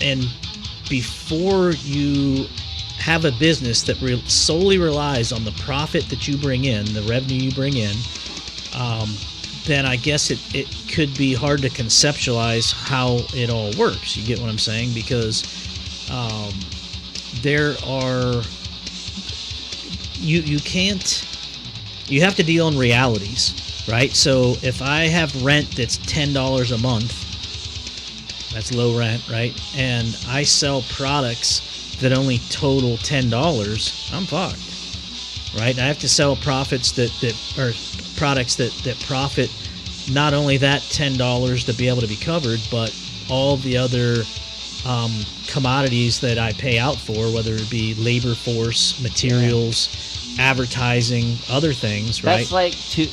And before you have a business that solely relies on the profit that you bring in, the revenue you bring in, then I guess it could be hard to conceptualize how it all works. You get what I'm saying? Because there are you can't. You have to deal in realities, right? So if I have rent that's $10 a month, that's low rent, right? And I sell products that only total $10, I'm fucked, right? I have to sell profits that or products that profit not only that $10 to be able to be covered, but all the other commodities that I pay out for, whether it be labor force, materials, advertising, other things, right?
That's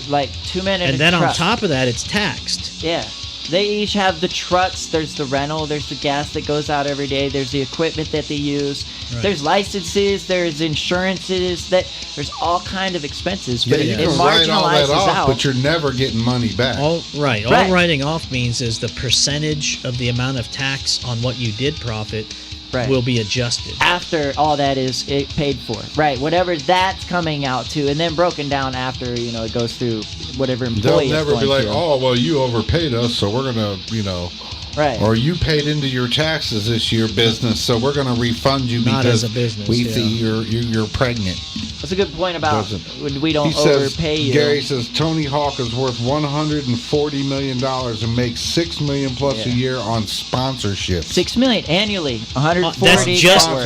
like two men in
And
a
then
truck.
on top of that, it's taxed.
Yeah. They each have the trucks, there's the rental, there's the gas that goes out every day, there's the equipment that they use,
Right.
there's licenses, there's insurances, there's all kind of expenses.
Yeah,
But
you
it
can write all that
marginalizes
off,
out.
but you're never getting money back.
All
Right.
writing off means is the percentage of the amount of tax on what you did profit
Right.
will be adjusted.
After all that is paid for. Right. Whatever that's coming out to, and then broken down after, it goes through whatever
They'll
employee
never
it's
be
going
like,
to.
oh, well, you overpaid us, so we're going to,
Right.
or you paid into your taxes this year, business, so we're going to refund you
Not
because
as a business,
we
yeah.
see you're pregnant.
That's a good point about
Doesn't-
when we don't
He says,
overpay you.
Gary says Tony Hawk is worth $140 million and makes $6 million plus a
Yeah.
year on sponsorships.
$6 million annually, 140.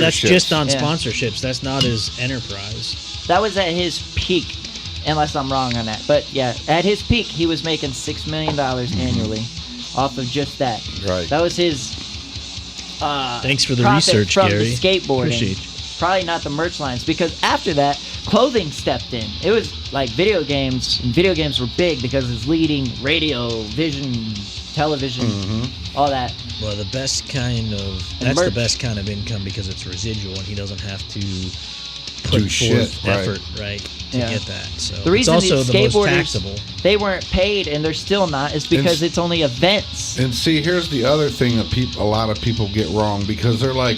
That's just on
Yeah.
sponsorships. That's not his enterprise.
That was at his peak, unless I'm wrong on that. But yeah, at his peak, he was making $6 million annually off of just that.
Right.
That was his.
Thanks for the
profit
research,
from
Gary.
the skateboarding.
Appreciate you.
Probably not the merch lines, because after that, clothing stepped in. It was like video games, and video games were big because it's leading radio, vision, television, all that.
Well, the best kind of
And
that's the
merch.
best kind of income because it's residual and he doesn't have to
Do
put
shit,
forth
right.
effort, right? to
Yeah.
get that. So
The reason
it's also
these
the most
skateboarders,
taxable.
they weren't paid, and they're still not, is because it's only events.
And see, here's the other thing that a lot of people get wrong, because they're like,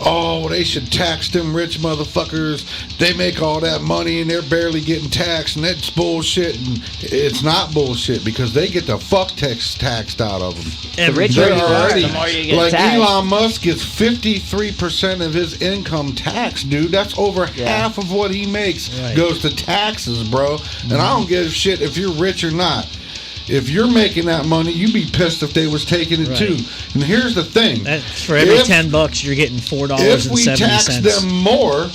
oh, they should tax them rich motherfuckers. They make all that money and they're barely getting taxed, and that's bullshit. And it's not bullshit, because they get the fuck taxed out of them.
The richer
They're
you are,
already,
the more you get
like
taxed.
Elon Musk gets 53% of his income taxed, dude. That's over half of what he makes goes to taxes, bro. And I don't give a shit if you're rich or not. If you're making that money, you'd be pissed if they was taking it too. And here's the thing:
That's for every $10, you're getting $4.70.
if we tax them more,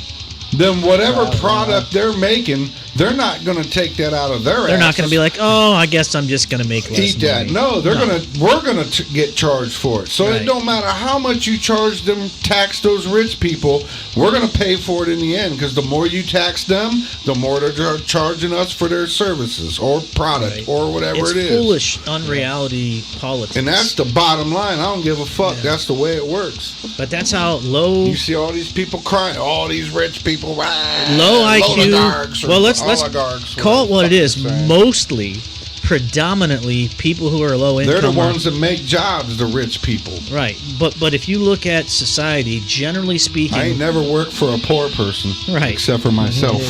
then whatever product they're making, they're not going to take that out of their.
They're not going to be like, oh, I guess I'm just going to make less
eat that.
money.
No, we're gonna get charged for it. So
Right.
it don't matter how much you charge them, tax those rich people. We're gonna pay for it in the end, because the more you tax them, the more they're charging us for their services or product
Right.
or whatever
It's
it is.
foolish, unreality politics.
And that's the bottom line. I don't give a fuck. That's the way it works.
But that's how low
You see all these people crying, all these rich people,
low IQ.
oligarchs or
Well, let's
oligarchs,
call it what it
whatever
is.
the fuck they're saying.
Mostly, predominantly, people who are low income.
They're the
are-
ones that make jobs, the rich people.
Right, but if you look at society, generally speaking,
I ain't never worked for a poor person,
Right.
except for myself.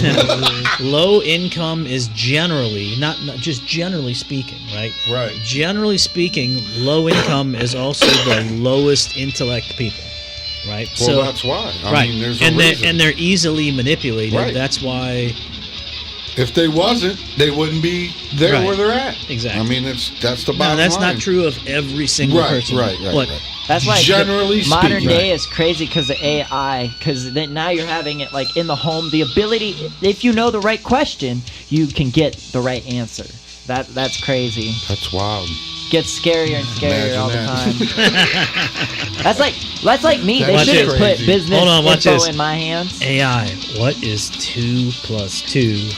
low income is generally not just generally speaking, right?
Right.
Generally speaking, low income is also the lowest intellect people, right?
Well, that's why. I mean, there's a
and
reason.
they're easily manipulated.
Right.
That's why.
If they wasn't, they wouldn't be there
Right.
where they're at.
Exactly.
I mean, that's the
No,
bottom
that's
line.
not true of every single
Right,
person.
right.
But
That's why
Generally
modern
speaking.
day is crazy because of AI. Because now you're having it like in the home. The ability, if you know the right question, you can get the right answer. That's crazy.
That's wild.
Gets scarier and scarier
Imagine
all the
that.
time. that's like me. They
That's
should have
crazy.
put business
Hold on, watch
info
this.
in my hands.
AI, what is 2 plus 2?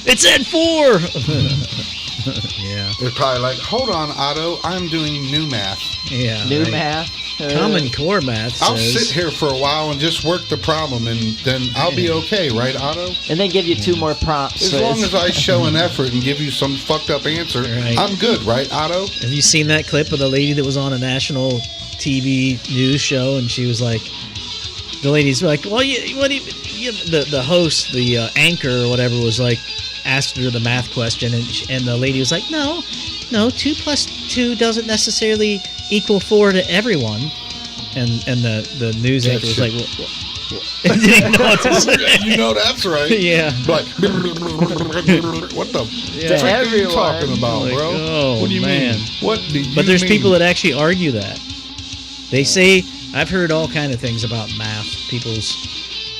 It said 4. Yeah.
They're probably like, hold on, Otto, I'm doing new math.
Yeah.
New
right.
math.
Common Core math
I'll
says.
sit here for a while and just work the problem, and then I'll be okay, right, Otto?
And then give you 2 more prompts.
As long as I show an effort and give you some fucked up answer,
Right.
I'm good, right, Otto?
Have you seen that clip of the lady that was on a national TV news show, and she was like, the lady's like, well, the host, the anchor or whatever was like, asked her the math question, and the lady was like, no, 2 plus 2 doesn't necessarily equal 4 to everyone, and the news anchor was like, well, didn't know what to say.
You know that's right.
Yeah.
Like, what the frick are you
everyone.
talking about,
Like,
bro?
oh,
What do you
man.
mean? What do you
But there's
mean?
people that actually argue that. They say, I've heard all kind of things about math,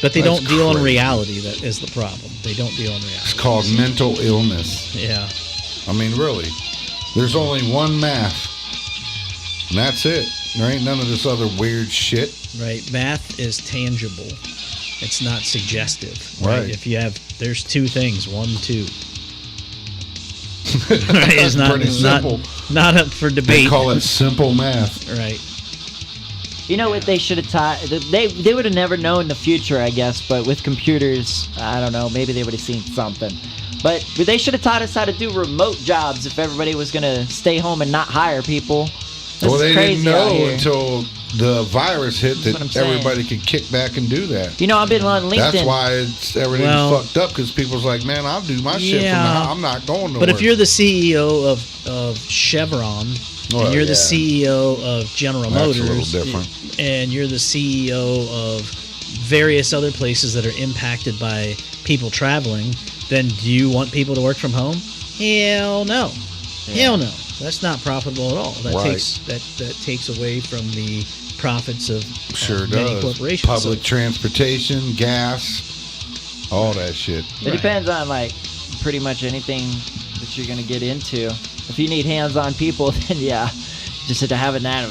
but they
That's
don't deal in
crazy.
reality. That is the problem. They don't deal in reality.
It's called mental illness.
Yeah.
I mean, really. There's only one math, and that's it. There ain't none of this other weird shit.
Right. Math is tangible. It's not suggestive.
Right.
If you have, there's 2 things. 1, 2. Right. It's not.
Pretty
It's
simple.
not up for
They
debate.
call it simple math.
Right.
You know what they should have taught? They would have never known the future, I guess. But with computers, I don't know. Maybe they would have seen something. But they should have taught us how to do remote jobs if everybody was going to stay home and not hire people. This
Well,
is
they
crazy
didn't
out
know
here.
until the virus hit
That's what I'm
that
saying.
everybody could kick back and do that.
You know, I've been on LinkedIn.
That's why everything's
Well-
fucked up, because people's like, man, I'll do my shit from
Yeah.
now. I'm not going to
But
work.
if you're the CEO of Chevron,
Well,
and you're the
yeah.
CEO of General
That's a
Motors,
little different.
and you're the CEO of various other places that are impacted by people traveling, then do you want people to work from home? Hell no. Hell no. That's not profitable at all. That
Right.
takes away from the profits of
Sure
many
does.
corporations.
Public
So-
transportation, gas, all that shit.
It depends on like pretty much anything that you're gonna get into. If you need hands-on people, then yeah, just to having that,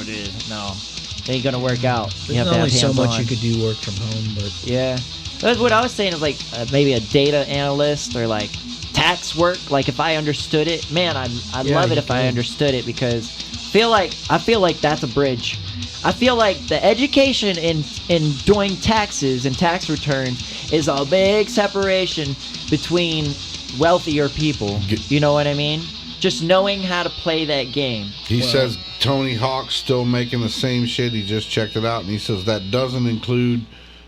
no, it ain't gonna work out. You
There's
have to
only
have
so
hands-on.
much you could do work from home, but
Yeah, that's what I was saying. Is like maybe a data analyst or like tax work. Like if I understood it, man, I'd
Yeah,
love it
you
if I
could.
understood it because I feel like that's a bridge. I feel like the education in doing taxes and tax returns is a big separation between wealthier people. You know what I mean? Just knowing how to play that game.
He says Tony Hawk's still making the same shit. He just checked it out, and he says that doesn't include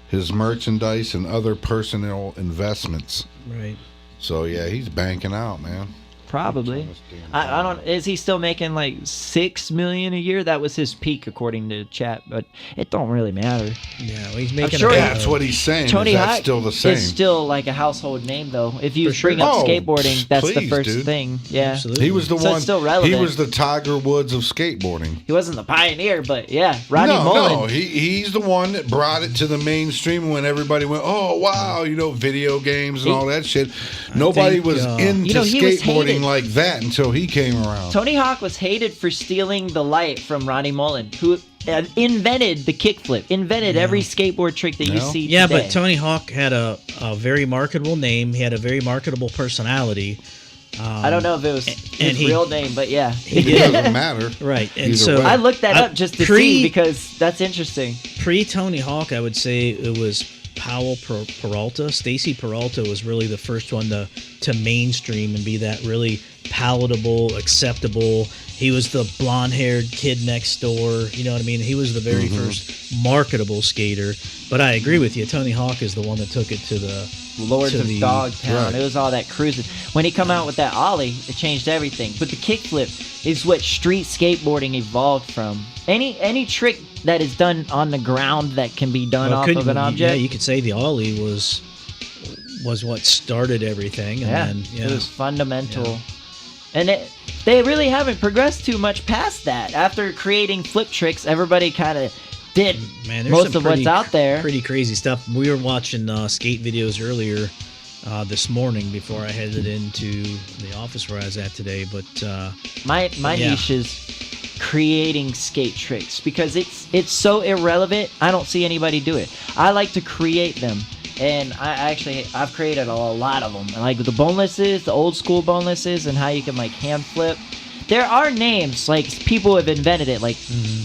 his merchandise and other personal investments.
Right.
So yeah, he's banking out, man.
Probably. I don't. Is he still making like $6 million a year? That was his peak, according to chat. But it don't really matter.
Yeah, well, he's making.
sure
That's what he's saying.
Tony
that's
Hawk
still the same.
is still like a household name, though. If you
For sure.
bring up
Oh,
skateboarding, that's the
please,
first
dude.
thing. Yeah.
Absolutely.
He was the
So
one.
it's still relevant.
He was the Tiger Woods of skateboarding.
He wasn't the pioneer, but yeah, Rodney
No,
Mullen.
he's the one that brought it to the mainstream when everybody went, oh wow, video games and all that shit. Nobody
think,
was into
he was
skateboarding
hated.
like that until he came around.
Tony Hawk was hated for stealing the light from Rodney Mullen, who invented the kickflip, invented every skateboard trick that you see
Yeah,
today.
but Tony Hawk had a very marketable name. He had a very marketable personality.
I don't know if it was his real name, but yeah.
It doesn't matter.
Right, and
Either
so
way.
I looked that up just to see because that's interesting.
Pre-Tony Hawk, I would say it was Powell Peralta. Stacy Peralta was really the first one to mainstream and be that really palatable, acceptable. He was the blonde-haired kid next door. You know what I mean? He was the very first marketable skater. But I agree with you. Tony Hawk is the one that took it to the
Lords of Dogtown.
right.
It was all that cruising. When he come out with that ollie, it changed everything. But the kickflip is what street skateboarding evolved from. Any trick that is done on the ground that can be done off of an object.
Yeah, you could say the ollie was what started everything. And then,
it was fundamental. And they really haven't progressed too much past that. After creating flip tricks, everybody kind of did
Man, there's
most
some
of what's out there.
Pretty crazy stuff. We were watching skate videos earlier this morning before I headed into the office where I was at today. But
My niche is creating skate tricks because it's so irrelevant. I don't see anybody do it. I like to create them. And I've created a lot of them. Like the bonelesses, the old school bonelesses, and how you can like hand flip. There are names, like people have invented it, like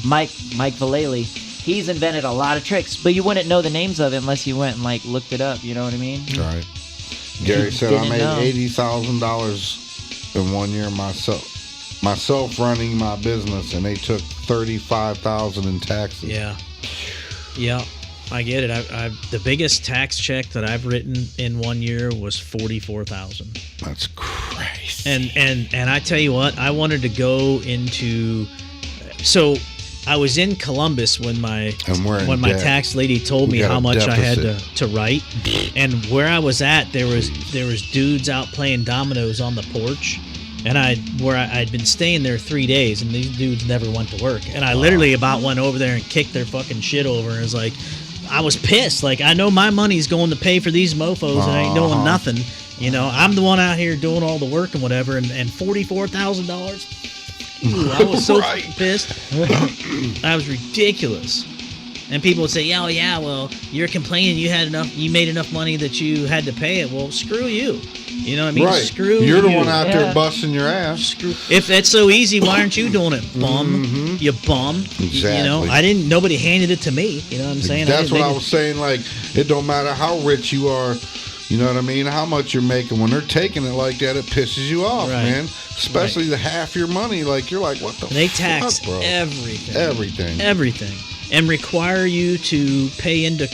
Mike Vallely. He's invented a lot of tricks, but you wouldn't know the names of it unless you went and like looked it up. You know what I mean?
Right. Gary said I
Didn't
made
know.
$80,000 in 1 year myself running my business, and they took $35,000 in taxes.
Yeah, I get it. I the biggest tax check that I've written in 1 year was $44,000.
That's crazy.
And I tell you what, I wanted to go into. So I was in Columbus when my
debt.
tax lady told me
got
how
a
much I had
deficit.
to write, and where I was at, there was dudes out playing dominoes on the porch, and I'd been staying there 3 days, and these dudes never went to work, and I literally about went over there and kicked their fucking shit over, and it was like, I was pissed. Like, I know my money's going to pay for these mofos, and I ain't doing nothing. You know, I'm the one out here doing all the work and whatever, and $44,000. Ooh, I was so pissed. That was ridiculous. And people would say, "Oh yeah, well, you're complaining you made enough money that you had to pay it." Well, screw you. You know what I mean?
Right.
Screw
You're the
you.
one out there busting your ass.
If that's so easy, why aren't you doing it, bum? You bum.
Exactly.
You know, nobody handed it to me. You know what I'm saying?
That's what I was saying. Like, it don't matter how rich you are. You know what I mean? How much you're making. When they're taking it like that, it pisses you off,
Right.
man. Especially the half your money. Like, you're like, what the
They
fuck,
tax
bro?
everything.
Everything.
And require you to pay into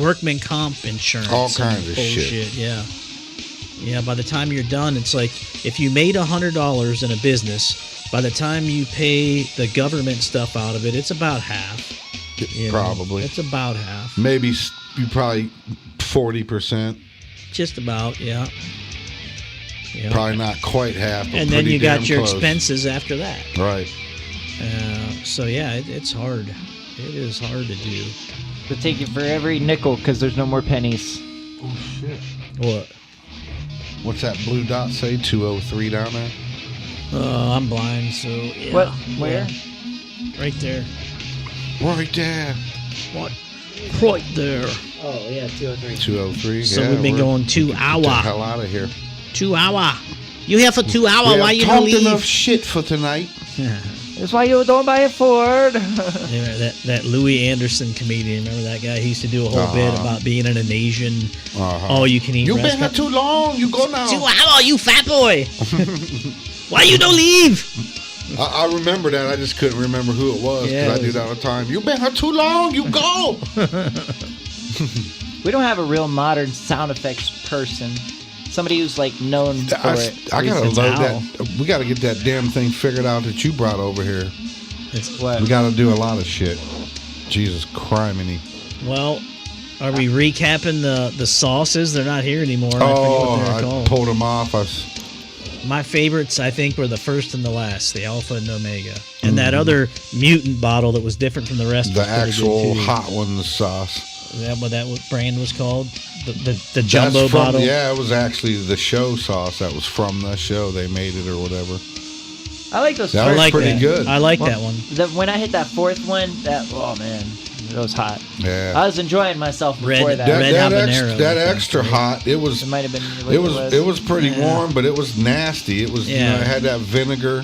workman comp insurance.
All
and
kinds of
bullshit.
shit.
Yeah. Yeah, by the time you're done, it's like if you made $100 in a business, by the time you pay the government stuff out of it, it's about half. You know?
Probably.
It's about half.
Maybe you probably 40%.
Just about, yeah.
Probably not quite half. But
And then
pretty
you got
damn
your
close.
expenses after that.
Right.
So yeah, it's hard. It is hard to do.
They take it for every nickel because there's no more pennies.
Oh, shit.
What?
What's that blue dot say? 203 down there?
I'm blind, so yeah.
What? Where?
Yeah. Right there.
Right there.
What? Right there.
Oh yeah, 203.
203.
So
yeah,
we've been
we're-
going 2
Get the
hour.
hell out of here.
2 hour. You here for 2 hour?
We
Why
have
you
talked
don't leave?
enough shit for tonight.
That's why you don't buy a Ford.
Yeah, that Louis Anderson comedian, remember that guy? He used to do a whole bit about being in an Asian all-you-can-eat
You been here
restaurant.
too long. You go now.
How are you, fat boy? Why you don't leave?
I remember that. I just couldn't remember who it was because
Yeah,
I do that all the time. You been here too long. You go.
We don't have a real modern sound effects person. Somebody who's like known for it.
I gotta
It's
load
Al.
that. We gotta get that damn thing figured out that you brought over here.
What?
We gotta do a lot of shit. Jesus criminy.
Well, are we recapping the sauces? They're not here anymore. I forget
Oh,
what they're
I
called.
pulled them off.
My favorites, I think, were the first and the last, the Alpha and Omega. And that other mutant bottle that was different from the rest.
The
was pretty
actual
good, too.
hot one sauce.
Is that what that brand was called? The jumbo
That's from,
bottle?
Yeah, it was actually the show sauce that was from the show. They made it or whatever.
I like those.
That
I
was
like
pretty
that.
good.
I like that one.
When I hit that fourth one, oh man, it was hot.
Yeah.
I was enjoying myself before
Red-
that.
red
that
habanero, I think,
extra
right?
hot. It was.
It might have been.
It was pretty
Yeah.
warm, but it was nasty. It was. You know,
Yeah.
it had that vinegar.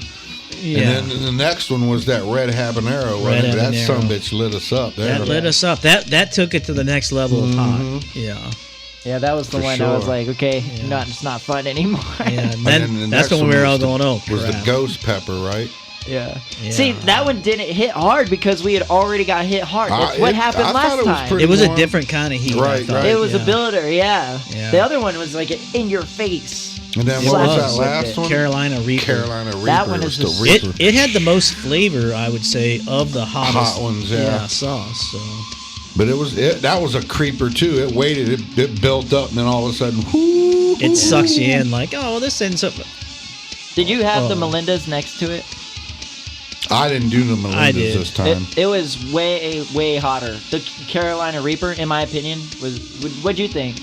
Yeah.
And then the next one was that red habanero.
Red
That
habanero.
sumbitch lit us up. There.
That lit us up. That took it to the next level of hot. Yeah.
Yeah, that was the
For
one I was
sure.
like, okay,
Yeah.
it's not fun anymore.
Yeah. And
And
then,
then the
that's
next
when we
one
were all
was the-
going, oh,
Was the
crap.
ghost pepper, right?
Yeah.
Yeah.
See, that one didn't hit hard because we had already got hit hard. That's what happened
I
last
thought it was
time.
pretty
It was a
warm.
different kind of heat. I
Right,
thought.
right.
It was
Yeah.
a builder, yeah.
Yeah.
The other one was like an in your face.
And then
It
what was
was.
that last
It.
one?
Carolina Reaper.
Carolina Reaper.
That one
was
is
the
the-
Reaper.
It had the most flavor, I would say, of the hottest
Hot ones, yeah.
sauce. So
But that was a creeper too. It waited, it built up, and then all of a sudden, whoo,
it sucks you in like, oh, well, this ends up.
Did you have the
Oh.
Melindas next to it?
I didn't do the
I
Melindas
did.
this time.
It was way hotter. The Carolina Reaper, in my opinion, was. What'd you think?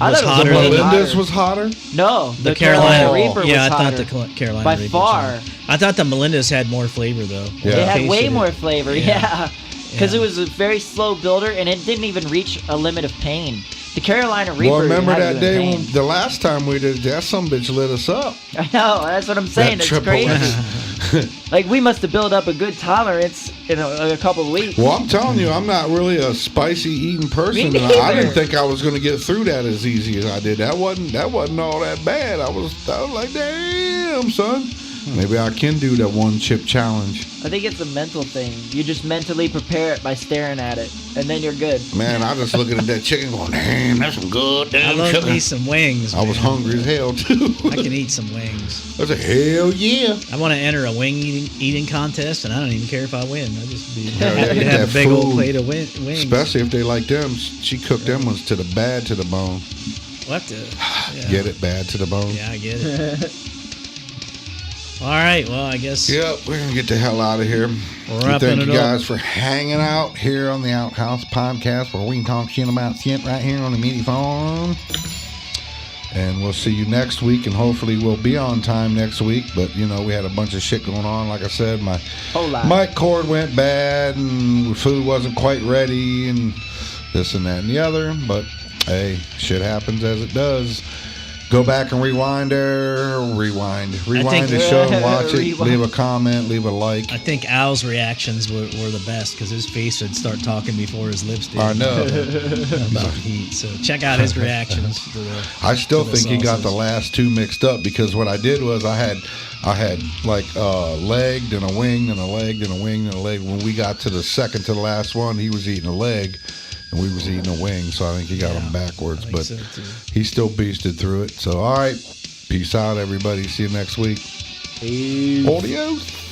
I
Was
thought
hotter
it was
than-
way
Melindas
hotter.
was hotter.
No,
The
Carolina
Carolina
Reaper was
yeah, I
hotter.
thought the Carolina
By
Reaper was
far.
hotter. I thought the Melinda's had more flavor though.
Yeah.
It had
Tasted
way
it.
more flavor, yeah. Because
Yeah.
it was a very slow builder, and it didn't even reach a limit of pain. The Carolina Reaper.
Well, remember
had
that
you in
day
pain.
when the last time we did that? Some bitch lit us up.
I know, that's what I'm saying.
That
It's
triple
crazy.
S.
Like, we must have built up a good tolerance in a couple of weeks.
Well, I'm telling you, I'm not really a spicy eating person.
Me
and I
neither.
didn't think I was going to get through that as easy as I did. That wasn't all that bad. I was like, damn, son. Maybe I can do that one chip challenge.
I think it's a mental thing. You just mentally prepare it by staring at it, and then you're good.
Man, I just looking at that chicken going, damn, that's some good
I
damn
love
chicken.
me some wings.
I was
man.
hungry as hell, too.
I can eat some wings.
I said, hell yeah.
I want to enter a wing eating contest, and I don't even care if I win. I just be
Hell yeah,
happy to
get
have a
that
big old
food.
plate of wings.
Especially if they like them. She cooked them ones to the bad to the bone.
What the? Yeah.
Get it? Bad to the bone.
Yeah, I get it. All right. Well, I guess
Yep, we're going to get the hell out of here.
we're
We
wrapping
thank
it
you
up.
guys for hanging out here on the Outhouse podcast where we can talk shit about shit right here on the media phone. And we'll see you next week, and hopefully we'll be on time next week. But, you know, we had a bunch of shit going on. Like I said, my
Whole lot.
mic cord went bad, and food wasn't quite ready, and this and that and the other. But, hey, shit happens as it does. Go back and rewind the show and watch it.
Rewind.
Leave a comment, leave a like.
I think Al's reactions were the best because his face would start talking before his lips did.
I know.
About heat. So check out his reactions. To the,
I still
to the
think he got the
sauces.
last two mixed up because what I did was I had like legged and a wing and a leg and a wing and a leg. When we got to the second to the last one, he was eating a leg and we was eating a wing. So I think he got them backwards,
I
but
think so, too.
he still beasted through it. So all right, peace out, everybody. See you next week.
Peace.
Adios.